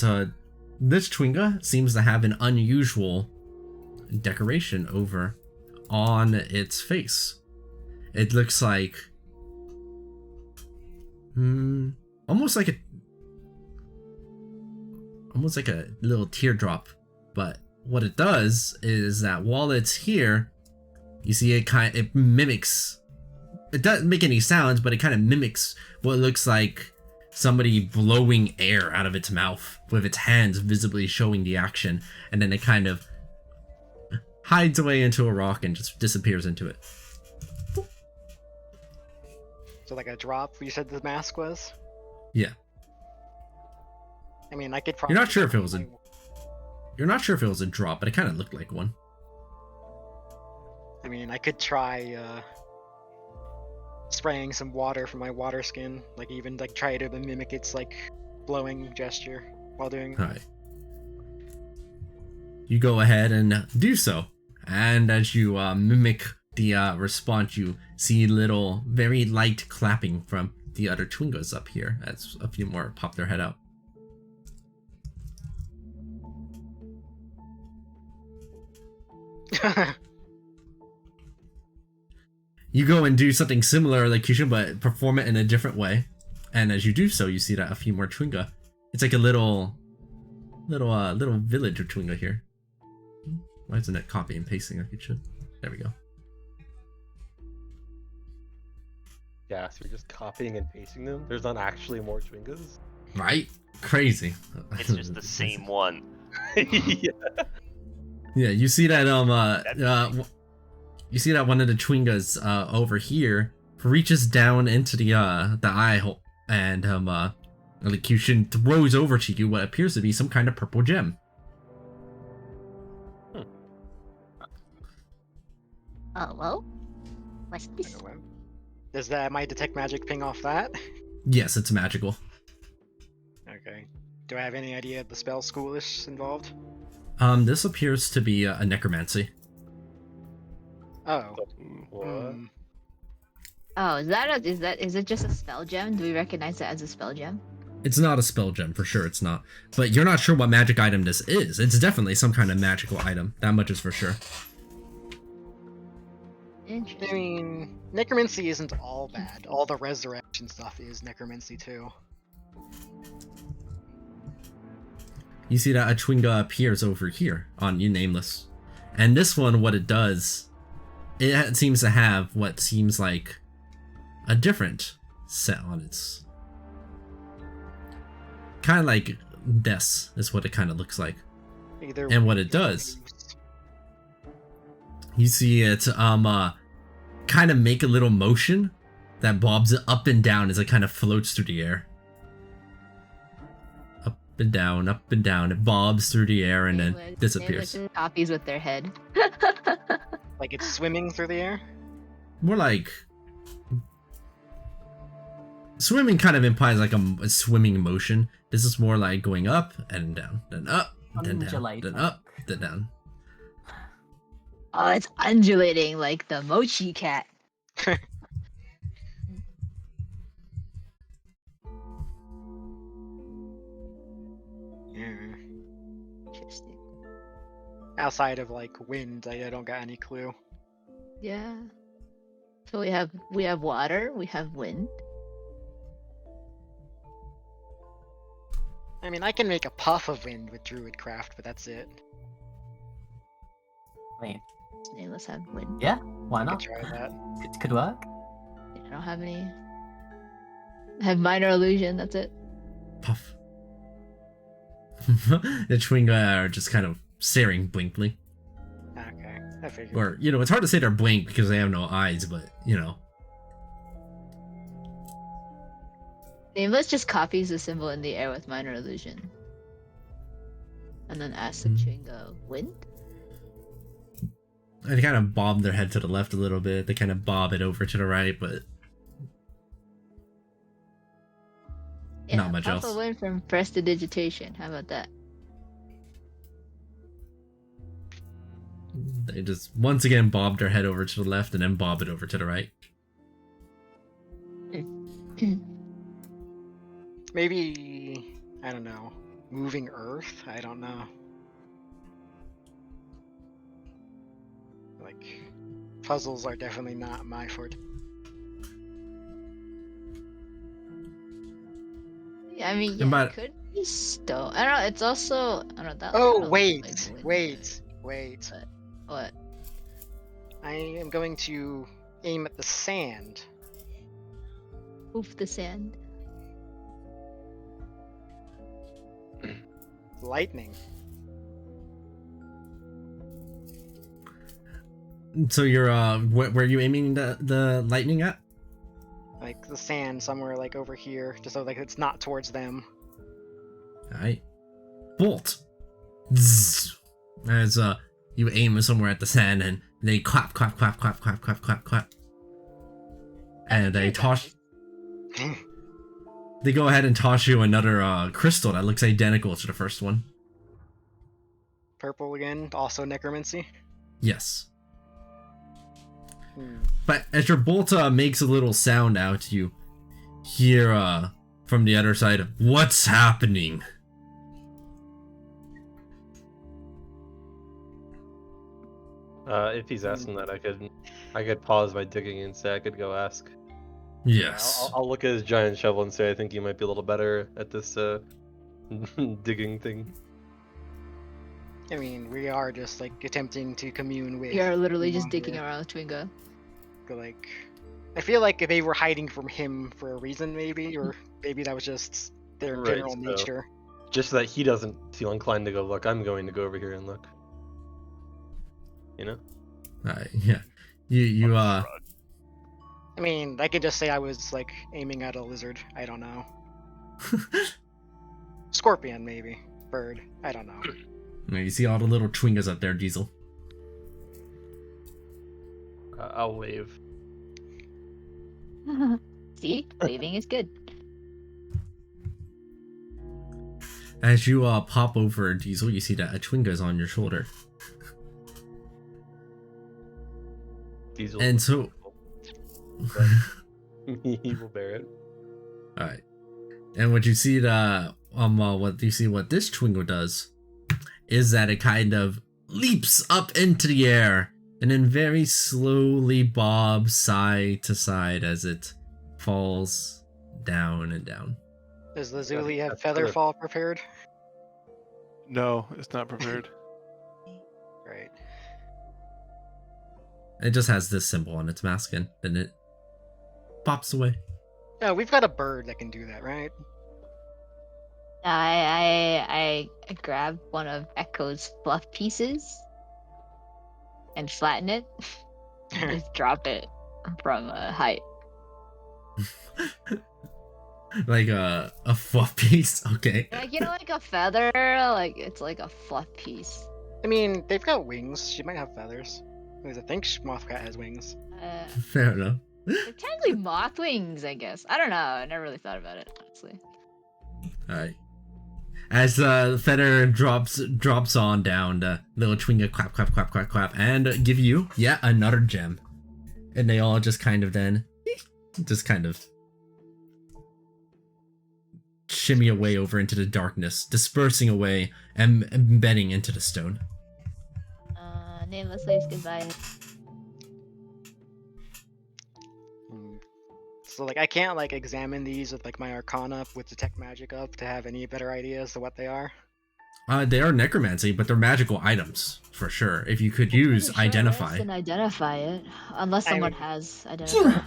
Speaker 1: this Chwinga seems to have an unusual decoration over on its face. It looks like almost like a little teardrop, but what it does is that while it's here, you see it mimics. It doesn't make any sounds, but it kind of mimics what looks like somebody blowing air out of its mouth with its hands visibly showing the action, and then it kind of hides away into a rock and just disappears into it.
Speaker 3: So like a drop, you said the mask was?
Speaker 1: Yeah.
Speaker 3: I mean, I could probably...
Speaker 1: You're not sure if it was a drop, but it kind of looked like one.
Speaker 3: I mean, I could try spraying some water from my water skin, like even like try to mimic its like blowing gesture while doing.
Speaker 1: All right. You go ahead and do so, and as you mimic the response, you see little, very light clapping from the other Chwingas up here as a few more pop their head out. You go and do something similar like Kishin, but perform it in a different way. And as you do so, you see that a few more Chwinga. It's like a little village of Chwinga here. Why isn't it copy and pasting like it should? There we go.
Speaker 8: Yeah, so you're just copying and pasting them? There's not actually more Chwingas?
Speaker 1: Right? Crazy.
Speaker 10: It's just the same one.
Speaker 8: Yeah.
Speaker 1: Yeah, you see that you see that one of the Chwingas over here reaches down into the eye hole, and Elocution throws over to you what appears to be some kind of purple gem.
Speaker 4: Oh, well. What's this?
Speaker 3: Does that might detect magic ping off that?
Speaker 1: Yes, it's magical.
Speaker 3: Okay. Do I have any idea the spell schoolish involved?
Speaker 1: This appears to be a necromancy.
Speaker 3: Oh.
Speaker 7: What?
Speaker 4: Oh, is it just a spell gem? Do we recognize it as a spell gem?
Speaker 1: It's not a spell gem, for sure it's not. But you're not sure what magic item this is. It's definitely some kind of magical item. That much is for sure.
Speaker 4: Interesting.
Speaker 3: I mean, necromancy isn't all bad. All the resurrection stuff is necromancy too.
Speaker 1: You see that a Chwinga appears over here on you, Nameless. And this one, what it does, it seems to have what seems like a different set on its... kind of like this is what it kind of looks like.
Speaker 3: Either
Speaker 1: And what it does, you see it kind of make a little motion that bobs it up and down as it kind of floats through the air. Up and down, up and down. It bobs through the air and then disappears.
Speaker 4: Copies with their head.
Speaker 3: like it's swimming through the air?
Speaker 1: More like... swimming kind of implies like a swimming motion. This is more like going up and down, then up, then down, then up, then down.
Speaker 4: Oh, it's undulating like the Mochi cat.
Speaker 3: Yeah.
Speaker 4: Interesting.
Speaker 3: Outside of like wind, I don't got any clue.
Speaker 4: Yeah. So we have water, we have wind.
Speaker 3: I mean, I can make a puff of wind with Druidcraft, but that's it.
Speaker 2: I mean,
Speaker 4: Let's have wind.
Speaker 2: yeah, why
Speaker 3: I
Speaker 2: not?
Speaker 3: could try that.
Speaker 2: It could work.
Speaker 4: I don't have any. I have minor illusion. That's it.
Speaker 1: Puff. The Chwinga are just kind of staring blankly.
Speaker 3: Okay, I figured.
Speaker 1: Or, you know, it's hard to say they're blank because they have no eyes, but, you know.
Speaker 4: Nameless just copies the symbol in the air with minor illusion. And then asks the Chwinga, wind?
Speaker 1: They kind of bob their head to the left a little bit. They kind of bob it over to the right, but
Speaker 4: Yeah,
Speaker 1: not much
Speaker 4: puff
Speaker 1: else.
Speaker 4: a wind from prestidigitation. How about that?
Speaker 1: They just once again bob their head over to the left and then bob it over to the right.
Speaker 3: Maybe, I don't know, moving earth? I don't know. Like, puzzles are definitely not my forte.
Speaker 4: Yeah, I mean,
Speaker 1: And
Speaker 4: yeah,
Speaker 1: by-
Speaker 4: it could be stone. I don't know. It's also, I don't know. That
Speaker 3: Oh,
Speaker 4: kinda looks
Speaker 3: wait,
Speaker 4: like wind.
Speaker 3: wait.
Speaker 4: What?
Speaker 3: I am going to aim at the sand.
Speaker 4: Oof the sand.
Speaker 3: Lightning.
Speaker 1: So you're where are you aiming the lightning at?
Speaker 3: Like the sand somewhere like over here, just so like it's not towards them.
Speaker 1: Alright. Bolt. Zzz. As you aim somewhere at the sand and they clap, clap, clap, clap, clap, clap, clap, clap. And they toss they go ahead and toss you another crystal that looks identical to the first one.
Speaker 3: Purple again, also necromancy.
Speaker 1: Yes.
Speaker 3: Hmm.
Speaker 1: But as your bolt makes a little sound out, you hear from the other side, "What's happening?"
Speaker 7: If he's asking that, I could pause my digging and say I could go ask.
Speaker 1: Yes.
Speaker 7: I'll look at his giant shovel and say I think you might be a little better at this digging thing.
Speaker 3: I mean, we are just like attempting to commune with.
Speaker 4: We are literally just
Speaker 3: Monster.
Speaker 4: digging around with Twingo.
Speaker 3: Like, I feel like they were hiding from him for a reason, maybe, or maybe that was just their
Speaker 7: Right,
Speaker 3: general
Speaker 7: so-
Speaker 3: nature.
Speaker 7: Just so that he doesn't feel inclined to go look, I'm going to go over here and look. You know?
Speaker 1: Yeah. You
Speaker 10: Shrug.
Speaker 3: I mean, I could just say I was like aiming at a lizard. I don't know. Scorpion, maybe. Bird. I don't know.
Speaker 1: You see all the little Twingas up there, Diesel.
Speaker 7: I'll wave.
Speaker 4: See, waving is good.
Speaker 1: As you pop over Diesel, you see that a Twinga's on your shoulder.
Speaker 7: Diesel.
Speaker 1: And so
Speaker 7: he will bear it.
Speaker 1: Alright. And what you see what this Twingo does is that it kind of leaps up into the air and then very slowly bobs side to side as it falls down and down.
Speaker 3: Does the Zuli have
Speaker 7: That's
Speaker 3: feather
Speaker 7: good.
Speaker 3: fall prepared?
Speaker 6: No, it's not prepared.
Speaker 3: Right.
Speaker 1: It just has this symbol on its mask and then it pops away.
Speaker 3: Yeah, we've got a bird that can do that, right?
Speaker 4: I grab one of Echo's fluff pieces and flatten it. And just drop it from a height.
Speaker 1: Like a fluff piece, okay.
Speaker 4: Like, you know, like a feather, like it's like a fluff piece.
Speaker 3: I mean, they've got wings. She might have feathers. Because I think Mothcat has wings.
Speaker 1: Fair enough.
Speaker 4: They're technically moth wings, I guess. I don't know. I never really thought about it, honestly.
Speaker 1: Alright. As the feather drops on down, the little Twinga clap, clap, clap, clap, clap, and give you yet another gem. And they all just kind of then, just kind of shimmy away over into the darkness, dispersing away and embedding into the stone.
Speaker 4: Nameless says goodbye.
Speaker 3: So like I can't like examine these with like my Arcana with detect magic up to have any better idea as to what they are.
Speaker 1: They are necromancy, but they're magical items for sure. If you could use identify.
Speaker 4: And identify it, unless
Speaker 3: I
Speaker 4: someone
Speaker 3: would-
Speaker 4: has identify.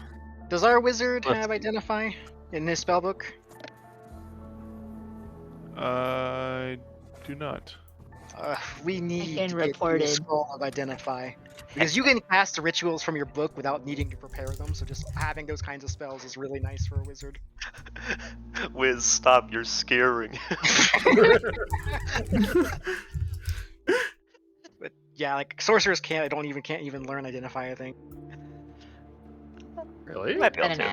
Speaker 3: Does our wizard have identify in his spellbook?
Speaker 6: I do not.
Speaker 3: We need
Speaker 4: can
Speaker 3: to
Speaker 4: report
Speaker 3: get the
Speaker 4: it.
Speaker 3: scroll of identify. Because you can cast the rituals from your book without needing to prepare them, so just having those kinds of spells is really nice for a wizard.
Speaker 10: Wiz, stop! You're scaring.
Speaker 3: But yeah, like sorcerers can't even learn identify, I think.
Speaker 7: Really?
Speaker 10: You might be able
Speaker 4: I
Speaker 10: to.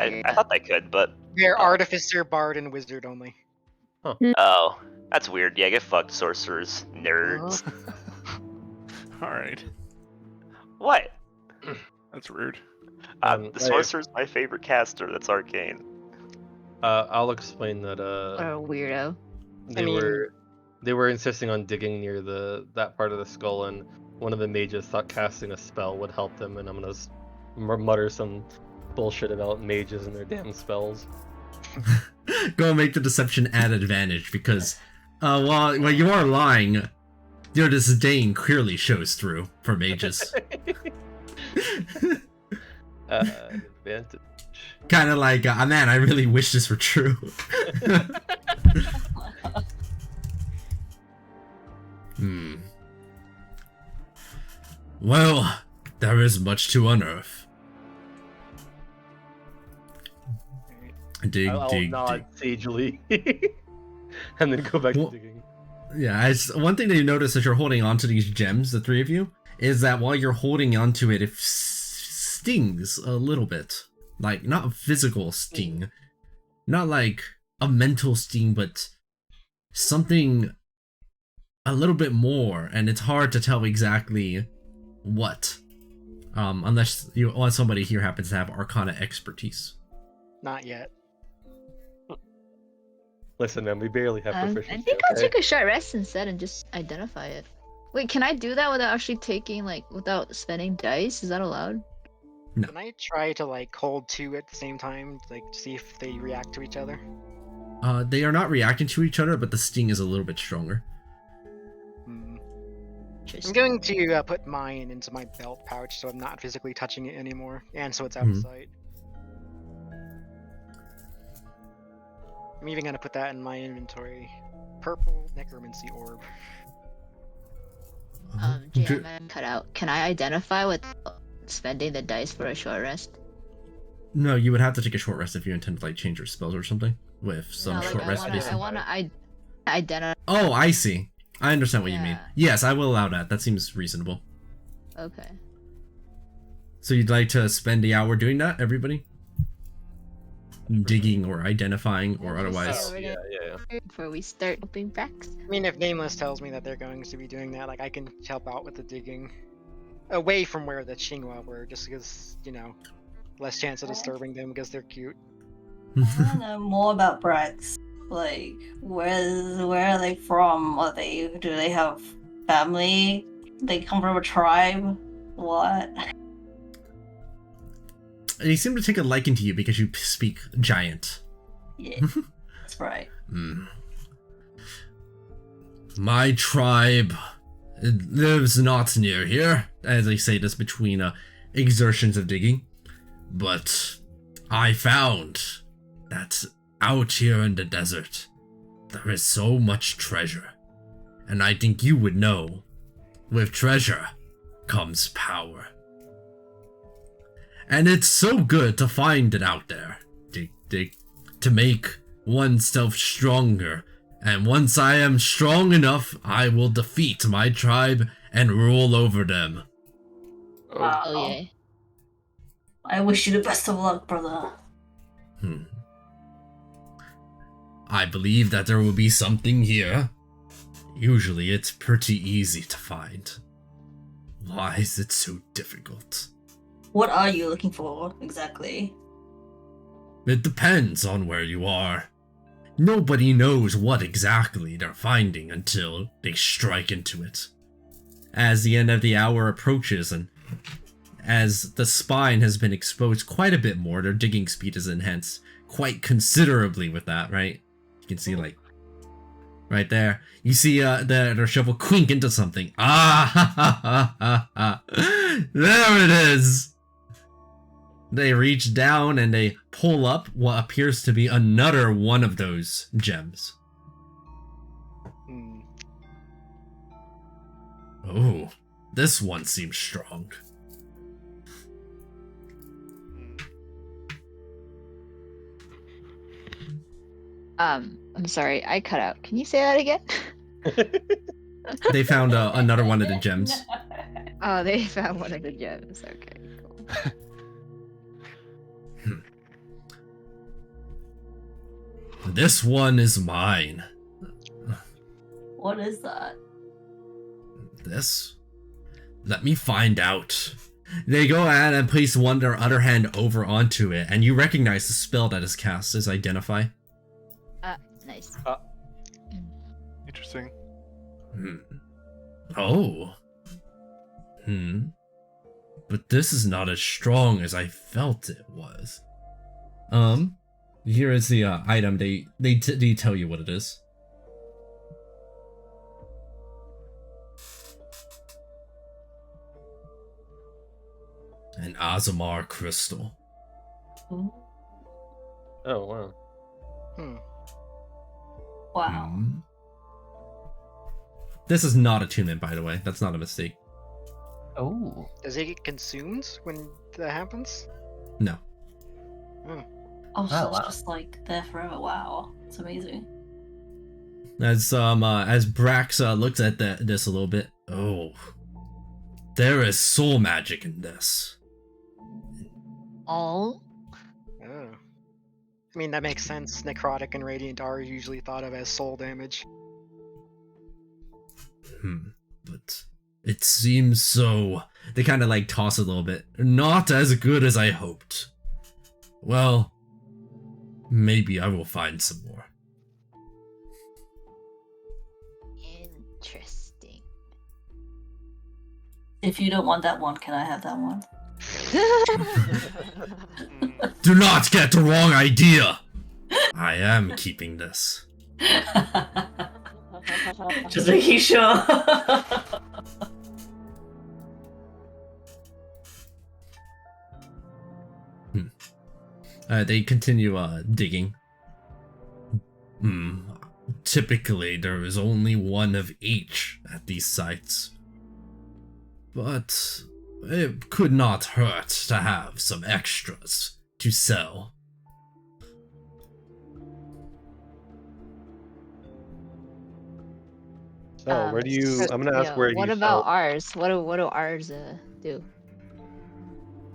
Speaker 4: don't
Speaker 10: I thought they could, but
Speaker 3: They're artificer, bard, and wizard only.
Speaker 10: oh, that's weird. Yeah, get fucked, sorcerers, nerds.
Speaker 6: All right,
Speaker 10: What?
Speaker 6: that's rude.
Speaker 10: The sorcerer's my favorite caster. That's arcane.
Speaker 7: I'll explain that.
Speaker 4: What a weirdo.
Speaker 7: They were insisting on digging near that part of the skull, and one of the mages thought casting a spell would help them, and I'm gonna mutter some bullshit about mages and their damn spells.
Speaker 1: Go and make the deception at advantage because while you are lying, your disdain clearly shows through for mages.
Speaker 7: Advantage.
Speaker 1: Kind of like, man, I really wish this were true. Well, there is much to unearth. Dig,
Speaker 7: I'll
Speaker 1: dig,
Speaker 7: nod
Speaker 1: dig.
Speaker 7: sagely, and then go back
Speaker 1: Well-
Speaker 7: to digging.
Speaker 1: Yeah, one thing that you notice as you're holding onto these gems, the three of you, is that while you're holding onto it, it stings a little bit. Like, not a physical sting. Not like a mental sting, but something a little bit more, and it's hard to tell exactly what. Unless somebody here happens to have Arcana expertise.
Speaker 3: Not yet.
Speaker 7: Listen, man, we barely have
Speaker 4: I
Speaker 7: proficiency.
Speaker 4: think I'll
Speaker 7: okay?
Speaker 4: take a short rest instead and just identify it. Wait, can I do that without actually without spending dice? Is that allowed?
Speaker 1: No.
Speaker 3: Can I try to like hold two at the same time, like see if they react to each other?
Speaker 1: They are not reacting to each other, but the sting is a little bit stronger.
Speaker 3: I'm
Speaker 4: Interesting.
Speaker 3: going to put mine into my belt pouch so I'm not physically touching it anymore, and so it's out of sight. I'm even gonna put that in my inventory. Purple necromancy orb.
Speaker 4: Jay, I'm gonna cut out. Can I identify with spending the dice for a short rest?
Speaker 1: No, you would have to take a short rest if you intend to like change your spells or something with some
Speaker 4: No, like,
Speaker 1: short rest.
Speaker 4: I wanna identify.
Speaker 1: Oh, I see. I understand what you mean.
Speaker 4: Yeah.
Speaker 1: Yes, I will allow that. That seems reasonable.
Speaker 4: Okay.
Speaker 1: So you'd like to spend the hour doing that, everybody? Digging or identifying or otherwise.
Speaker 7: Yeah.
Speaker 4: Before we start helping Brax.
Speaker 3: I mean, if Nameless tells me that they're going to be doing that, like I can help out with the digging, away from where the Xinhua were, just because less chance of disturbing them because they're cute.
Speaker 5: I want to know more about Brax. Like, where are they from? Do they have family? They come from a tribe? What?
Speaker 1: They seem to take a liking to you because you speak giant.
Speaker 5: Yeah, that's right.
Speaker 1: My tribe lives not near here, as I say this between exertions of digging. But I found that out here in the desert, there is so much treasure. And I think you would know, with treasure comes power. And it's so good to find it out there, to make oneself stronger. And once I am strong enough, I will defeat my tribe and rule over them.
Speaker 5: Wow.
Speaker 4: Oh yeah.
Speaker 5: I wish you the best of luck, brother.
Speaker 1: I believe that there will be something here. Usually it's pretty easy to find. Why is it so difficult?
Speaker 5: What are you looking for, exactly?
Speaker 1: It depends on where you are. Nobody knows what exactly they're finding until they strike into it. As the end of the hour approaches and as the spine has been exposed quite a bit more, their digging speed is enhanced quite considerably with that, right? You can see like right there. You see their shovel clink into something. There it is! They reach down and they pull up what appears to be another one of those gems. Oh, this one seems strong.
Speaker 4: I'm sorry, I cut out. Can you say that again?
Speaker 1: They found another one of the gems.
Speaker 4: Oh, they found one of the gems. Okay, cool.
Speaker 1: This one is mine.
Speaker 5: What is that?
Speaker 1: This? Let me find out. They go ahead and place their other hand over onto it, and you recognize the spell that is cast as Identify.
Speaker 4: Nice.
Speaker 6: Interesting.
Speaker 1: Oh. But this is not as strong as I felt it was. Here is the item. They tell you what it is. An Azamar crystal.
Speaker 5: Ooh.
Speaker 7: Oh wow.
Speaker 5: Wow.
Speaker 1: This is not attunement, by the way. That's not a mistake.
Speaker 2: Oh.
Speaker 3: Does it get consumed when that happens?
Speaker 1: No.
Speaker 5: Oh, so
Speaker 2: Oh,
Speaker 5: it's
Speaker 2: wow.
Speaker 5: just like there forever. Wow. It's amazing.
Speaker 1: As Brax looks at this a little bit. Oh. There is soul magic in this.
Speaker 4: Oh.
Speaker 3: Oh. I mean, that makes sense. Necrotic and Radiant are usually thought of as soul damage.
Speaker 1: But it seems so... They kind of like toss a little bit. Not as good as I hoped. Well, maybe I will find some more.
Speaker 4: Interesting.
Speaker 5: If you don't want that one, can I have that one?
Speaker 1: Do not get the wrong idea! I am keeping this.
Speaker 5: Just making sure.
Speaker 1: They continue digging. Typically, there is only one of each at these sites. But it could not hurt to have some extras to sell.
Speaker 8: So, where do you? I'm gonna ask where
Speaker 4: What
Speaker 8: you
Speaker 4: about
Speaker 8: sell.
Speaker 4: ours? What do ours do?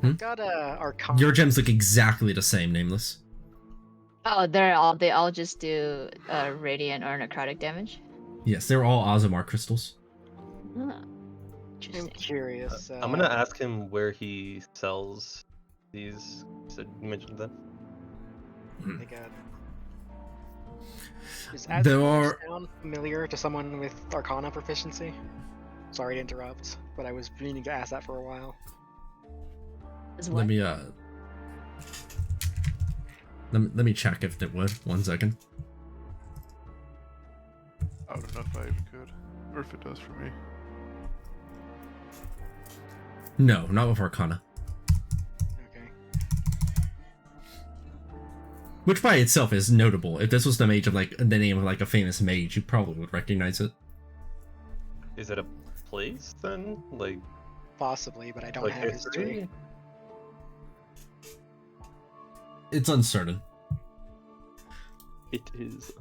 Speaker 1: Hmm?
Speaker 3: Got a Arcana.
Speaker 1: Your gems look exactly the same, Nameless.
Speaker 4: Oh, they all just do radiant or necrotic damage.
Speaker 1: Yes, they're all Ozamar crystals.
Speaker 4: Huh.
Speaker 3: I'm
Speaker 4: Interesting.
Speaker 3: curious.
Speaker 7: I'm gonna ask him where he sells these. You mentioned that.
Speaker 3: They got. Is
Speaker 1: There
Speaker 3: Azure
Speaker 1: are-
Speaker 3: sound familiar to someone with Arcana proficiency? Sorry to interrupt, but I was meaning to ask that for a while.
Speaker 4: Is
Speaker 1: Let
Speaker 4: what?
Speaker 1: me let me check if it would. 1 second.
Speaker 6: I don't know if I even could, or if it does for me.
Speaker 1: No, not with Arcana.
Speaker 3: Okay.
Speaker 1: Which by itself is notable. If this was the mage of like the name of like a famous mage, you probably would recognize it.
Speaker 7: Is it a place then? Like
Speaker 3: Possibly, but I don't
Speaker 7: like
Speaker 3: have history.
Speaker 7: history?
Speaker 1: It's uncertain.
Speaker 8: It is.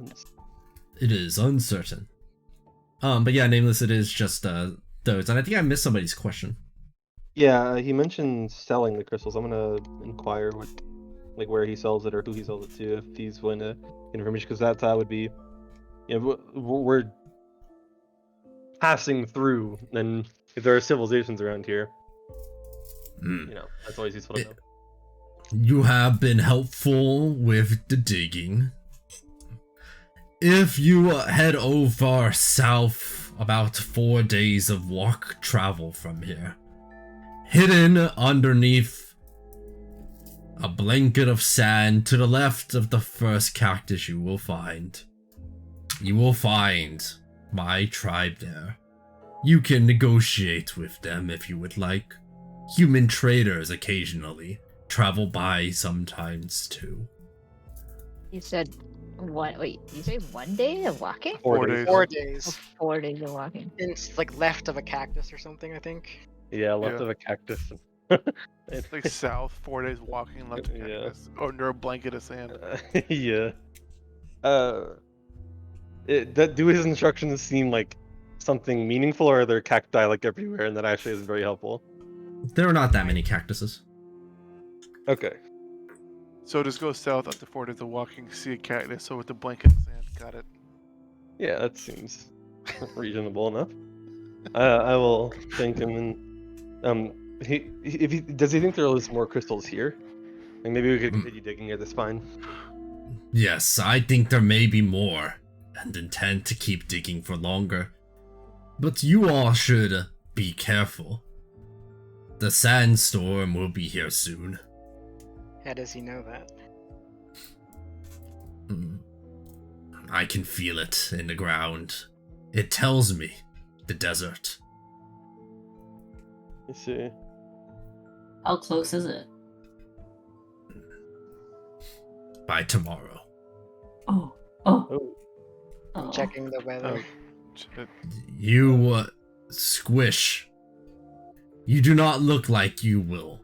Speaker 1: It is uncertain. But yeah, Nameless, it is just those. And I think I missed somebody's question.
Speaker 8: Yeah, he mentioned selling the crystals. I'm gonna inquire what, like, where he sells it or who he sells it to, if he's willing to get information, because that would be, you know, we're passing through, and if there are civilizations around here, you know, that's always useful to know.
Speaker 1: You have been helpful with the digging. If you head over south, about 4 days of walk travel from here, hidden underneath a blanket of sand to the left of the first cactus you will find my tribe there. You can negotiate with them if you would like. Human traders occasionally travel by sometimes too.
Speaker 4: You said one. Wait, you say 1 day of walking?
Speaker 8: 4 days.
Speaker 3: 4
Speaker 4: Oh,
Speaker 3: days.
Speaker 4: 4 days of walking.
Speaker 3: It's like left of a cactus or something, I think.
Speaker 8: Yeah, left
Speaker 6: Yeah.
Speaker 8: of a cactus.
Speaker 6: It's like south, 4 days walking, left of
Speaker 8: Yeah.
Speaker 6: cactus, under a blanket of sand.
Speaker 8: Yeah. Do his instructions seem like something meaningful, or are there cacti like everywhere, and that actually isn't very helpful?
Speaker 1: There are not that many cactuses.
Speaker 8: Okay.
Speaker 6: So just go south after 4 days of walking, see a cactus, so with the blanket of sand. Got it.
Speaker 8: Yeah, that seems reasonable enough. I will thank him, and does he think there is more crystals here? Like maybe we could continue digging here. That's fine.
Speaker 1: Yes, I think there may be more, and intend to keep digging for longer. But you all should be careful. The sandstorm will be here soon.
Speaker 3: How does he know that?
Speaker 1: I can feel it in the ground. It tells me the desert.
Speaker 8: You see.
Speaker 5: How close is it?
Speaker 1: By tomorrow.
Speaker 5: Oh.
Speaker 8: Oh.
Speaker 3: I'm checking the weather.
Speaker 6: Shit.
Speaker 1: You, Squish. You do not look like you will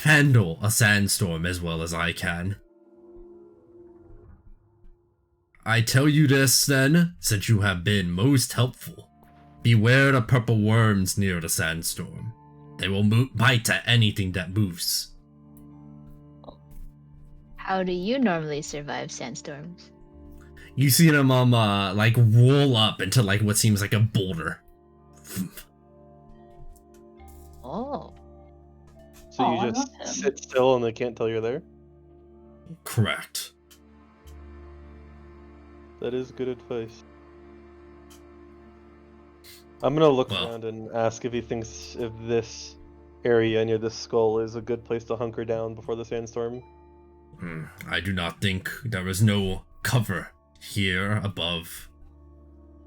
Speaker 1: handle a sandstorm as well as I can. I tell you this then, since you have been most helpful. Beware the purple worms near the sandstorm. They will bite at anything that moves.
Speaker 4: How do you normally survive sandstorms?
Speaker 1: You see them like roll up into like what seems like a boulder.
Speaker 4: Oh,
Speaker 8: So
Speaker 5: Oh,
Speaker 8: you
Speaker 5: I
Speaker 8: just
Speaker 5: love him.
Speaker 8: sit still and they can't tell you're there?
Speaker 1: Correct.
Speaker 8: That is good advice. I'm gonna look
Speaker 1: Well.
Speaker 8: around and ask if he thinks if this area near this skull is a good place to hunker down before the sandstorm.
Speaker 1: I do not think there is no cover here above.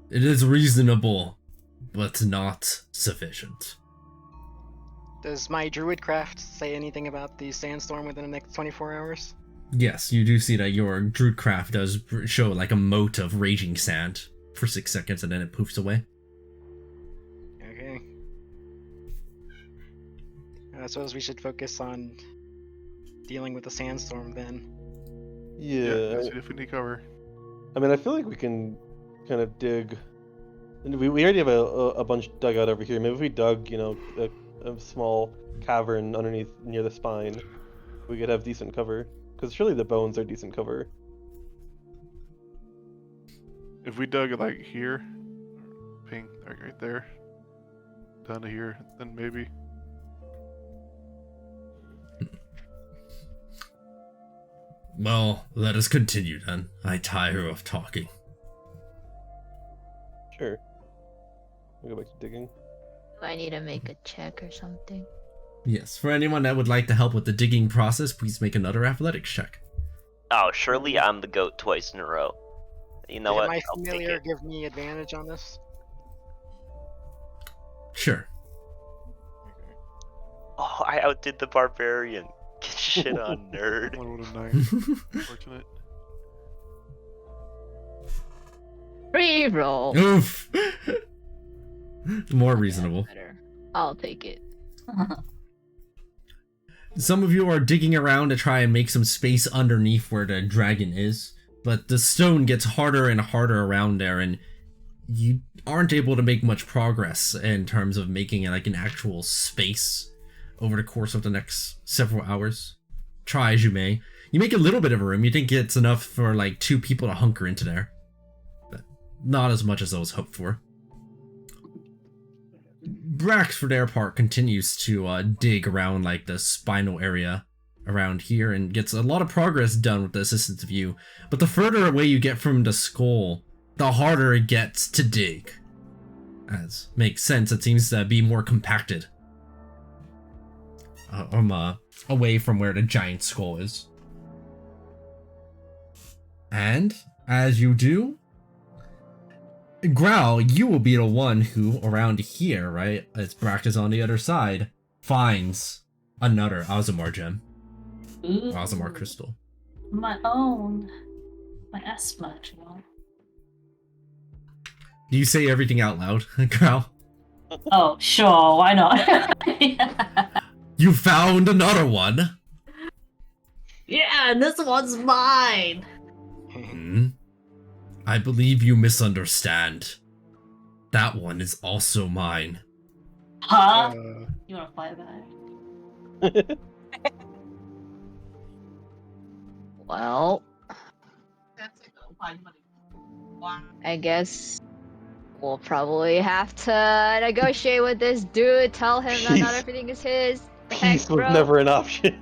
Speaker 1: It is reasonable, but not sufficient.
Speaker 3: Does my druidcraft say anything about the sandstorm within the next 24 hours?
Speaker 1: Yes, you do see that your druidcraft does show like a mote of raging sand for 6 seconds and then it poofs away.
Speaker 3: Okay. I suppose we should focus on dealing with the sandstorm then.
Speaker 6: Yeah,
Speaker 8: Yeah.
Speaker 6: let's see if we need cover.
Speaker 8: I mean, I feel like we can kind of dig. And we already have a bunch dug out over here. Maybe if we dug, a small cavern underneath near the spine, we could have decent cover. Because surely the bones are decent cover.
Speaker 6: If we dug it like here, ping, like right there, down to here, then maybe.
Speaker 1: Well, let us continue then. I tire of talking.
Speaker 8: Sure. We'll go back to digging.
Speaker 4: Do I need to make a check or something?
Speaker 1: Yes, for anyone that would like to help with the digging process, please make another athletics check.
Speaker 10: Oh, surely I'm the goat twice in a row. You know
Speaker 3: Did
Speaker 10: what?
Speaker 3: my
Speaker 10: I'll take
Speaker 3: familiar
Speaker 10: it.
Speaker 3: give me advantage on this?
Speaker 1: Sure.
Speaker 10: Oh, I outdid the barbarian. Get shit on, nerd.
Speaker 6: One would have 9. Fortunate.
Speaker 4: Reroll.
Speaker 1: Oof! More reasonable.
Speaker 4: Better. I'll take it.
Speaker 1: Some of you are digging around to try and make some space underneath where the dragon is, but the stone gets harder and harder around there, and you aren't able to make much progress in terms of making it like an actual space over the course of the next several hours. Try as you may. You make a little bit of a room. You think it's enough for like 2 people to hunker into there, but not as much as I was hoped for. Brax, for their part, continues to dig around like the spinal area around here and gets a lot of progress done with the assistance of you. But the further away you get from the skull, the harder it gets to dig. As makes sense, it seems to be more compacted. Away from where the giant skull is. And, as you do, Growl, you will be the one who, around here, right, as Brax is on the other side, finds another Ozamar gem.
Speaker 5: Ooh.
Speaker 1: Ozamar crystal.
Speaker 5: My own. My asthma, you know.
Speaker 1: Do you say everything out loud, Growl?
Speaker 5: Oh, sure, why not?
Speaker 1: You found another one!
Speaker 5: Yeah, and this one's mine!
Speaker 1: Hmm? I believe you misunderstand. That one is also mine.
Speaker 5: Huh? You wanna fight back?
Speaker 4: Well, I guess we'll probably have to negotiate with this dude. Tell him that not
Speaker 8: Peace.
Speaker 4: everything is his. The heck,
Speaker 8: Peace was
Speaker 4: bro?
Speaker 8: never an option.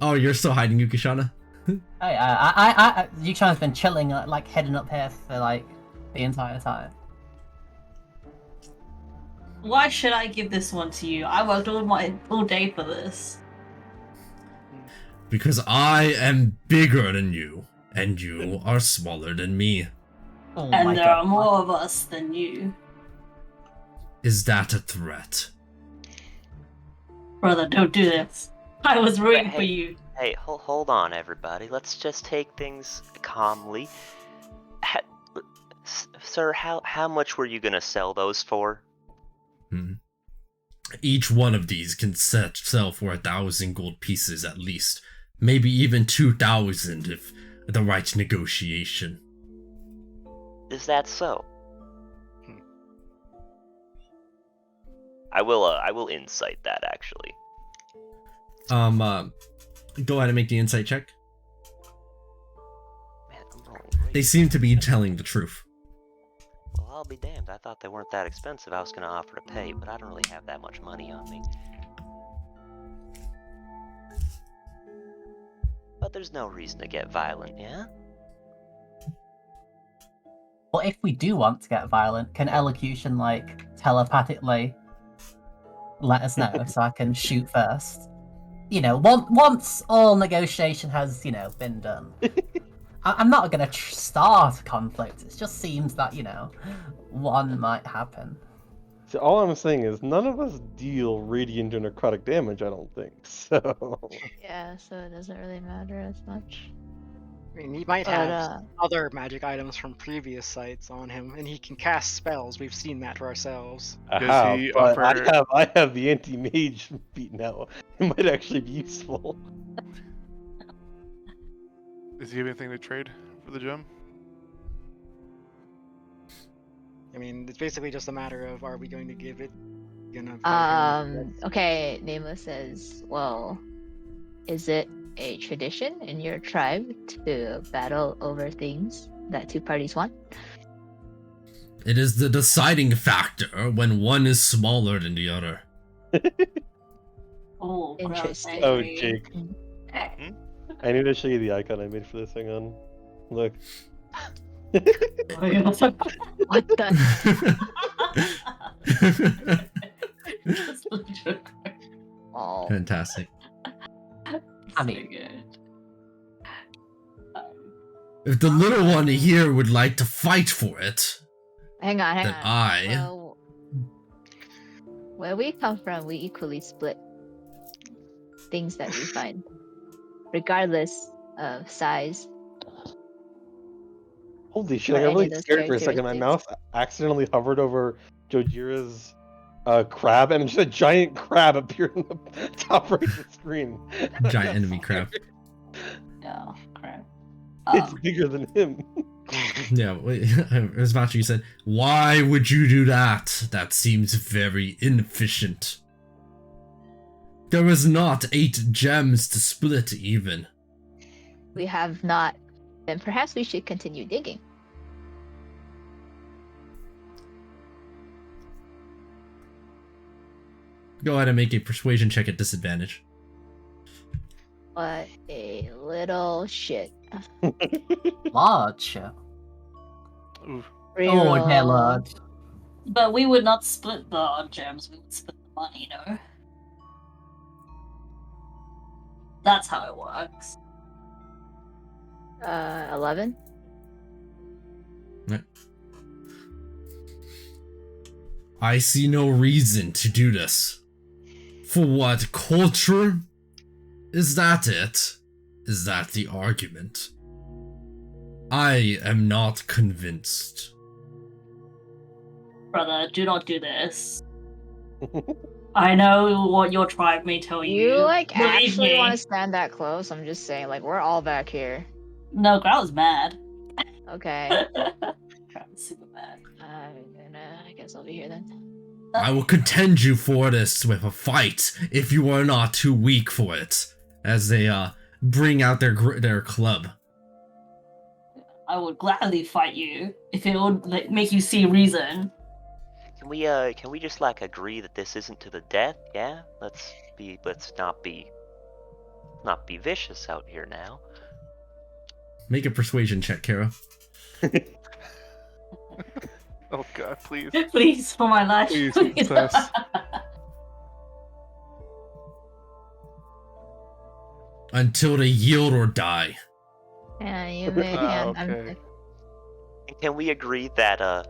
Speaker 1: Oh, you're still hiding, Yukishana?
Speaker 2: Oh, Yukshan's been chilling, like heading up here for like the entire time.
Speaker 5: Why should I give this one to you? I worked all day for this.
Speaker 1: Because I am bigger than you, and you are smaller than me.
Speaker 2: Oh
Speaker 5: And
Speaker 2: my
Speaker 5: there
Speaker 2: God.
Speaker 5: are more of us than you.
Speaker 1: Is that a threat?
Speaker 5: Brother, don't do this. I was rooting for
Speaker 10: Hey.
Speaker 5: you.
Speaker 10: Hey, hold on, everybody. Let's just take things calmly. Sir, how much were you gonna sell those for?
Speaker 1: Each one of these can sell for 1,000 gold pieces at least. Maybe even 2,000 if the right negotiation.
Speaker 10: Is that so? I will insight that actually.
Speaker 1: Go ahead and make the insight check.
Speaker 10: Man, I'm rolling great.
Speaker 1: They seem to be telling the truth.
Speaker 10: Well, I'll be damned. I thought they weren't that expensive. I was gonna offer to pay, but I don't really have that much money on me. But there's no reason to get violent, yeah?
Speaker 2: Well, if we do want to get violent, can elocution like telepathically let us know so I can shoot first? You know, once all negotiation has, been done. I'm not gonna start a conflict. It just seems that, one might happen.
Speaker 8: So all I'm saying is none of us deal radiant or necrotic damage, I don't think. So
Speaker 4: Yeah, so it doesn't really matter as much.
Speaker 3: mean, he might
Speaker 4: But,
Speaker 3: have other magic items from previous sites on him, and he can cast spells. We've seen that for ourselves.
Speaker 8: Aha,
Speaker 6: he
Speaker 8: but
Speaker 6: offer-
Speaker 8: I have the anti-mage feat now. It might actually be useful.
Speaker 6: Does he have anything to trade for the gem?
Speaker 3: I mean, it's basically just a matter of, are we going to give it? Gonna fight him?
Speaker 4: Okay, Nameless says, well, is it a tradition in your tribe to battle over things that two parties want?
Speaker 1: It is the deciding factor when one is smaller than the other.
Speaker 5: Oh, gross,
Speaker 4: Interesting.
Speaker 8: Oh,
Speaker 5: angry.
Speaker 8: Jake.
Speaker 10: Hmm?
Speaker 8: I need to show you the icon I made for this. Hang on. Look.
Speaker 5: Oh my God.
Speaker 4: What the?
Speaker 5: Just the joke.
Speaker 4: Oh,
Speaker 1: Fantastic.
Speaker 2: I
Speaker 5: So
Speaker 2: mean-
Speaker 5: good.
Speaker 1: If the little one here would like to fight for it,
Speaker 4: hang on.
Speaker 1: then I.
Speaker 4: Well, where we come from, we equally split things that we find, regardless of size.
Speaker 8: Holy shit,
Speaker 4: Or
Speaker 8: I got
Speaker 4: any
Speaker 8: really
Speaker 4: of those
Speaker 8: scared for a second. My mouse
Speaker 4: characteristics.
Speaker 8: accidentally hovered over Jojira's crab, and just a giant crab appeared in the top right of the screen.
Speaker 1: Giant enemy crab.
Speaker 5: Yeah, crap.
Speaker 8: It's bigger than him.
Speaker 1: Yeah, wait, as Machi said, why would you do that? That seems very inefficient. There was not 8 gems to split even.
Speaker 4: We have not. Then perhaps we should continue digging.
Speaker 1: Go ahead and make a persuasion check at disadvantage.
Speaker 4: What a little shit.
Speaker 2: Large.
Speaker 6: Oof.
Speaker 2: Oh, dear
Speaker 4: Reroll.
Speaker 2: lord.
Speaker 5: But we would not split the gems, we would split the money, no? That's how it works.
Speaker 4: 11.
Speaker 1: I see no reason to do this. For what, culture? Is that it? Is that the argument? I am not convinced.
Speaker 5: Brother, do not do this. I know what your tribe may tell you.
Speaker 4: You like
Speaker 5: Believe
Speaker 4: actually
Speaker 5: me.
Speaker 4: want to stand that close? I'm just saying, like we're all back here.
Speaker 5: No, Growl's mad.
Speaker 4: Okay.
Speaker 5: Growl's super mad.
Speaker 4: I guess I'll be here then.
Speaker 1: I will contend you for this with a fight if you are not too weak for it. As they bring out their club.
Speaker 5: I would gladly fight you if it would like, make you see reason.
Speaker 10: Can we just like agree that this isn't to the death? Yeah, let's not be vicious out here now.
Speaker 1: Make a persuasion check, Kara.
Speaker 6: Oh god, please.
Speaker 5: Please, for my life.
Speaker 6: Please, success.
Speaker 1: Until they yield or die.
Speaker 4: Yeah, you may. Yeah,
Speaker 6: okay.
Speaker 10: And can we agree that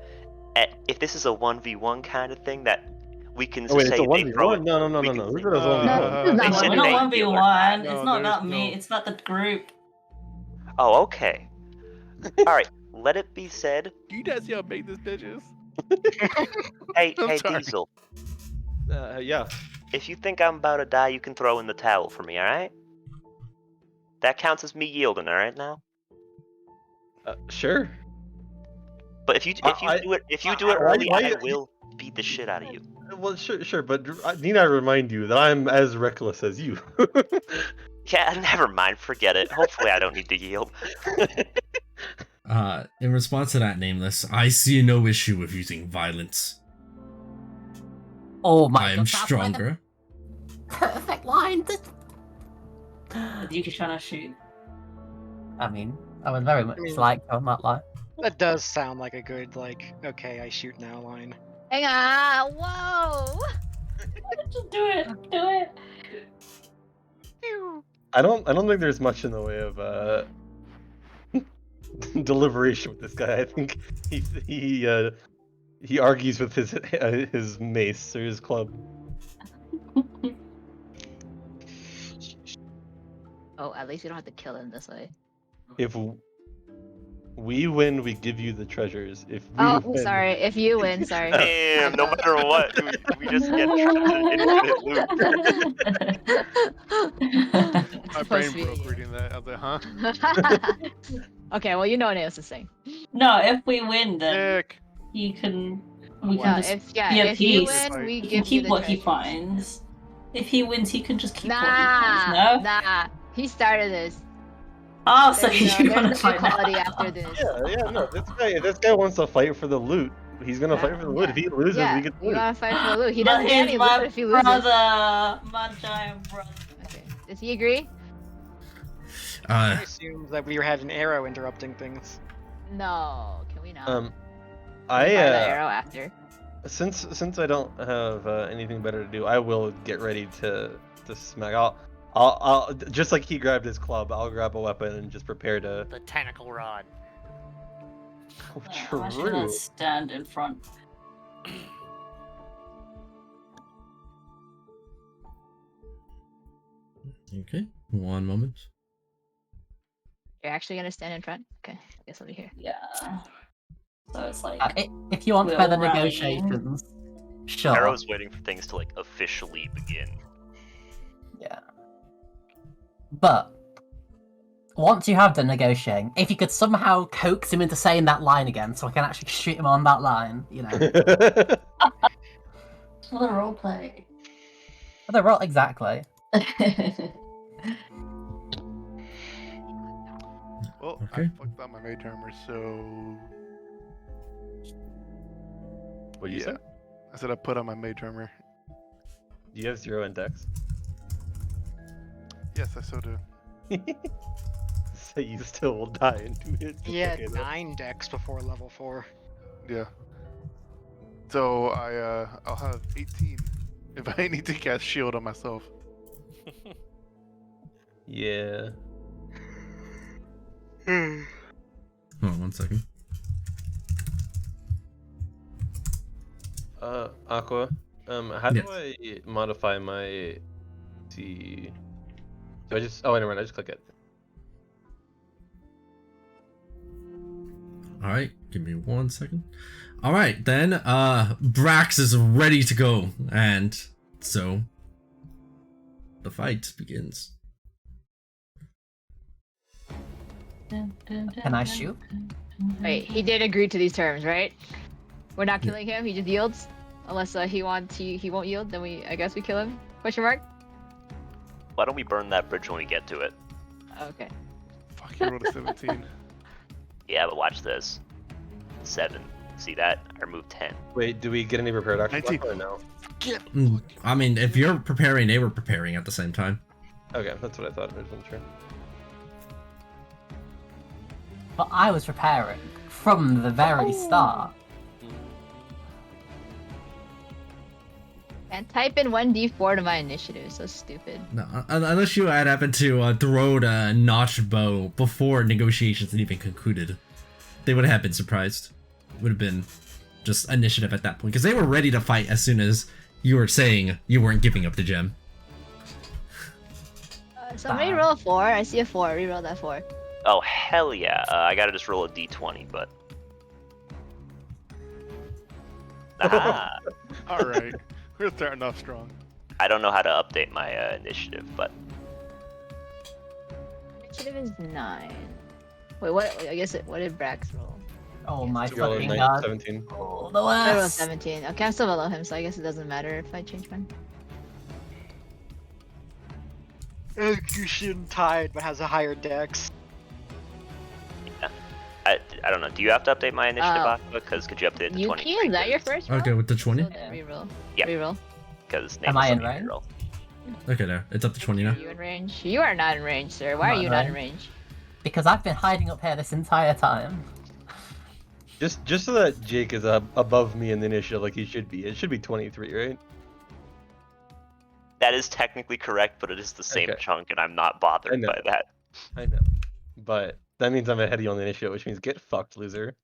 Speaker 10: if this is a 1v1 kind of thing, that we can
Speaker 8: Oh, wait,
Speaker 10: say
Speaker 8: it's a
Speaker 10: they throw
Speaker 8: 1v1?
Speaker 10: it?
Speaker 8: No.
Speaker 10: we can
Speaker 8: This
Speaker 10: say-
Speaker 8: is a 1v1.
Speaker 4: No,
Speaker 10: They
Speaker 5: No,
Speaker 10: said
Speaker 5: we're
Speaker 10: they
Speaker 5: not
Speaker 10: heal
Speaker 5: 1v1.
Speaker 6: No,
Speaker 5: It's not
Speaker 6: there's
Speaker 5: about me.
Speaker 6: no-
Speaker 5: It's about the group.
Speaker 10: Oh, okay. All right. Let it be said.
Speaker 6: You guys see how big this bitch is?
Speaker 10: Hey,
Speaker 6: I'm
Speaker 10: hey,
Speaker 6: sorry.
Speaker 10: Diesel.
Speaker 8: Yeah.
Speaker 10: If you think I'm about to die, you can throw in the towel for me. All right? That counts as me yielding. All right now.
Speaker 8: Sure.
Speaker 10: But if you do it
Speaker 8: why-
Speaker 10: early,
Speaker 8: why-
Speaker 10: I will beat the shit out of you.
Speaker 8: Well, sure, but need I remind you that I'm as reckless as you?
Speaker 10: Yeah, never mind. Forget it. Hopefully, I don't need to yield.
Speaker 1: In response to that, Nameless, I see no issue with using violence.
Speaker 2: Oh my
Speaker 1: I am
Speaker 2: god. that's like
Speaker 1: stronger.
Speaker 2: a perfect line.
Speaker 5: You can try to shoot.
Speaker 2: I mean, I would very much
Speaker 3: I mean-
Speaker 2: like on that line.
Speaker 3: That does sound like a good, like, okay, I shoot now line.
Speaker 4: Hang on. Whoa.
Speaker 5: Just do it. Do it.
Speaker 8: I don't think there's much in the way of deliberation with this guy. I think he argues with his mace or his club.
Speaker 4: Oh, at least you don't have to kill him this way.
Speaker 8: If we win, we give you the treasures. If we win,
Speaker 4: sorry. If you win, sorry.
Speaker 10: Damn, no matter what, we just get infinite loot.
Speaker 6: My brain broke reading that. I was like, huh?
Speaker 4: Okay, well, you know what Naos is saying.
Speaker 5: No, if we win, then
Speaker 6: Nick.
Speaker 5: he can. We
Speaker 4: Yeah,
Speaker 5: can just
Speaker 4: if
Speaker 5: be
Speaker 4: yeah,
Speaker 5: at
Speaker 4: if you
Speaker 5: peace.
Speaker 4: win, we
Speaker 5: He can
Speaker 4: give you
Speaker 5: keep
Speaker 4: the
Speaker 5: what he
Speaker 4: treasures.
Speaker 5: finds. If he wins, he can just keep what he
Speaker 4: Nah,
Speaker 5: finds. No.
Speaker 4: nah. He started this.
Speaker 5: Oh, so
Speaker 4: There's
Speaker 5: you
Speaker 4: no,
Speaker 5: want to
Speaker 4: there's no
Speaker 5: fight
Speaker 4: equality
Speaker 5: now?
Speaker 4: after this.
Speaker 8: yeah, no. If this guy wants to fight for the loot, he's gonna fight for the loot.
Speaker 4: Yeah.
Speaker 8: If he loses,
Speaker 4: Yeah,
Speaker 8: we get the
Speaker 4: you
Speaker 8: loot.
Speaker 4: wanna fight for the loot. He
Speaker 5: But
Speaker 4: doesn't get
Speaker 5: he's
Speaker 4: any
Speaker 5: my
Speaker 4: loot if he loses.
Speaker 5: brother, my giant brother.
Speaker 4: Okay. Does he agree?
Speaker 3: I assumed that we had an arrow interrupting things.
Speaker 4: No. Can we not?
Speaker 8: Um,
Speaker 4: Fire the
Speaker 8: I
Speaker 4: arrow after.
Speaker 8: since I don't have anything better to do, I will get ready to smack. I'll just like he grabbed his club, I'll grab a weapon and just prepare to.
Speaker 9: The tentacle rod.
Speaker 5: I should not stand in front.
Speaker 1: Okay, one moment.
Speaker 4: You're actually gonna stand in front? Okay, I guess I'll be here.
Speaker 5: Yeah. So it's like.
Speaker 2: If you want
Speaker 5: We'll
Speaker 2: further
Speaker 5: rally.
Speaker 2: negotiations, sure.
Speaker 10: Arrow's waiting for things to like officially begin.
Speaker 2: Yeah. But once you have done negotiating, if you could somehow coax him into saying that line again, so I can actually shoot him on that line, you know.
Speaker 5: For the roleplay.
Speaker 2: The role exactly.
Speaker 6: Well,
Speaker 1: Okay.
Speaker 6: I fucked up my mage armor, so
Speaker 8: What do you say?
Speaker 6: I said I put on my mage armor.
Speaker 8: Do you have 0 in dex?
Speaker 6: Yes, I so do.
Speaker 8: So you still will die in 2 hits.
Speaker 3: Yeah,
Speaker 8: Okay, then.
Speaker 3: 9 decks before level 4.
Speaker 6: Yeah. So I'll have 18 if I need to cast shield on myself.
Speaker 8: Yeah.
Speaker 1: Hold on 1 second.
Speaker 8: Aqua. How
Speaker 1: Yes.
Speaker 8: do I modify my see? Do I just? Oh, wait, never mind. I just click it.
Speaker 1: All right, give me 1 second. All right, then Brax is ready to go, and so the fight begins.
Speaker 2: Can I shoot?
Speaker 4: Wait, he did agree to these terms, right? We're not killing him. He just yields, unless he won't yield. Then I guess we kill him. Question mark.
Speaker 10: Why don't we burn that bridge when we get to it?
Speaker 4: Okay.
Speaker 6: Fuck, you rolled a 17.
Speaker 10: Yeah, but watch this. 7. See that? I removed 10.
Speaker 8: Wait, do we get any prepared action
Speaker 6: 19.
Speaker 8: or no?
Speaker 1: I mean, if you're preparing, they were preparing at the same time.
Speaker 8: Okay, that's what I thought. I wasn't sure.
Speaker 2: But I was preparing from the very start.
Speaker 4: And type in 1d4 to my initiative. So stupid.
Speaker 1: No, unless you had happened to throw the notched bow before negotiations had even concluded, they would have been surprised. It would have been just initiative at that point, because they were ready to fight as soon as you were saying you weren't giving up the gem.
Speaker 4: Somebody roll a 4. I see a 4. Reroll that 4.
Speaker 10: Oh, hell yeah. I gotta just roll a d20, but... Ah,
Speaker 6: Alright, we're starting off strong.
Speaker 10: I don't know how to update my initiative, but...
Speaker 4: Initiative is 9. Wait, what? I guess what did Brax roll?
Speaker 2: Oh my
Speaker 8: You rolled a
Speaker 2: fucking
Speaker 8: 9,
Speaker 2: god.
Speaker 8: 17.
Speaker 2: Oh, the
Speaker 4: I rolled
Speaker 2: worst.
Speaker 4: 17. Okay, I'm still below him, so I guess it doesn't matter if I change mine.
Speaker 3: Execution tied, but has a higher dex.
Speaker 10: I don't know. Do you have to update my initiative, Aqua? Because could you update it to
Speaker 4: You
Speaker 10: 23?
Speaker 4: can? Is that your first roll?
Speaker 1: Okay, with the 20?
Speaker 4: So then reroll.
Speaker 10: Yeah.
Speaker 4: Reroll.
Speaker 10: Because
Speaker 2: Am I in range?
Speaker 1: Okay, there. It's up to 20 now.
Speaker 4: Are you in range? You are not in range, sir. Why are
Speaker 2: Not
Speaker 4: you
Speaker 2: in
Speaker 4: not in
Speaker 2: range.
Speaker 4: range?
Speaker 2: Because I've been hiding up here this entire time.
Speaker 8: Just so that Jake is above me in the initiative like he should be. It should be 23, right?
Speaker 10: That is technically correct, but it is the same
Speaker 8: Okay.
Speaker 10: chunk, and I'm not
Speaker 8: I
Speaker 10: bothered
Speaker 8: know.
Speaker 10: by that.
Speaker 8: I know. But that means I'm ahead of you on the initiative, which means get fucked, loser.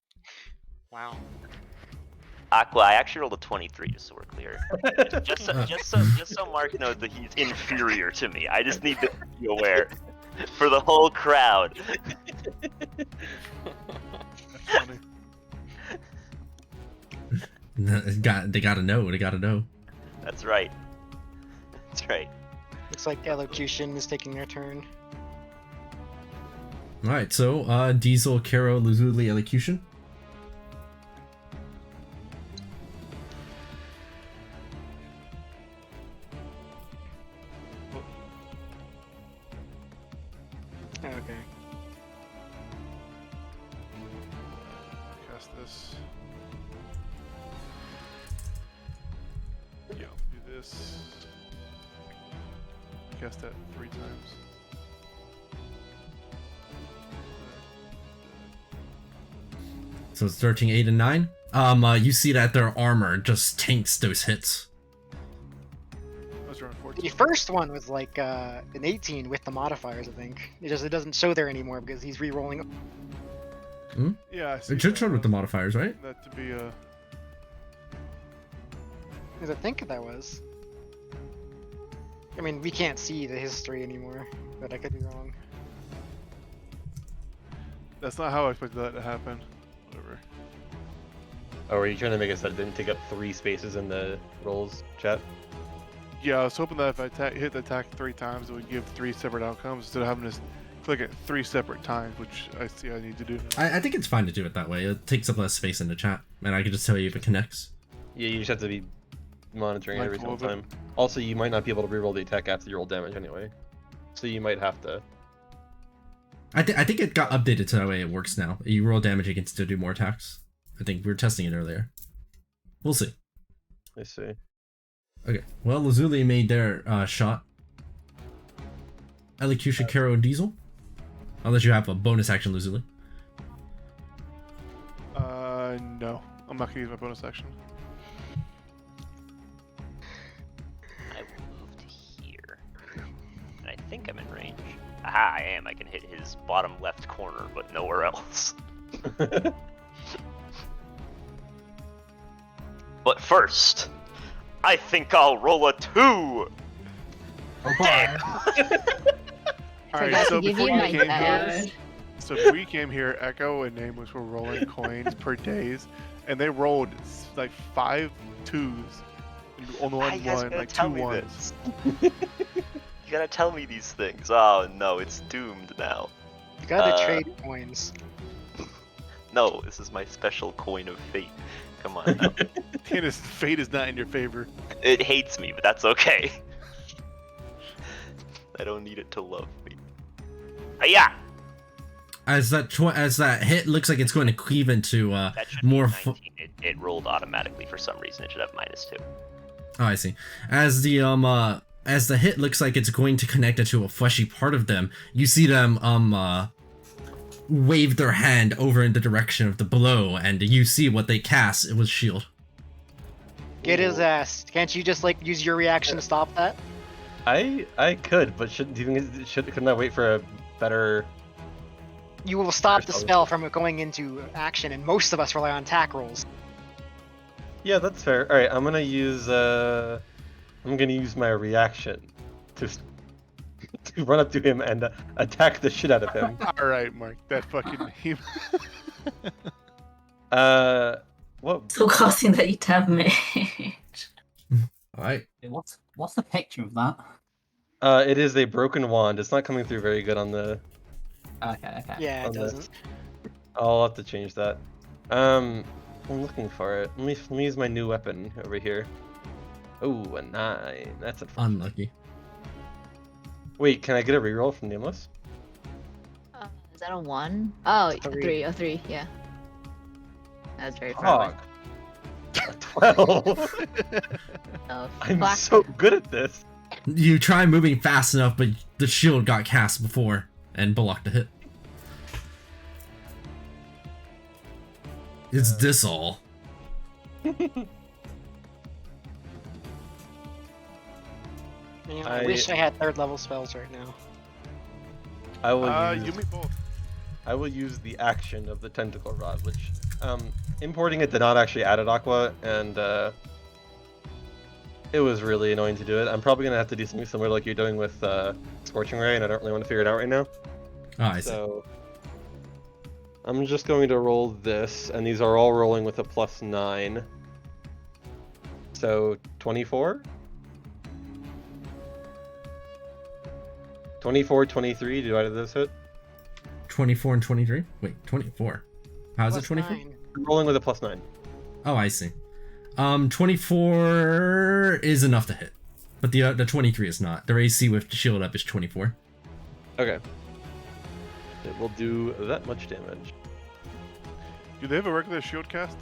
Speaker 9: Wow.
Speaker 10: Aqua, I actually rolled a 23, just so we're clear. just so Mark knows that he's inferior to me. I just need to be aware. For the whole crowd.
Speaker 6: That's funny.
Speaker 1: They gotta know. They gotta know.
Speaker 10: That's right. That's right.
Speaker 3: Looks like elocution is taking their turn.
Speaker 1: All right. So, Diesel, Karo, Lazuli, Elocution.
Speaker 3: Okay.
Speaker 6: Cast this. Yeah, do this. Cast that 3 times.
Speaker 1: So it's 13, 8, and 9. You see that their armor just tanks those hits.
Speaker 6: I was around 14.
Speaker 3: The first one was like an 18 with the modifiers, I think. It doesn't show there anymore because he's re-rolling.
Speaker 6: Yeah, I see
Speaker 1: It should
Speaker 6: that.
Speaker 1: show with the modifiers, right?
Speaker 6: That to be
Speaker 3: Because I think that was. I mean, we can't see the history anymore, but I could be wrong.
Speaker 6: That's not how I expected that to happen. Whatever.
Speaker 8: Oh, are you trying to make it so it didn't take up 3 spaces in the rolls chat?
Speaker 6: Yeah, I was hoping that if I hit the attack 3 times, it would give 3 separate outcomes instead of having to click it 3 separate times, which I see I need to do now.
Speaker 1: I think it's fine to do it that way. It takes up less space in the chat, and I can just tell you if it connects.
Speaker 8: Yeah, you just have to be monitoring it every single
Speaker 6: Mindful of
Speaker 8: time. Also, you might not be able to reroll the attack after you roll damage anyway. So you might have to.
Speaker 1: I think it got updated to that way it works now. You roll damage, you can still do more attacks. I think we were testing it earlier. We'll see.
Speaker 8: I see.
Speaker 1: Okay, well, Lazuli made their shot. Elocution, Karo, and Diesel. Unless you have a bonus action, Lazuli.
Speaker 6: No. I'm not gonna use my bonus action.
Speaker 10: I will move to here. And I think I'm in range. Aha, I am. I can hit his bottom left corner, but nowhere else. But first, I think I'll roll a 2!
Speaker 2: Oh boy.
Speaker 6: Alright,
Speaker 4: I
Speaker 6: so
Speaker 4: give you
Speaker 6: before
Speaker 4: my
Speaker 6: we came here,
Speaker 4: dash.
Speaker 6: so before we came here, Echo and Nameless were rolling coins per days, and they rolled like 5 2s, on the
Speaker 10: How
Speaker 6: one
Speaker 10: you guys
Speaker 6: one,
Speaker 10: gonna
Speaker 6: like
Speaker 10: tell
Speaker 6: 2
Speaker 10: me
Speaker 6: 1s.
Speaker 10: this? You gotta tell me these things. Oh no, it's doomed now.
Speaker 3: You gotta trade coins.
Speaker 10: No, this is my special coin of fate. Come on now.
Speaker 6: Fate is not in your favor.
Speaker 10: It hates me, but that's okay. I don't need it to love me. Yeah.
Speaker 1: As that hit looks like it's going to cleave into
Speaker 10: That should
Speaker 1: more.
Speaker 10: be 19. It rolled automatically for some reason. It should have -2.
Speaker 1: Oh, I see. As the hit looks like it's going to connect into a fleshy part of them, you see them wave their hand over in the direction of the blow, and you see what they cast. It was shield.
Speaker 3: Get his ass. Can't you just like use your reaction to stop that?
Speaker 8: I could, but couldn't I wait for a better?
Speaker 3: You will stop the
Speaker 8: First
Speaker 3: spell from going into action, and most of us rely on attack rolls.
Speaker 8: Yeah, that's fair. All right, I'm gonna use my reaction to run up to him and attack the shit out of him.
Speaker 6: Alright, Mark, that fucking
Speaker 8: What?
Speaker 5: Still casting that damage.
Speaker 1: Alright.
Speaker 2: What's the picture of that?
Speaker 8: It is a broken wand. It's not coming through very good on the.
Speaker 2: Okay.
Speaker 3: Yeah, it
Speaker 8: On the-
Speaker 3: doesn't.
Speaker 8: I'll have to change that. I'm looking for it. Let me use my new weapon over here. Oh, a 9. That's a.
Speaker 1: Unlucky.
Speaker 8: Wait, can I get a reroll from Nameless?
Speaker 4: Is that a 1? Oh, a
Speaker 3: 3.
Speaker 4: 3. Oh, 3. Yeah. That's very far away.
Speaker 8: Fuck. 12.
Speaker 4: Oh,
Speaker 8: I'm
Speaker 4: fuck.
Speaker 8: so good at this.
Speaker 1: You try moving fast enough, but the shield got cast before and blocked the hit. It's this all.
Speaker 3: Man, I wish I had 3rd level spells right now.
Speaker 8: I will
Speaker 6: you
Speaker 8: use.
Speaker 6: me both.
Speaker 8: I will use the action of the tentacle rod, which importing it did not actually add an aqua, and It was really annoying to do it. I'm probably gonna have to do something similar like you're doing with Scorching Ray, and I don't really want to figure it out right now.
Speaker 1: Oh, I see.
Speaker 8: So I'm just going to roll this, and these are all rolling with a +9. So 24? 24, 23, do either of those hit?
Speaker 1: 24 and 23? Wait, 24. How's it
Speaker 3: Plus
Speaker 1: 24?
Speaker 3: 9.
Speaker 8: I'm rolling with a +9.
Speaker 1: Oh, I see. 24 is enough to hit. But the 23 is not. Their AC with shield up is 24.
Speaker 8: Okay. It will do that much damage.
Speaker 6: Do they have a regular shield cast?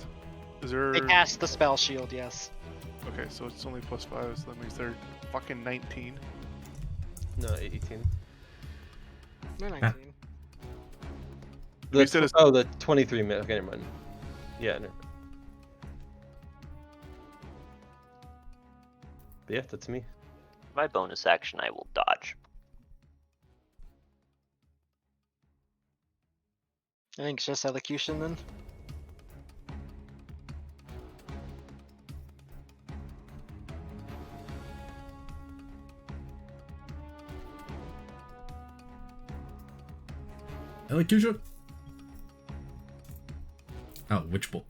Speaker 6: Is there?
Speaker 3: They cast the spell shield, yes.
Speaker 6: Okay, so it's only +5, so that means they're fucking 19.
Speaker 8: No, 18.
Speaker 3: They're 19.
Speaker 6: You said it's-
Speaker 8: The 23 minute. Okay, never mind. Yeah, no. But yeah, that's me.
Speaker 10: My bonus action, I will dodge.
Speaker 3: I think it's just elocution then.
Speaker 1: Elocution? Oh, Witch Bolt.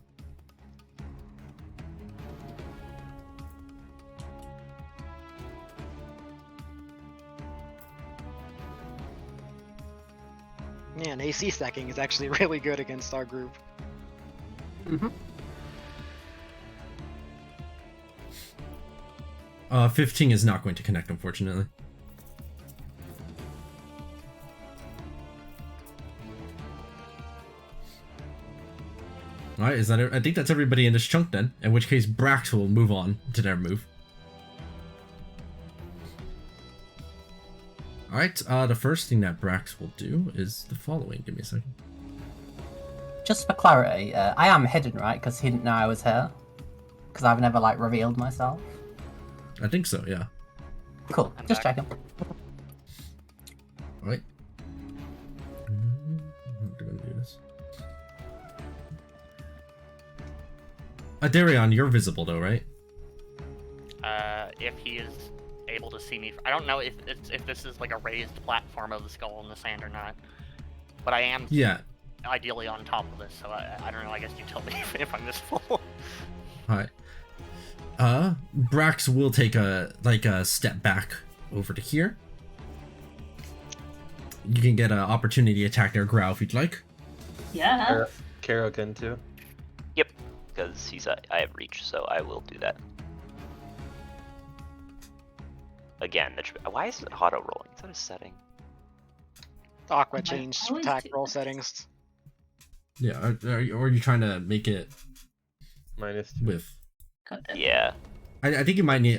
Speaker 3: Man, AC stacking is actually really good against our group.
Speaker 2: Mm-hmm.
Speaker 1: 15 is not going to connect, unfortunately. Alright, is that it? I think that's everybody in this chunk then, in which case Brax will move on to their move. Alright, the first thing that Brax will do is the following. Give me a second.
Speaker 2: Just for clarity, I am hidden, right? Because he didn't know I was here. Because I've never, like, revealed myself.
Speaker 1: I think so, yeah.
Speaker 2: Cool,
Speaker 9: I'm
Speaker 2: just
Speaker 9: back.
Speaker 2: checking.
Speaker 1: Alright. How do I do this? Darion, you're visible though, right?
Speaker 9: If he is able to see me, I don't know if this is like a raised platform of the skull in the sand or not, but I am
Speaker 1: Yeah.
Speaker 9: ideally on top of this, so I don't know. I guess you tell me if I'm visible.
Speaker 1: Alright. Brax will take a step back over to here. You can get an opportunity attack their growl if you'd like.
Speaker 5: Yeah.
Speaker 8: Karo can too.
Speaker 10: Yep, because I have reach, so I will do that. Again, why is it auto rolling? Is that a setting?
Speaker 3: Aqua
Speaker 5: Might
Speaker 3: changed
Speaker 5: always
Speaker 3: attack
Speaker 5: do
Speaker 3: roll
Speaker 5: that.
Speaker 3: settings.
Speaker 1: Yeah, or are you trying to make it
Speaker 8: -2.
Speaker 1: with...
Speaker 5: Got it.
Speaker 10: Yeah.
Speaker 1: I think we might be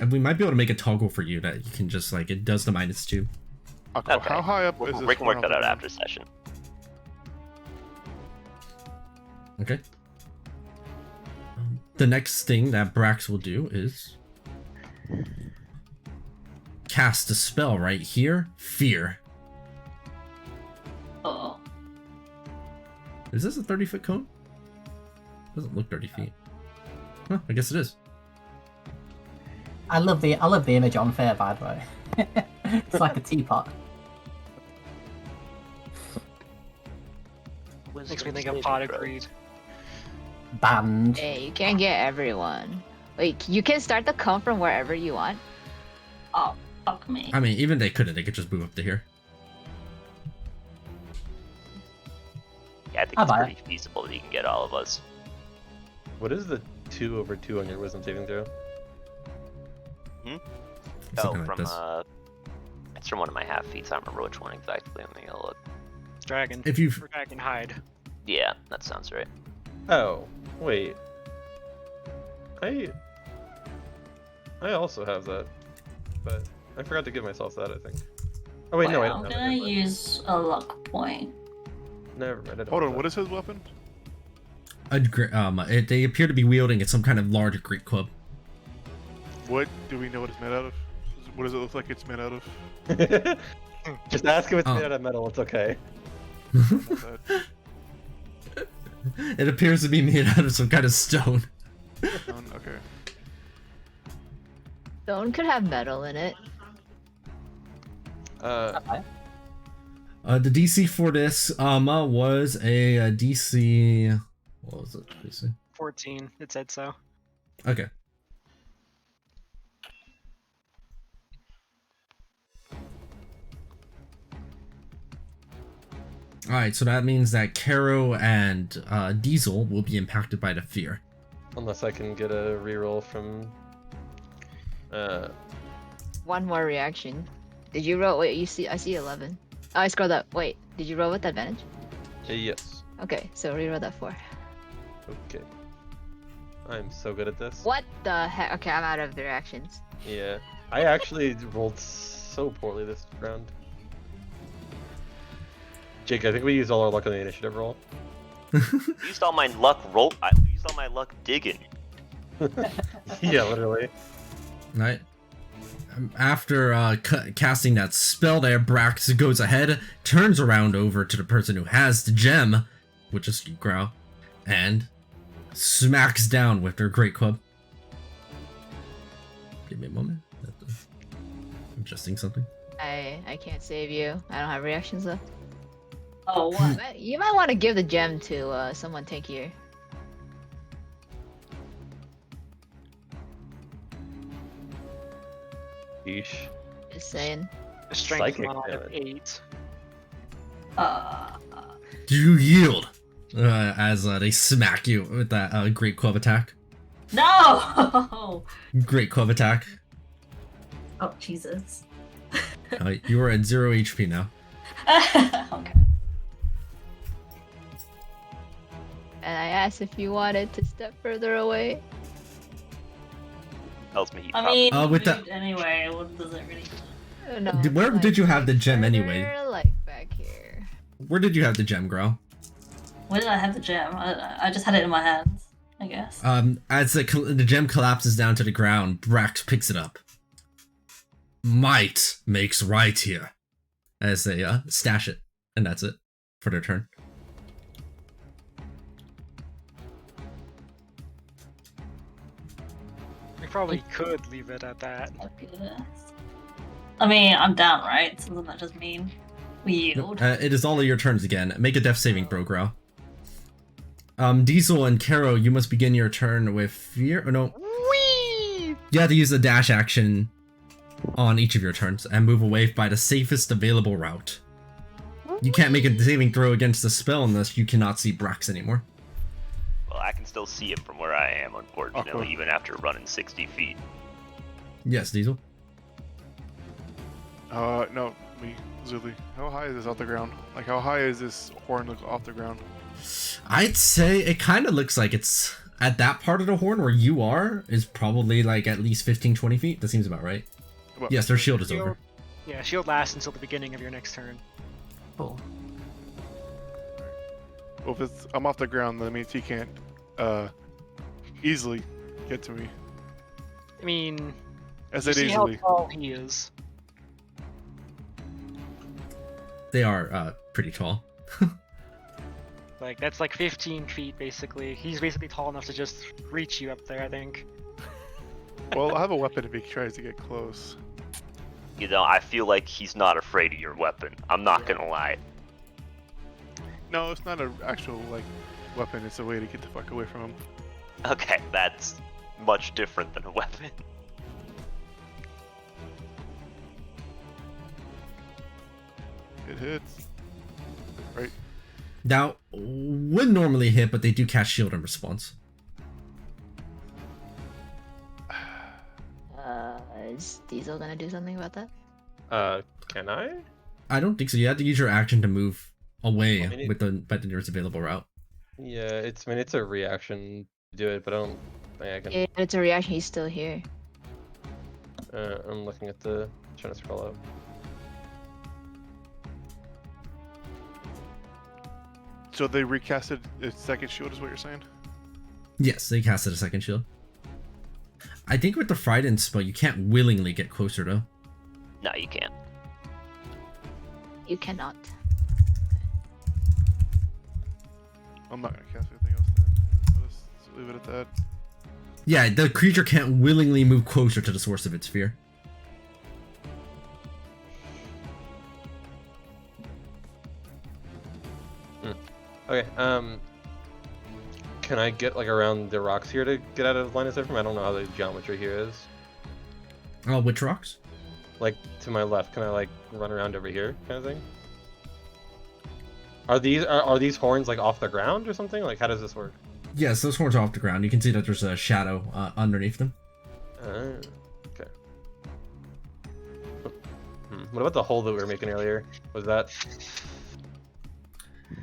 Speaker 1: able to make a toggle for you that you can just, like, it does the -2.
Speaker 6: Okay.
Speaker 10: Okay.
Speaker 6: How high up is this?
Speaker 10: We can work
Speaker 6: one
Speaker 10: that
Speaker 6: up
Speaker 10: out
Speaker 6: again?
Speaker 10: after session.
Speaker 1: Okay. The next thing that Brax will do is cast a spell right here. Fear.
Speaker 5: Oh.
Speaker 1: Is this a 30-foot cone? Doesn't look 30 feet. Huh, I guess it is.
Speaker 2: I love the image on Fear, by the way. It's like a teapot.
Speaker 3: Makes me think of Potted Creed.
Speaker 2: Banned.
Speaker 4: Hey, you can't get everyone. Like, you can start the count from wherever you want.
Speaker 5: Oh, fuck me.
Speaker 1: I mean, even they couldn't. They could just move up to here.
Speaker 10: Yeah, I think
Speaker 2: I'll
Speaker 10: it's
Speaker 2: buy
Speaker 10: pretty feasible that you can get all of us.
Speaker 8: What is the 2/2 on your wisdom saving throw?
Speaker 1: Something
Speaker 10: Oh,
Speaker 1: like
Speaker 10: from
Speaker 1: this.
Speaker 10: it's from one of my half feats. I don't remember which one exactly. Let me go look.
Speaker 3: Dragon.
Speaker 1: If you've...
Speaker 3: For Dragon Hide.
Speaker 10: Yeah, that sounds right.
Speaker 8: Oh, wait. I also have that, but I forgot to give myself that, I think. Oh wait, no, I
Speaker 5: I'm
Speaker 8: don't have
Speaker 5: gonna
Speaker 8: it. Never mind.
Speaker 5: use a luck point.
Speaker 8: Never mind. I don't
Speaker 6: Hold
Speaker 8: have
Speaker 6: on,
Speaker 8: that.
Speaker 6: what is his weapon?
Speaker 1: they appear to be wielding some kind of large Greek club.
Speaker 6: What do we know what it's made out of? What does it look like it's made out of?
Speaker 8: Just ask if it's
Speaker 1: Oh.
Speaker 8: made out of metal. It's okay.
Speaker 6: Not that.
Speaker 1: It appears to be made out of some kind of stone.
Speaker 6: Okay.
Speaker 4: Stone could have metal in it.
Speaker 1: The DC for this was a DC. What was it? DC?
Speaker 3: 14. It said so.
Speaker 1: Okay. Alright, so that means that Caro and Diesel will be impacted by the fear.
Speaker 8: Unless I can get a reroll from.
Speaker 4: One more reaction. Did you roll? Wait, you see? I see 11. Oh, I scrolled up. Wait, did you roll with advantage?
Speaker 8: Yes.
Speaker 4: Okay, so reroll that 4.
Speaker 8: Okay. I'm so good at this.
Speaker 4: What the heck? Okay, I'm out of the reactions.
Speaker 8: Yeah. I actually rolled so poorly this round. Jake, I think we used all our luck on the initiative roll.
Speaker 10: Used all my luck I used all my luck digging.
Speaker 8: Yeah, literally.
Speaker 1: Right. After casting that spell there, Brax goes ahead, turns around over to the person who has the gem, which is Grow, and smacks down with her great club. Give me a moment. I'm adjusting something.
Speaker 4: I can't save you. I don't have reactions left.
Speaker 5: Oh, what?
Speaker 4: You might want to give the gem to someone tankier.
Speaker 8: Yeesh.
Speaker 4: Just saying.
Speaker 3: Strength
Speaker 8: Psychic
Speaker 3: mod of
Speaker 8: damage.
Speaker 3: 8.
Speaker 1: You yield as they smack you with that great club attack.
Speaker 5: No!
Speaker 1: Great club attack.
Speaker 5: Oh, Jesus.
Speaker 1: You are at 0 HP now.
Speaker 5: Okay.
Speaker 4: And I asked if you wanted to step further away.
Speaker 10: Tells me he
Speaker 5: I
Speaker 10: probably
Speaker 5: mean,
Speaker 1: with
Speaker 5: moved anyway, what does it really
Speaker 4: No,
Speaker 1: Where did you have the gem
Speaker 4: further,
Speaker 1: anyway?
Speaker 4: Like back here.
Speaker 1: Where did you have the gem, Grow?
Speaker 5: Where did I have the gem? I just had it in my hands, I guess.
Speaker 1: As the gem collapses down to the ground, Brax picks it up. Might makes right here. As they stash it, and that's it for their turn.
Speaker 3: We probably could leave it at that.
Speaker 5: I mean, I'm down, right? So doesn't that just mean we yield?
Speaker 1: It is all of your turns again. Make a death saving throw, Grow. Diesel and Caro, you must begin your turn with fear. Oh no.
Speaker 3: Whee!
Speaker 1: You have to use the dash action on each of your turns and move away by the safest available route. You can't make a saving throw against the spell unless you cannot see Brax anymore.
Speaker 10: Well, I can still see him from where I am, unfortunately, even after running 60 feet.
Speaker 1: Yes, Diesel.
Speaker 6: No, me, Zuli. How high is this off the ground? Like, how high is this horn look off the ground?
Speaker 1: I'd say it kind of looks like it's at that part of the horn where you are is probably like at least 15-20 feet. That seems about right.
Speaker 6: What?
Speaker 1: Yes, their shield is over.
Speaker 3: Yeah, shield lasts until the beginning of your next turn.
Speaker 2: Cool.
Speaker 6: Well, if it's, I'm off the ground, that means he can't easily get to me.
Speaker 3: I mean,
Speaker 6: I
Speaker 3: you
Speaker 6: said
Speaker 3: see how
Speaker 6: easily.
Speaker 3: tall he is.
Speaker 1: They are pretty tall.
Speaker 3: Like, that's like 15 feet, basically. He's basically tall enough to just reach you up there, I think.
Speaker 6: Well, I have a weapon if he tries to get close.
Speaker 10: You know, I feel like he's not afraid of your weapon. I'm not gonna lie.
Speaker 6: No, it's not an actual, like, weapon. It's a way to get the fuck away from him.
Speaker 10: Okay, that's much different than a weapon.
Speaker 6: It hits. Right.
Speaker 1: Now, would normally hit, but they do cast shield in response.
Speaker 4: Is Diesel gonna do something about that?
Speaker 8: Can I?
Speaker 1: I don't think so. You have to use your action to move away
Speaker 8: I mean,
Speaker 1: with the by the nearest available route.
Speaker 8: Yeah, I mean, it's a reaction to do it, but I don't think I can.
Speaker 4: Yeah, it's a reaction. He's still here.
Speaker 8: I'm looking at the, trying to scroll up.
Speaker 6: So they recasted its second shield, is what you're saying?
Speaker 1: Yes, they casted a second shield. I think with the Frightened spell, you can't willingly get closer though.
Speaker 10: No, you can't.
Speaker 4: You cannot.
Speaker 6: I'm not gonna cast anything else then. I'll just leave it at that.
Speaker 1: Yeah, the creature can't willingly move closer to the source of its fear.
Speaker 8: Okay, can I get like around the rocks here to get out of line of sight from? I don't know how the geometry here is.
Speaker 1: Which rocks?
Speaker 8: Like to my left, can I like run around over here, kind of thing? Are these horns like off the ground or something? Like how does this work?
Speaker 1: Yes, those horns are off the ground. You can see that there's a shadow underneath them.
Speaker 8: Okay. What about the hole that we were making earlier? Was that?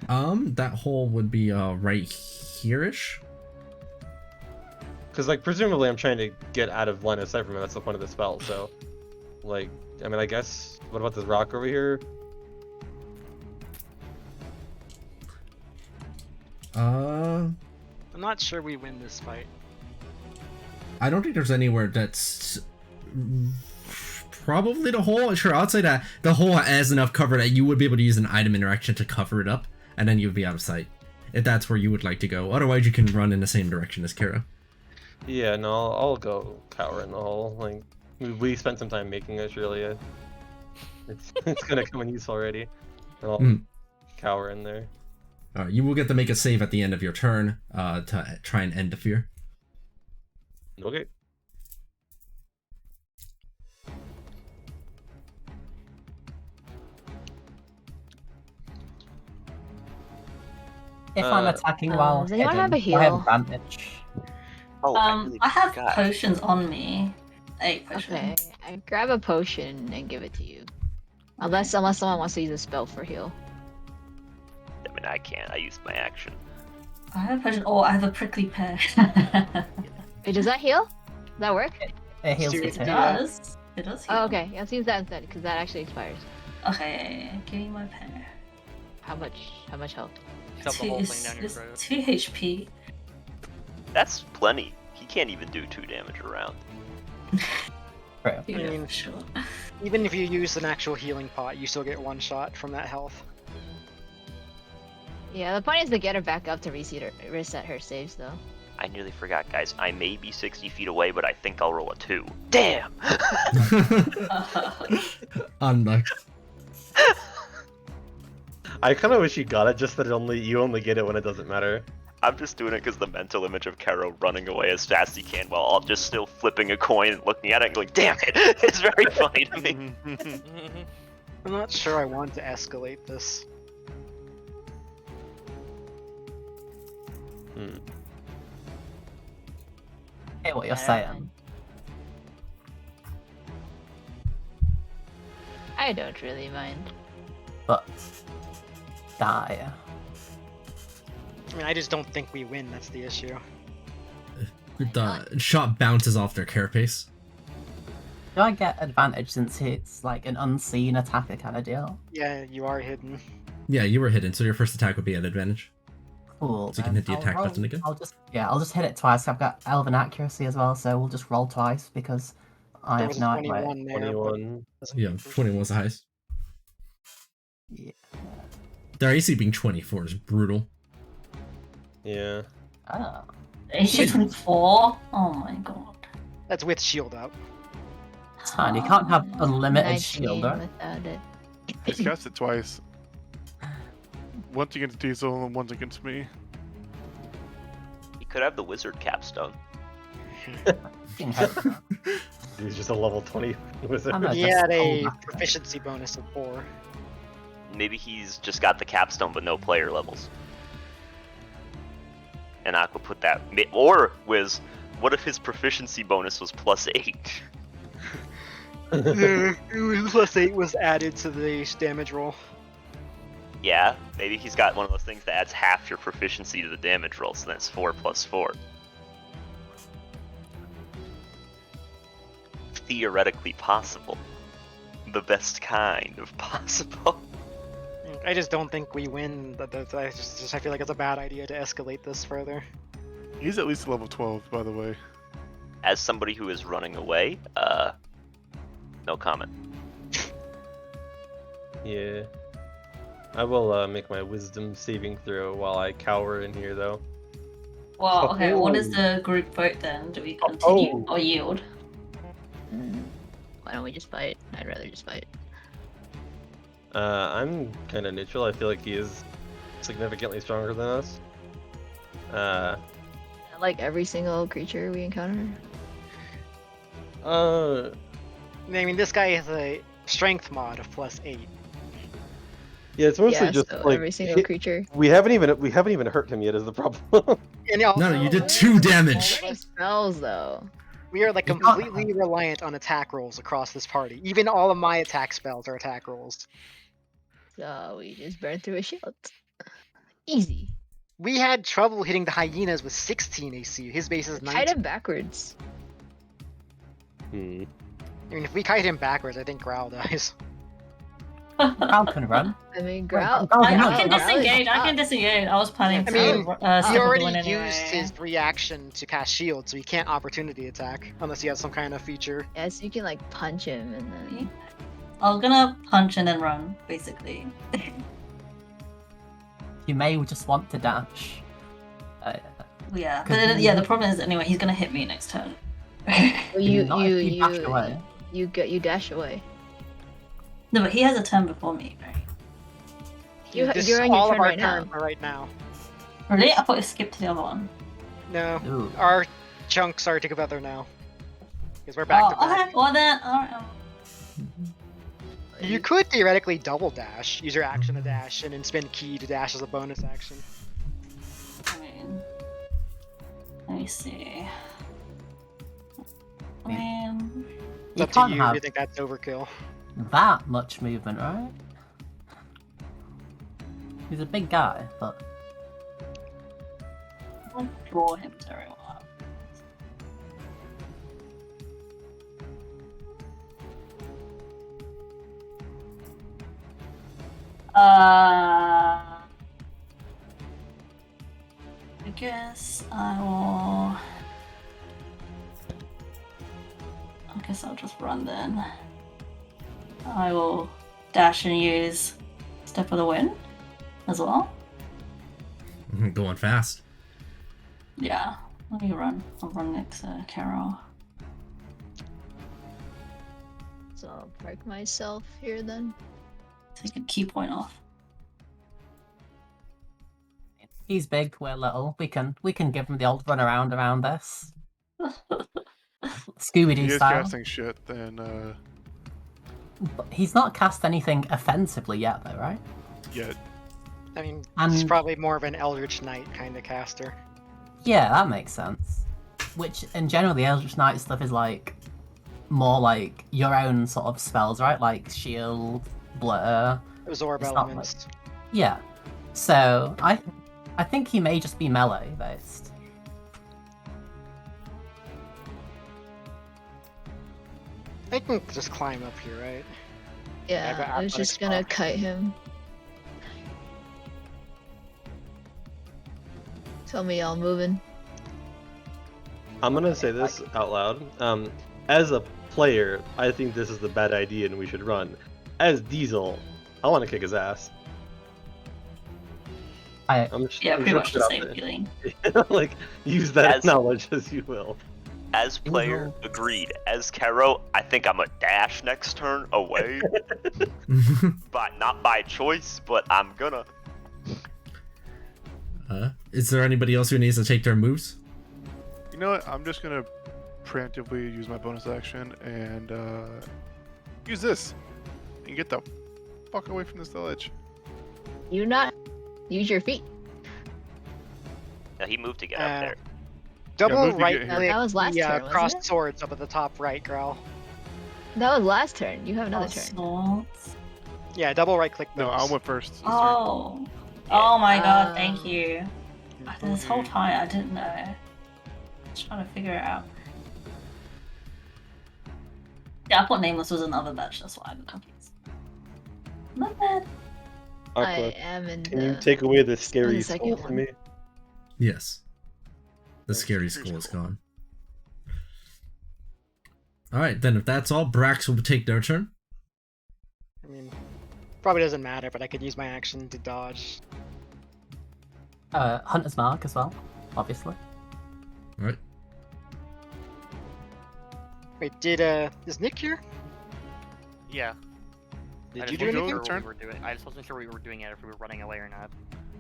Speaker 1: That hole would be right here-ish.
Speaker 8: Because like presumably I'm trying to get out of line of sight from it. That's the point of the spell. So, like, I mean, I guess. What about this rock over here?
Speaker 3: I'm not sure we win this fight.
Speaker 1: I don't think there's anywhere that's probably the hole. Sure, I'd say that the hole has enough cover that you would be able to use an item interaction to cover it up, and then you'd be out of sight. If that's where you would like to go. Otherwise, you can run in the same direction as Kara.
Speaker 8: Yeah, no, I'll go cower in the hole. Like, we spent some time making this. Really, it's gonna come in use already. And I'll cower in there.
Speaker 1: You will get to make a save at the end of your turn to try and end the fear.
Speaker 8: Okay.
Speaker 2: If I'm attacking while
Speaker 4: does anyone
Speaker 2: hidden,
Speaker 4: have a
Speaker 2: I have
Speaker 4: heal?
Speaker 2: advantage.
Speaker 10: Oh,
Speaker 5: I have potions on me. 8 potions.
Speaker 4: Okay, I grab a potion and give it to you. Unless someone wants to use a spell for heal.
Speaker 10: I mean, I can't. I used my action.
Speaker 5: I have a potion. Oh, I have a prickly pear.
Speaker 4: Wait, does that heal? Does that work?
Speaker 2: It heals
Speaker 3: Dude,
Speaker 2: me
Speaker 5: It
Speaker 2: too.
Speaker 5: does. It does heal.
Speaker 4: Oh, okay. Yeah, let's use that instead, because that actually expires.
Speaker 5: Okay, give me my pear.
Speaker 4: How much health?
Speaker 9: Shove the whole thing down your
Speaker 5: It's
Speaker 9: throat.
Speaker 5: 2 HP.
Speaker 10: That's plenty. He can't even do 2 damage around.
Speaker 2: Right.
Speaker 5: Yeah,
Speaker 3: mean-
Speaker 5: for sure.
Speaker 3: Even if you use an actual healing pot, you still get 1 shot from that health.
Speaker 4: Yeah, the point is to get her back up to reset her saves, though.
Speaker 10: I nearly forgot, guys. I may be 60 feet away, but I think I'll roll a 2. Damn!
Speaker 1: Unlucky.
Speaker 8: I kind of wish you got it, just that you only get it when it doesn't matter.
Speaker 10: I'm just doing it because the mental image of Karo running away as fast as he can while I'm just still flipping a coin and looking at it and going, damn it! It's very funny to me.
Speaker 3: I'm not sure I want to escalate this.
Speaker 2: Hey, what you're saying.
Speaker 4: I don't really mind.
Speaker 2: But die.
Speaker 3: I mean, I just don't think we win, that's the issue.
Speaker 1: The shot bounces off their carapace.
Speaker 2: Do I get advantage since it's like an unseen attacker kind of deal?
Speaker 3: Yeah, you are hidden.
Speaker 1: Yeah, you were hidden, so your first attack would be at advantage.
Speaker 2: Cool.
Speaker 1: So you can
Speaker 2: then
Speaker 1: hit the
Speaker 2: I'll
Speaker 1: attack
Speaker 2: roll-
Speaker 1: button again.
Speaker 2: I'll just hit it twice. I've got Elven accuracy as well, so we'll just roll twice because I
Speaker 3: There
Speaker 2: have
Speaker 3: was a
Speaker 2: no idea.
Speaker 3: 21 there. but
Speaker 8: 21.
Speaker 3: doesn't-
Speaker 1: Yeah, 21 was the highest.
Speaker 2: Yeah.
Speaker 1: Their AC being 24 is brutal.
Speaker 8: Yeah.
Speaker 2: Oh.
Speaker 5: AC 24? Oh my god.
Speaker 3: That's with shield up.
Speaker 2: It's fine. You can't have unlimited
Speaker 4: 19
Speaker 2: shield, right?
Speaker 4: without it.
Speaker 6: He's cast it twice. Once against Diesel and once against me.
Speaker 10: He could have the wizard capstone.
Speaker 2: Fucking hell.
Speaker 8: He's just a level 20 wizard.
Speaker 2: I'm a-
Speaker 3: He
Speaker 2: just
Speaker 3: had a
Speaker 2: hold back.
Speaker 3: proficiency bonus of 4.
Speaker 10: Maybe he's just got the capstone but no player levels. And Aqua put that. Or, Wiz, what if his proficiency bonus was +8?
Speaker 3: +8 was added to the damage roll.
Speaker 10: Yeah, maybe he's got one of those things that adds half your proficiency to the damage roll, so that's 4 + 4. Theoretically possible. The best kind of possible.
Speaker 3: I just don't think we win. I feel like it's a bad idea to escalate this further.
Speaker 6: He's at least level 12, by the way.
Speaker 10: As somebody who is running away, no comment.
Speaker 8: Yeah. I will make my wisdom saving throw while I cower in here, though.
Speaker 5: Well, okay, what is
Speaker 8: Oh.
Speaker 5: the group vote then? Do we continue
Speaker 8: Oh.
Speaker 5: or yield?
Speaker 4: Why don't we just fight? I'd rather just fight.
Speaker 8: I'm kind of neutral. I feel like he is significantly stronger than us.
Speaker 4: I like every single creature we encounter.
Speaker 8: Uh,
Speaker 3: I mean, this guy has a strength mod of +8.
Speaker 8: yeah, it's mostly
Speaker 4: Yeah,
Speaker 8: just
Speaker 4: so
Speaker 8: like
Speaker 4: every single creature.
Speaker 8: we haven't even hurt him yet. Is the problem?
Speaker 3: And also,
Speaker 1: No, you did 2 damage.
Speaker 4: Many spells though.
Speaker 3: we are like
Speaker 1: You got-
Speaker 3: completely reliant on attack rolls across this party. Even all of my attack spells are attack rolls.
Speaker 4: So we just burn through a shield. Easy.
Speaker 3: We had trouble hitting the hyenas with 16 AC. His base is
Speaker 4: Kite
Speaker 3: 19.
Speaker 4: him backwards.
Speaker 8: Hmm.
Speaker 3: I mean, if we kite him backwards, I think Growl dies.
Speaker 2: Growl can run.
Speaker 4: I mean, Growl.
Speaker 5: I
Speaker 2: no,
Speaker 5: can
Speaker 4: Growl is
Speaker 5: disengage. I can
Speaker 4: up.
Speaker 5: disengage. I was planning
Speaker 3: I
Speaker 5: to
Speaker 3: mean,
Speaker 5: step
Speaker 3: He
Speaker 5: with
Speaker 3: already
Speaker 5: the win anyway.
Speaker 3: used his reaction to cast shield, so he can't opportunity attack unless he has some kind of feature.
Speaker 4: Yeah, so you can like punch him and then.
Speaker 5: I was gonna punch and then run, basically.
Speaker 2: You may just want to dash.
Speaker 5: Yeah,
Speaker 2: Could
Speaker 5: but then,
Speaker 2: you-
Speaker 5: yeah. The problem is anyway, he's gonna hit me next turn.
Speaker 4: Well,
Speaker 2: Not if you dash away.
Speaker 4: you dash away.
Speaker 5: No, but he has a turn before me, right?
Speaker 3: This
Speaker 4: You're
Speaker 3: is
Speaker 4: on your
Speaker 3: all
Speaker 4: turn
Speaker 3: of our
Speaker 4: right now.
Speaker 3: turn for right now.
Speaker 5: Really? I thought it skipped to the other one.
Speaker 3: No,
Speaker 2: Ooh.
Speaker 3: our chunks are together now. Because we're back to
Speaker 5: Oh,
Speaker 3: back.
Speaker 5: okay. Well then, alright.
Speaker 3: You could theoretically double dash, use your action to dash, and then spend key to dash as a bonus action.
Speaker 5: I mean, let me see. I mean,
Speaker 3: It's
Speaker 2: You
Speaker 3: up to
Speaker 2: can't
Speaker 3: you if
Speaker 2: have
Speaker 3: you think that's overkill.
Speaker 2: that much movement, right? He's a big guy, but
Speaker 5: I'll draw him very well. I guess I will. I guess I'll just run then. I will dash and use Step of the Wind as well.
Speaker 1: Going fast.
Speaker 5: Yeah, let me run. I'll run next to Carol.
Speaker 4: So I'll park myself here then.
Speaker 5: Take a key point off.
Speaker 2: he's big, we're little. We can give him the old run around this. Scooby
Speaker 6: He
Speaker 2: Doo
Speaker 6: is
Speaker 2: style.
Speaker 6: casting shit, then
Speaker 2: But he's not cast anything offensively yet, though, right?
Speaker 6: yet.
Speaker 3: I mean,
Speaker 2: And-
Speaker 3: he's probably more of an Eldritch Knight kind of caster.
Speaker 2: Yeah, that makes sense. Which, in general, the Eldritch Knight stuff is like more like your own sort of spells, right? Like shield, blur.
Speaker 3: Absorb
Speaker 2: It's not
Speaker 3: elements.
Speaker 2: Yeah. So I think he may just be melee based.
Speaker 3: I can just climb up here, right?
Speaker 4: Yeah,
Speaker 3: got
Speaker 4: I was
Speaker 3: athletics
Speaker 4: just gonna
Speaker 3: buff.
Speaker 4: kite him. Tell me y'all moving.
Speaker 8: I'm gonna say this out loud. As a player, I think this is the bad idea and we should run. As Diesel, I want to kick his ass. I'm just,
Speaker 5: Yeah,
Speaker 8: I'm
Speaker 5: pretty much
Speaker 8: just
Speaker 5: the
Speaker 8: put
Speaker 5: same
Speaker 8: it
Speaker 5: feeling.
Speaker 8: out there. Like, use that
Speaker 10: As-
Speaker 8: knowledge as you will.
Speaker 10: As player, agreed. As Caro, I think I'm a dash next turn away. But not by choice, but I'm gonna.
Speaker 1: Is there anybody else who needs to take their moves?
Speaker 6: You know what? I'm just gonna preemptively use my bonus action and use this and get the fuck away from this village.
Speaker 4: You not use your feet.
Speaker 10: Now he moved to get up there.
Speaker 3: Double
Speaker 6: move to
Speaker 3: right
Speaker 6: get here.
Speaker 3: click
Speaker 4: That was last
Speaker 3: the
Speaker 4: turn, wasn't
Speaker 3: crossed
Speaker 4: it?
Speaker 3: swords up at the top right, Growl.
Speaker 4: That was last turn. You have another turn.
Speaker 5: Swords.
Speaker 3: Yeah, double right click
Speaker 6: No,
Speaker 3: those.
Speaker 6: I went first. this turn.
Speaker 5: Oh. Oh my god,
Speaker 4: Um,
Speaker 5: thank you. This whole time I didn't know. I was trying to figure it out. Yeah, I thought Nameless was another batch, that's why I got confused. Not bad.
Speaker 4: I
Speaker 8: Aqua,
Speaker 4: am in
Speaker 8: can you
Speaker 4: the.
Speaker 8: take away the scary
Speaker 4: the second
Speaker 8: skull from
Speaker 4: one.
Speaker 8: me?
Speaker 1: Yes. The
Speaker 6: Oh,
Speaker 1: scary
Speaker 6: scary
Speaker 1: skull is
Speaker 6: skull.
Speaker 1: gone. Alright, then if that's all, Brax will take their turn.
Speaker 3: I mean, probably doesn't matter, but I could use my action to dodge.
Speaker 2: Hunter's Mark as well, obviously.
Speaker 1: Alright.
Speaker 3: Wait, is Nick here?
Speaker 9: Yeah.
Speaker 3: Did
Speaker 9: I
Speaker 3: you
Speaker 9: just
Speaker 3: do
Speaker 9: wasn't
Speaker 3: anything?
Speaker 9: sure
Speaker 6: Turn?
Speaker 9: what we were doing. I just wasn't sure we were doing it if we were running away or not.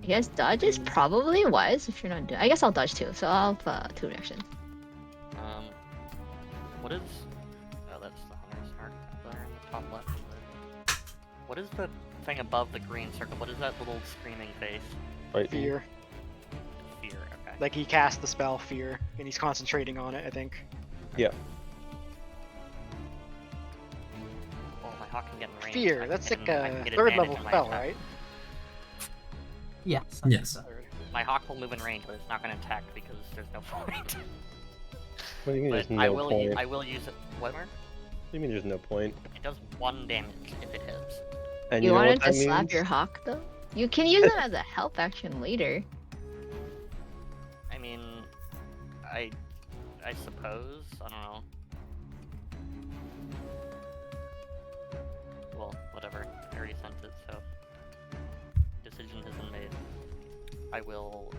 Speaker 4: I guess dodge is probably wise if you're not doing. I guess I'll dodge too. So I'll have 2 reactions.
Speaker 9: What is? Oh, that's the hunter's mark there in the top left. What is the thing above the green circle? What is that little screaming face?
Speaker 8: Right.
Speaker 3: Fear.
Speaker 9: Fear. Okay.
Speaker 3: Like he cast the spell Fear, and he's concentrating on it, I think.
Speaker 8: Yeah.
Speaker 9: Oh, my hawk can get in range.
Speaker 3: Fear,
Speaker 9: I
Speaker 3: that's
Speaker 9: can
Speaker 3: like
Speaker 9: get I can
Speaker 3: a
Speaker 9: get
Speaker 3: 3rd
Speaker 9: advantage
Speaker 3: level
Speaker 9: on my
Speaker 3: spell,
Speaker 9: attack.
Speaker 3: right?
Speaker 2: Yes.
Speaker 1: Yes.
Speaker 9: My hawk will move in range, but it's not going to attack because there's no point.
Speaker 8: What do you mean
Speaker 9: But
Speaker 8: there's
Speaker 9: I
Speaker 8: no
Speaker 9: will.
Speaker 8: point?
Speaker 9: I will use it. What, Mark?
Speaker 8: What do you mean there's no point?
Speaker 9: It does 1 damage if it hits.
Speaker 8: And
Speaker 4: You
Speaker 8: know
Speaker 4: wanted
Speaker 8: what
Speaker 4: to
Speaker 8: that
Speaker 4: slap
Speaker 8: means?
Speaker 4: your hawk though? You can use them as a help action later.
Speaker 9: I mean, I suppose. I don't know. Well, whatever. I already sent it, so decision has been made. I will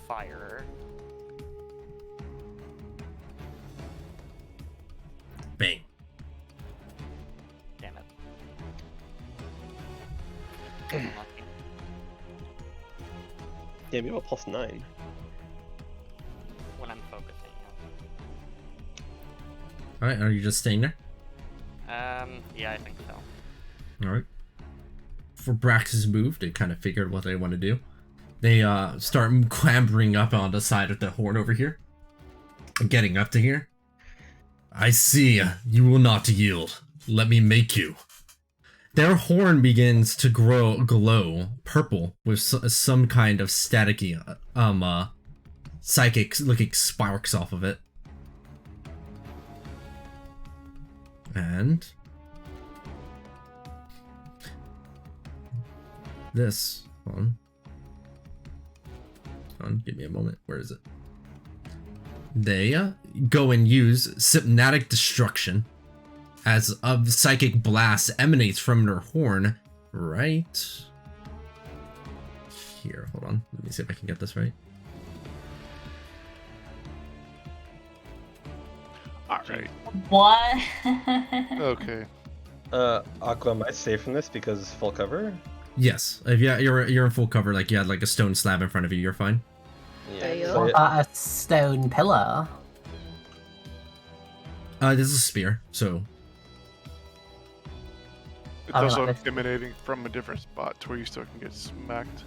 Speaker 9: fire.
Speaker 1: Bang.
Speaker 9: Damn it. Unlucky.
Speaker 8: Damn, you have a +9.
Speaker 9: When I'm focusing.
Speaker 1: Alright, are you just staying there?
Speaker 9: Yeah, I think so.
Speaker 1: Alright. For Brax's move, they kind of figured what they want to do. They start clambering up on the side of the horn over here. Getting up to here. I see. You will not yield. Let me make you. Their horn begins to glow purple with some kind of staticky, psychic looking sparks off of it. And this one. Give me a moment. Where is it? They go and use Hypnotic Destruction as a psychic blast emanates from their horn right here. Hold on. Let me see if I can get this right.
Speaker 6: Alright.
Speaker 5: What?
Speaker 6: Okay.
Speaker 8: Aqua, am I safe from this because it's full cover?
Speaker 1: Yes. If you're in full cover, like you had like a stone slab in front of you, you're fine.
Speaker 4: There you
Speaker 8: so
Speaker 4: go.
Speaker 8: it-
Speaker 2: A stone pillar.
Speaker 1: This is a spear, so
Speaker 6: It's
Speaker 2: I don't
Speaker 6: also
Speaker 2: know.
Speaker 6: emanating from a different spot to where you still can get smacked.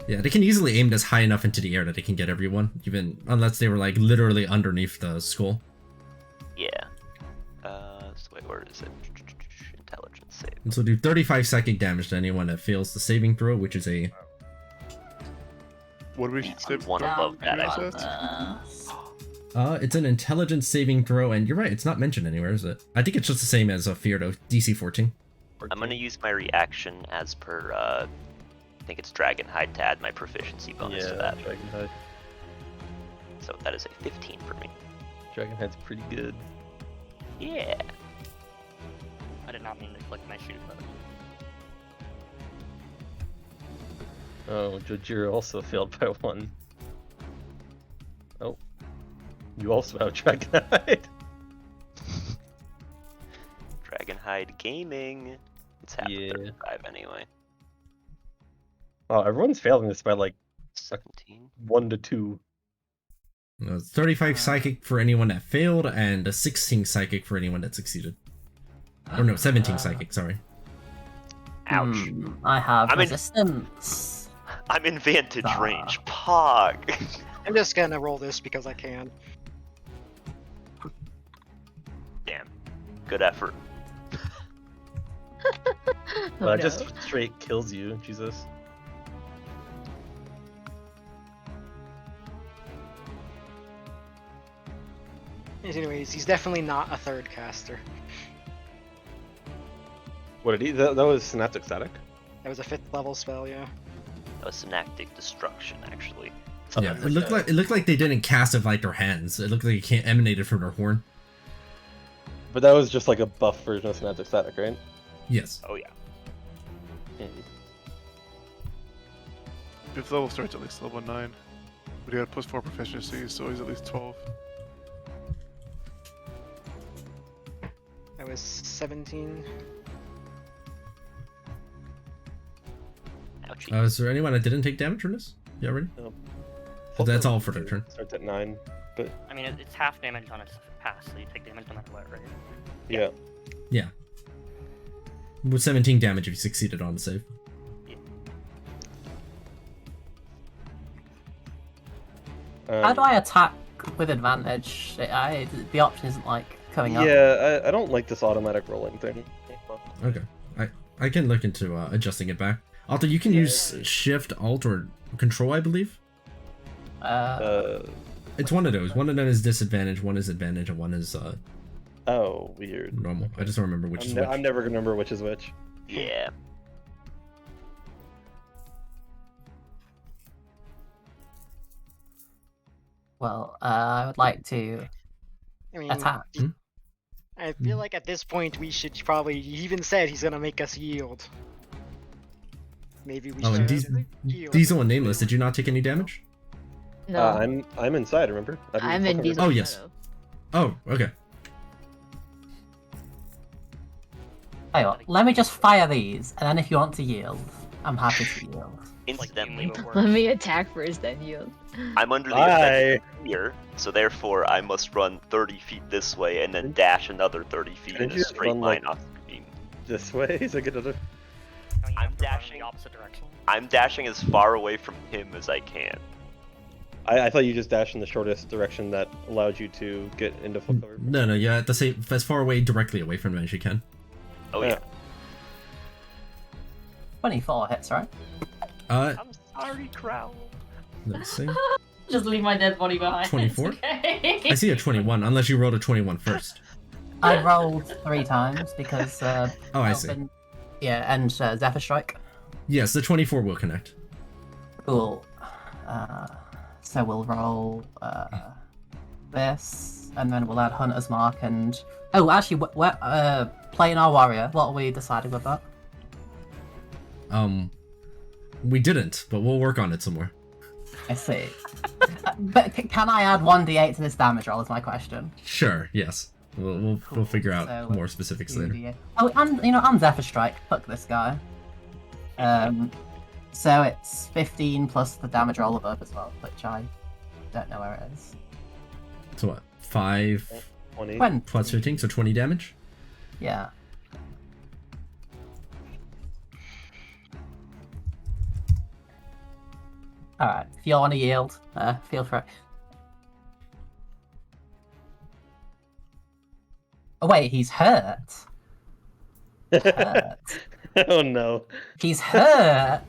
Speaker 1: yeah, they can easily aim this high enough into the air that they can get everyone, even unless they were like literally underneath the skull.
Speaker 10: Yeah. So wait, where is it? Intelligence save.
Speaker 1: And so do 35 psychic damage to anyone that fails the saving throw, which is a
Speaker 6: What do we
Speaker 5: Yeah,
Speaker 6: say?
Speaker 10: one
Speaker 6: Dark
Speaker 10: above that, I
Speaker 6: Recess?
Speaker 1: it's an intelligence saving throw, and you're right, it's not mentioned anywhere, is it? I think it's just the same as a fear though, DC 14.
Speaker 10: I'm gonna use my reaction as per, I think it's Dragonhide to add my proficiency bonus to that.
Speaker 8: Dragonhide.
Speaker 10: So that is a 15 for me.
Speaker 8: Dragonhide's pretty good.
Speaker 10: Yeah.
Speaker 9: I did not mean to click my shoot button.
Speaker 8: Oh, Jojiro also failed by 1. Oh. You also have Dragonhide.
Speaker 10: Dragonhide Gaming. It's half
Speaker 8: Yeah.
Speaker 10: 35 anyway.
Speaker 8: Wow, everyone's failing this by like
Speaker 10: 17.
Speaker 8: 1 to 2.
Speaker 1: 35 psychic for anyone that failed, and a 16 psychic for anyone that succeeded. Or no, 17 psychic, sorry.
Speaker 10: Ouch.
Speaker 2: I have
Speaker 10: I'm in-
Speaker 2: resistance.
Speaker 10: I'm in vantage
Speaker 2: Ah.
Speaker 10: range. Pog.
Speaker 3: I'm just gonna roll this because I can.
Speaker 10: Damn. Good effort.
Speaker 4: Oh,
Speaker 8: That
Speaker 4: no.
Speaker 8: just straight kills you, Jesus.
Speaker 3: Anyways, he's definitely not a 3rd caster.
Speaker 8: What did he? That was Synaptic Static?
Speaker 3: That was a 5th level spell, yeah.
Speaker 10: That was Synaptic Destruction, actually.
Speaker 1: Yeah, it looked like they didn't cast it with, like their hands. It looked like it can't emanated from their horn.
Speaker 8: But that was just like a buff version of Synaptic Static, right?
Speaker 1: Yes.
Speaker 10: Oh yeah.
Speaker 8: Mhm.
Speaker 6: 5th level starts at least level 9. But he had +4 proficiency, so he's at least 12.
Speaker 3: That was 17.
Speaker 10: Ouchie.
Speaker 1: Is there anyone that didn't take damage from this? Yeah, ready?
Speaker 8: No.
Speaker 1: So that's all for the turn.
Speaker 8: Starts at 9, but
Speaker 9: I mean, it's half damage on its pass, so you take damage no matter what, right?
Speaker 8: yeah.
Speaker 1: Yeah. With 17 damage if you succeeded on the save.
Speaker 2: How do I attack with advantage? The option isn't like coming up.
Speaker 8: Yeah, I don't like this automatic rolling thing.
Speaker 1: Okay. I can look into adjusting it back. Although you can use Shift, Alt, or Control, I believe. It's one of those. One of them is disadvantage, one is advantage, and one is
Speaker 8: Oh, weird.
Speaker 1: normal. I just don't remember which is which.
Speaker 8: I'm never gonna remember which is which.
Speaker 10: Yeah.
Speaker 2: Well, I would like to
Speaker 3: I mean,
Speaker 2: attack.
Speaker 3: I feel like at this point we should probably. He even said he's gonna make us yield. Maybe we
Speaker 1: Oh, and
Speaker 3: should.
Speaker 1: Diesel and Nameless, did you not take any damage?
Speaker 4: No,
Speaker 8: I'm inside. Remember?
Speaker 4: I'm in Diesel.
Speaker 1: Oh, yes. Oh, okay.
Speaker 2: Hey, well, let me just fire these, and then if you want to yield, I'm happy to yield.
Speaker 10: Incidentally,
Speaker 4: Let me attack first, then yield.
Speaker 10: I'm under the effect of fear, so therefore I must run 30 feet this way and then dash another 30 feet in
Speaker 8: Didn't
Speaker 10: a
Speaker 8: you just
Speaker 10: straight
Speaker 8: run,
Speaker 10: line
Speaker 8: like,
Speaker 10: off the screen.
Speaker 8: This way? Is it another?
Speaker 9: No, you
Speaker 10: I'm
Speaker 9: have to run in
Speaker 10: dashing.
Speaker 9: the opposite direction.
Speaker 10: I'm dashing as far away from him as I can.
Speaker 8: I thought you just dashed in the shortest direction that allowed you to get into full cover.
Speaker 1: No, yeah, at the same, as far away, directly away from him as you can.
Speaker 10: Oh yeah.
Speaker 2: 24 hits, right?
Speaker 10: I'm sorry, Crowl.
Speaker 1: Let's see.
Speaker 5: Just leave my dead body behind.
Speaker 1: 24?
Speaker 5: It's okay.
Speaker 1: I see a 21, unless you rolled a 21 first.
Speaker 2: I rolled 3 times because.
Speaker 1: Oh, I see.
Speaker 2: Yeah, and Zephyr Strike.
Speaker 1: Yes, the 24 will connect.
Speaker 2: Cool. So we'll roll this, and then we'll add Hunter's Mark and. Oh, actually, playing our warrior. What are we deciding with that?
Speaker 1: We didn't, but we'll work on it some more.
Speaker 2: I see. But can I add 1d8 to this damage roll? Is my question.
Speaker 1: Sure, yes. We'll figure out
Speaker 2: So,
Speaker 1: more specifics later.
Speaker 2: 2d8. Oh, and I'm Zephyr Strike. Fuck this guy. So it's 15 plus the damage roll above as well, which I don't know where it is.
Speaker 1: So what? 5
Speaker 2: 20.
Speaker 1: plus 15, so 20 damage?
Speaker 2: Yeah. Alright, if you want to yield, feel free. Oh wait, he's hurt. Hurt.
Speaker 8: Oh no.
Speaker 2: He's hurt!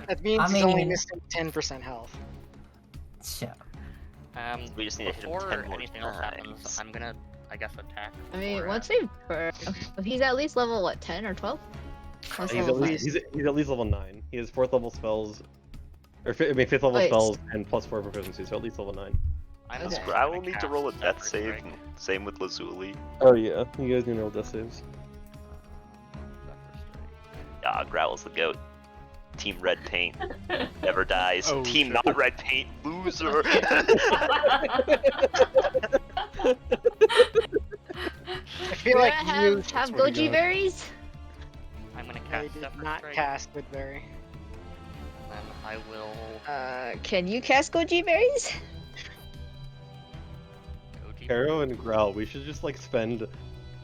Speaker 3: That means
Speaker 2: I
Speaker 3: he's only
Speaker 2: mean-
Speaker 3: missing 10% health.
Speaker 2: Shit.
Speaker 10: We just need to hit him
Speaker 9: Before
Speaker 10: 10 more
Speaker 9: anything else happens,
Speaker 10: times.
Speaker 9: I'm gonna, I guess, attack.
Speaker 4: I mean,
Speaker 9: before,
Speaker 4: once we've he's at least level what, 10 or 12? Or
Speaker 8: He's
Speaker 4: level
Speaker 8: at least he's at least level 9. He has 4th level spells, or 5th level
Speaker 4: Wait.
Speaker 8: spells and +4 proficiency, so at least level 9.
Speaker 9: I'm
Speaker 4: Okay.
Speaker 9: also
Speaker 10: I
Speaker 9: gonna
Speaker 10: will need to
Speaker 9: cast
Speaker 10: roll a death
Speaker 9: Zephyr
Speaker 10: save.
Speaker 9: Strike.
Speaker 10: And same with Lazuli.
Speaker 8: Oh yeah, you guys need to roll death saves.
Speaker 9: Zephyr Strike.
Speaker 10: Ah, Growl's the goat. Team Red Paint never dies.
Speaker 6: Oh,
Speaker 10: Team
Speaker 6: shit.
Speaker 10: Not Red Paint loser.
Speaker 3: I feel
Speaker 4: Do
Speaker 3: like
Speaker 4: I
Speaker 3: you
Speaker 4: have
Speaker 6: swear to
Speaker 4: goji
Speaker 6: God.
Speaker 4: berries?
Speaker 9: I'm gonna
Speaker 3: I
Speaker 9: cast
Speaker 3: did
Speaker 9: Zephyr
Speaker 3: not
Speaker 9: Strike,
Speaker 3: cast with berry.
Speaker 9: and I will
Speaker 4: Can you cast goji berries?
Speaker 9: go deep.
Speaker 8: Caro and Growl, we should just like spend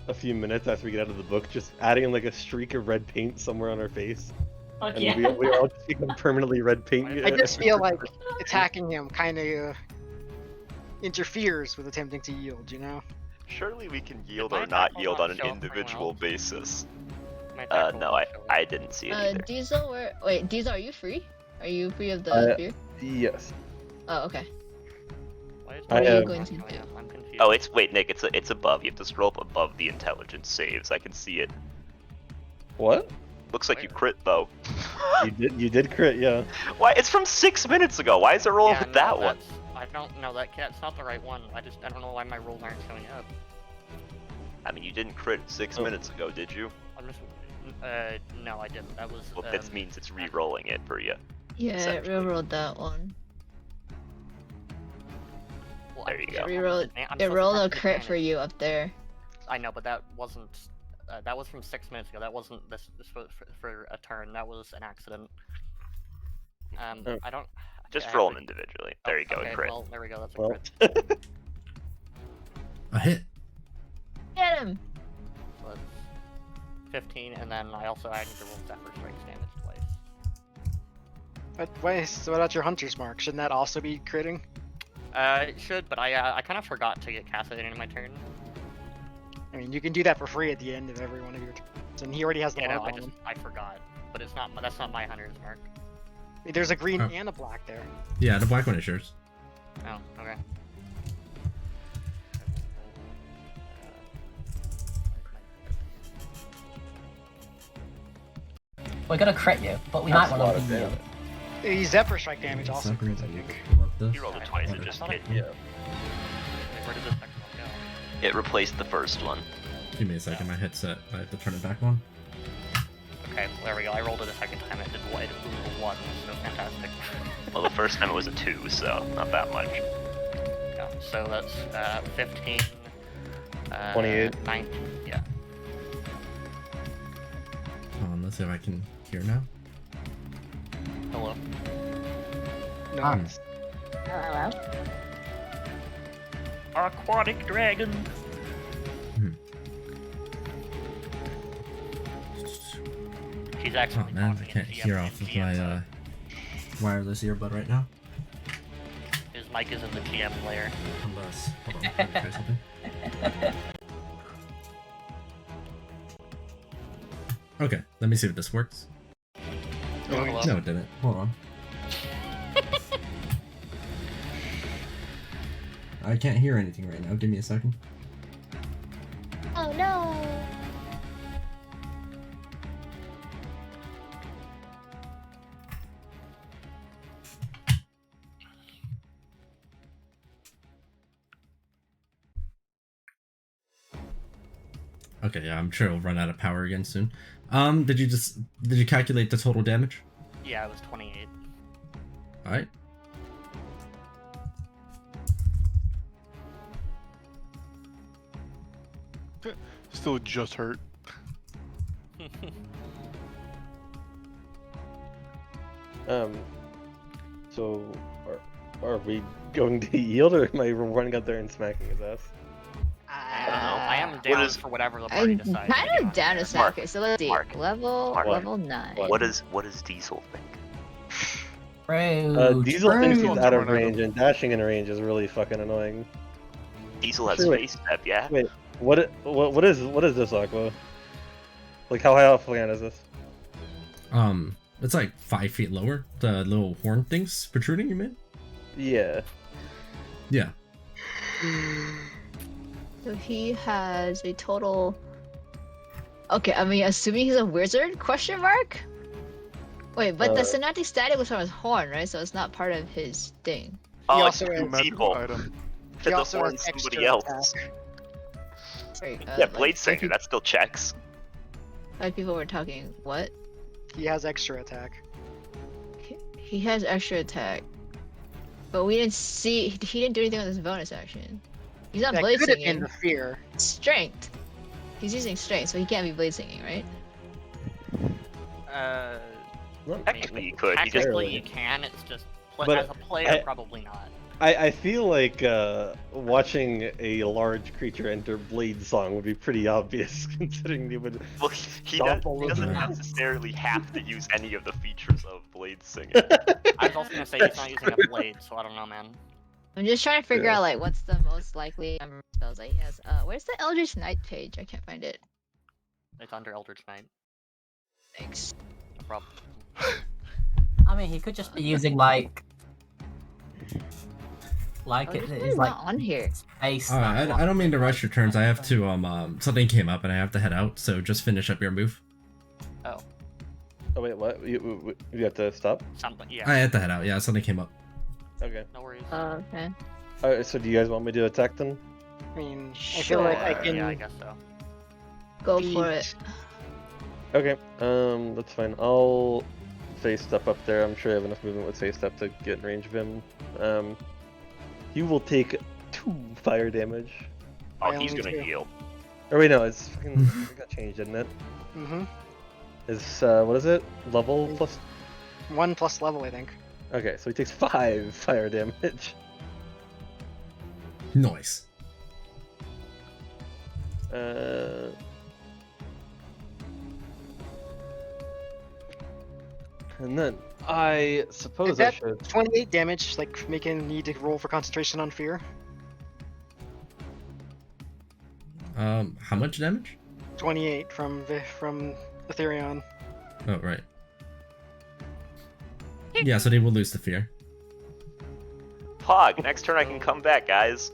Speaker 8: a few minutes after we get out of the book just adding like a streak of red paint somewhere on our face.
Speaker 5: Fuck
Speaker 8: And
Speaker 5: yeah.
Speaker 8: we all just become permanently red paint.
Speaker 3: I just feel like attacking him kind of interferes with attempting to yield, you know?
Speaker 10: Surely we can yield
Speaker 9: my
Speaker 10: or not
Speaker 9: attack will
Speaker 10: yield
Speaker 9: not
Speaker 10: on an
Speaker 9: show up very
Speaker 10: individual
Speaker 9: well.
Speaker 10: basis.
Speaker 9: My attack will
Speaker 10: No,
Speaker 9: not show up.
Speaker 10: I didn't see it either.
Speaker 4: Diesel, wait, Diesel, are you free? Are you free of the
Speaker 8: Uh,
Speaker 4: fear?
Speaker 8: Yes.
Speaker 4: Oh, okay.
Speaker 9: Why is
Speaker 8: I
Speaker 9: my
Speaker 8: am-
Speaker 9: attack
Speaker 4: going
Speaker 9: not
Speaker 4: to
Speaker 9: showing
Speaker 4: do?
Speaker 9: up? I'm confused.
Speaker 10: Oh, wait, Nick. It's above. You have to scroll up above the intelligence saves. I can see it.
Speaker 8: What?
Speaker 10: Looks like you crit though.
Speaker 8: You did crit, yeah.
Speaker 10: Why? It's from 6 minutes ago. Why is it rolling
Speaker 9: Yeah,
Speaker 10: with
Speaker 9: no,
Speaker 10: that one?
Speaker 9: that's- I don't know that's not the right one. I don't know why my rolls aren't showing up.
Speaker 10: I mean, you didn't crit 6
Speaker 8: Oh.
Speaker 10: minutes ago, did you?
Speaker 9: I'm just no, I didn't. That was
Speaker 10: Well, that means it's re-rolling it for you.
Speaker 4: Yeah,
Speaker 10: Essentially.
Speaker 4: railroad that one.
Speaker 10: There you go.
Speaker 4: It rolled,
Speaker 9: I'm
Speaker 4: it
Speaker 9: supposed to
Speaker 4: rolled a
Speaker 9: press
Speaker 4: crit
Speaker 9: advantage.
Speaker 4: for you up there.
Speaker 9: I know, but that wasn't. That was from 6 minutes ago. That wasn't this was for a turn. That was an accident.
Speaker 8: Oh.
Speaker 9: I don't.
Speaker 10: Just
Speaker 9: okay,
Speaker 10: roll
Speaker 9: I
Speaker 10: them
Speaker 9: have
Speaker 10: individually.
Speaker 9: to-
Speaker 10: There you go,
Speaker 9: Okay,
Speaker 10: crit.
Speaker 9: well, there we go. That's a
Speaker 8: Well,
Speaker 9: crit.
Speaker 1: A hit.
Speaker 4: Get him!
Speaker 9: So that's 15, and then I need to roll Zephyr Strike's damage twice.
Speaker 3: But wait, so what about your Hunter's Mark? Shouldn't that also be critting?
Speaker 9: It should, but I kind of forgot to get Cassadin in my turn.
Speaker 3: I mean, you can do that for free at the end of every one of your turns, and he already has the
Speaker 9: Yeah,
Speaker 3: mark
Speaker 9: no,
Speaker 3: on him.
Speaker 9: I forgot, but it's not. That's not my Hunter's Mark.
Speaker 3: There's a green
Speaker 1: Oh.
Speaker 3: and a black there.
Speaker 1: Yeah, the black one is yours.
Speaker 9: Oh, okay.
Speaker 2: We're gonna crit you, but we
Speaker 8: That's
Speaker 2: might
Speaker 8: a lot
Speaker 2: want
Speaker 8: of
Speaker 2: to heal.
Speaker 8: damage.
Speaker 3: The Zephyr Strike damage also
Speaker 1: Second,
Speaker 3: crits, I think.
Speaker 1: pull up this.
Speaker 10: You rolled it twice, it
Speaker 1: Okay.
Speaker 10: just hit.
Speaker 8: Yeah.
Speaker 9: Wait, where did this second one go?
Speaker 10: It replaced the first one.
Speaker 1: Give me a second, my headset. I have to turn it back on.
Speaker 9: Okay, there we go. I rolled it a second time. It did white. It blew a 1, so fantastic.
Speaker 10: Well, the first time it was a 2, so not that much.
Speaker 9: Yeah, so that's 15.
Speaker 8: 28.
Speaker 9: 19. Yeah.
Speaker 1: Let's see if I can hear now.
Speaker 9: Hello.
Speaker 3: No.
Speaker 2: Ah.
Speaker 4: Hello.
Speaker 9: Aquatic dragon. She's actually.
Speaker 1: Oh man, I
Speaker 9: talking
Speaker 1: can't
Speaker 9: in
Speaker 1: hear
Speaker 9: GM
Speaker 1: off of
Speaker 9: GM
Speaker 1: my wireless earbud right now.
Speaker 9: His mic is in the GM layer.
Speaker 1: Unless, hold on, let me try something. Okay, let me see if this works.
Speaker 9: Oh, hello.
Speaker 1: No, it didn't. Hold on. I can't hear anything right now. Give me a second.
Speaker 4: Oh no!
Speaker 1: Okay, yeah, I'm sure it'll run out of power again soon. Did you calculate the total damage?
Speaker 9: Yeah, it was 28.
Speaker 1: Alright.
Speaker 6: Still just hurt.
Speaker 8: So are we going to yield, or am I running out there and smacking his ass?
Speaker 9: I don't know. I am
Speaker 10: What
Speaker 9: down
Speaker 10: is-
Speaker 9: for whatever the party
Speaker 4: I'm
Speaker 9: decides.
Speaker 4: kind
Speaker 9: to do
Speaker 4: of
Speaker 9: on
Speaker 4: down
Speaker 9: here.
Speaker 4: to snack it, so let's see.
Speaker 10: Mark.
Speaker 4: Level
Speaker 10: Mark.
Speaker 4: level 9.
Speaker 10: What does Diesel think?
Speaker 2: Rude.
Speaker 8: Diesel thinks he's
Speaker 2: rude.
Speaker 8: out of
Speaker 6: Run out of-
Speaker 8: range, and dashing in range is really fucking annoying.
Speaker 10: Diesel has
Speaker 8: Sure, wait.
Speaker 10: face step, yeah?
Speaker 8: Wait, what is this, Aqua? Like, how high off land is this?
Speaker 1: It's like 5 feet lower. The little horn things protruding, you mean?
Speaker 8: Yeah.
Speaker 1: Yeah.
Speaker 4: So he has a total. Okay, I mean, assuming he's a wizard? Question mark. Wait, but the Sonatic Static was from his horn, right? So it's not part of his thing.
Speaker 3: He
Speaker 10: Oh,
Speaker 3: also
Speaker 10: it's
Speaker 3: has-
Speaker 10: two
Speaker 6: Magical
Speaker 10: people.
Speaker 6: item.
Speaker 10: Fit the
Speaker 3: also
Speaker 10: horn
Speaker 3: has
Speaker 10: somebody
Speaker 3: extra
Speaker 10: else.
Speaker 3: attack.
Speaker 4: Sorry.
Speaker 10: Yeah, Blade Singer, that still checks.
Speaker 4: Like people were talking. What?
Speaker 3: He has extra attack.
Speaker 4: He has extra attack, but we didn't see. He didn't do anything with his bonus action. He's not
Speaker 3: That
Speaker 4: blade
Speaker 3: could have been
Speaker 4: singing.
Speaker 3: the fear.
Speaker 4: Strength. He's using strength, so he can't be blade singing, right?
Speaker 10: Technically, you could. He just
Speaker 9: Technically,
Speaker 8: barely.
Speaker 9: you can. It's just
Speaker 8: But
Speaker 9: as a player,
Speaker 8: I-
Speaker 9: probably not.
Speaker 8: I feel like watching a large creature enter Blade Song would be pretty obvious, considering he would.
Speaker 10: well, he
Speaker 8: Stomp all over
Speaker 10: doesn't
Speaker 1: it.
Speaker 10: necessarily have to use any of the features of Blade Singer.
Speaker 9: I was also gonna say he's not using a blade, so I don't know, man.
Speaker 4: I'm just trying to figure
Speaker 8: Yeah.
Speaker 4: out like what's the most likely number of spells that he has. Where's the Eldritch Knight page? I can't find it.
Speaker 9: It's under Eldritch Knight.
Speaker 4: Thanks.
Speaker 9: No problem.
Speaker 2: I mean, he could just be using like
Speaker 4: Oh,
Speaker 2: it
Speaker 4: this
Speaker 2: is
Speaker 4: is
Speaker 2: like
Speaker 4: not on here.
Speaker 2: space.
Speaker 1: Alright, I don't mean to rush your turns. I have to, something came up and I have to head out, so just finish up your move.
Speaker 8: Oh wait, what? You have to stop?
Speaker 9: Yeah.
Speaker 1: I had to head out, yeah, something came up.
Speaker 8: Okay.
Speaker 9: No worries.
Speaker 4: Okay.
Speaker 8: Alright, so do you guys want me to attack then?
Speaker 3: I mean, I feel like I
Speaker 4: Sure,
Speaker 3: can.
Speaker 9: Yeah, I guess so.
Speaker 4: Go
Speaker 3: beat-
Speaker 4: for it.
Speaker 8: Okay, that's fine. I'll face step up there. I'm sure I have enough movement with face step to get in range of him. You will take fire damage.
Speaker 10: Oh,
Speaker 3: I
Speaker 10: he's
Speaker 3: only
Speaker 10: gonna
Speaker 3: do.
Speaker 10: heal.
Speaker 8: Or wait, no, it's fucking it got changed, didn't it?
Speaker 3: Mm-hmm.
Speaker 8: Is what is it? Level plus.
Speaker 3: 1 plus level, I think.
Speaker 8: Okay, so he takes 5 fire damage.
Speaker 1: Nice.
Speaker 8: And then I suppose
Speaker 3: Is
Speaker 8: I
Speaker 3: that
Speaker 8: should.
Speaker 3: 28 damage, like making need to roll for concentration on fear?
Speaker 1: How much damage?
Speaker 3: 28 from Ethereon.
Speaker 1: Oh, right. Yeah, so they will lose the fear.
Speaker 10: Pog, next turn I can come back, guys.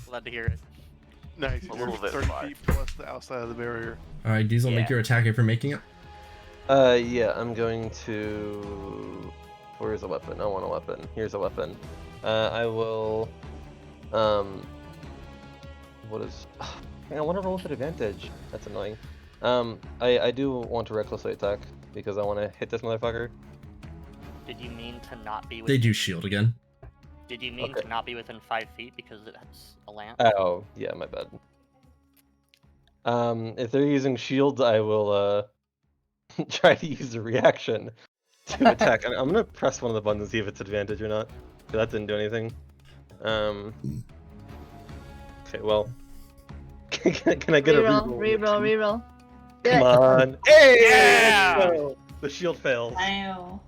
Speaker 9: Glad to hear it.
Speaker 6: Nice.
Speaker 10: A
Speaker 6: You're
Speaker 10: little bit
Speaker 6: 30
Speaker 10: far.
Speaker 6: feet plus the outside of the barrier.
Speaker 1: Alright, Diesel, make
Speaker 10: Yeah.
Speaker 1: your attack if you're making it.
Speaker 8: Yeah, I'm going to. Where's a weapon? I want a weapon. Here's a weapon. I will. What is? I want to roll with advantage. That's annoying. I do want to recklessly attack because I want to hit this motherfucker.
Speaker 9: Did you mean to not be
Speaker 1: They
Speaker 9: within?
Speaker 1: do shield again.
Speaker 9: Did you mean
Speaker 8: Okay.
Speaker 9: to not be within 5 feet because it has a lamp?
Speaker 8: Oh, yeah, my bad. If they're using shield, I will try to use a reaction to attack. I'm gonna press one of the buttons and see if it's advantage or not. 'Cause that didn't do anything. Okay, well, can I get a
Speaker 4: Reroll,
Speaker 8: reroll?
Speaker 4: reroll, reroll. Do
Speaker 8: Come
Speaker 4: it.
Speaker 8: on! Hey!
Speaker 9: Yeah!
Speaker 8: No! The shield fails.
Speaker 5: Wow.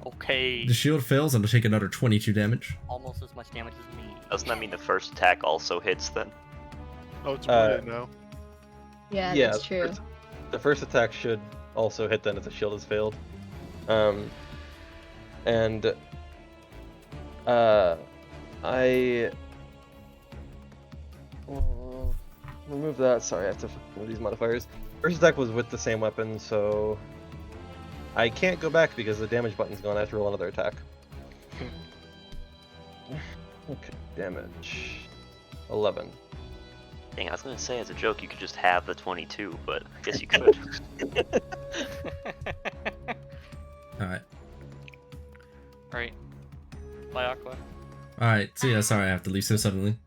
Speaker 9: Okay.
Speaker 1: The shield fails and will take another 22 damage.
Speaker 9: Almost as much damage as me.
Speaker 10: Doesn't that mean the first attack also hits then?
Speaker 6: Oh, it's
Speaker 8: Uh,
Speaker 6: worded now.
Speaker 4: Yeah,
Speaker 8: Yeah,
Speaker 4: that's true.
Speaker 8: The first attack should also hit then if the shield has failed. And I remove that. Sorry, I have to remove these modifiers. First attack was with the same weapon, so I can't go back because the damage button's gone. I have to roll another attack. Okay, damage 11.
Speaker 10: Dang, I was gonna say as a joke you could just have the 22, but I guess you could.
Speaker 1: Alright.
Speaker 9: Right. Bye, Aqua.
Speaker 1: Alright, so yeah, sorry I have to leave so suddenly.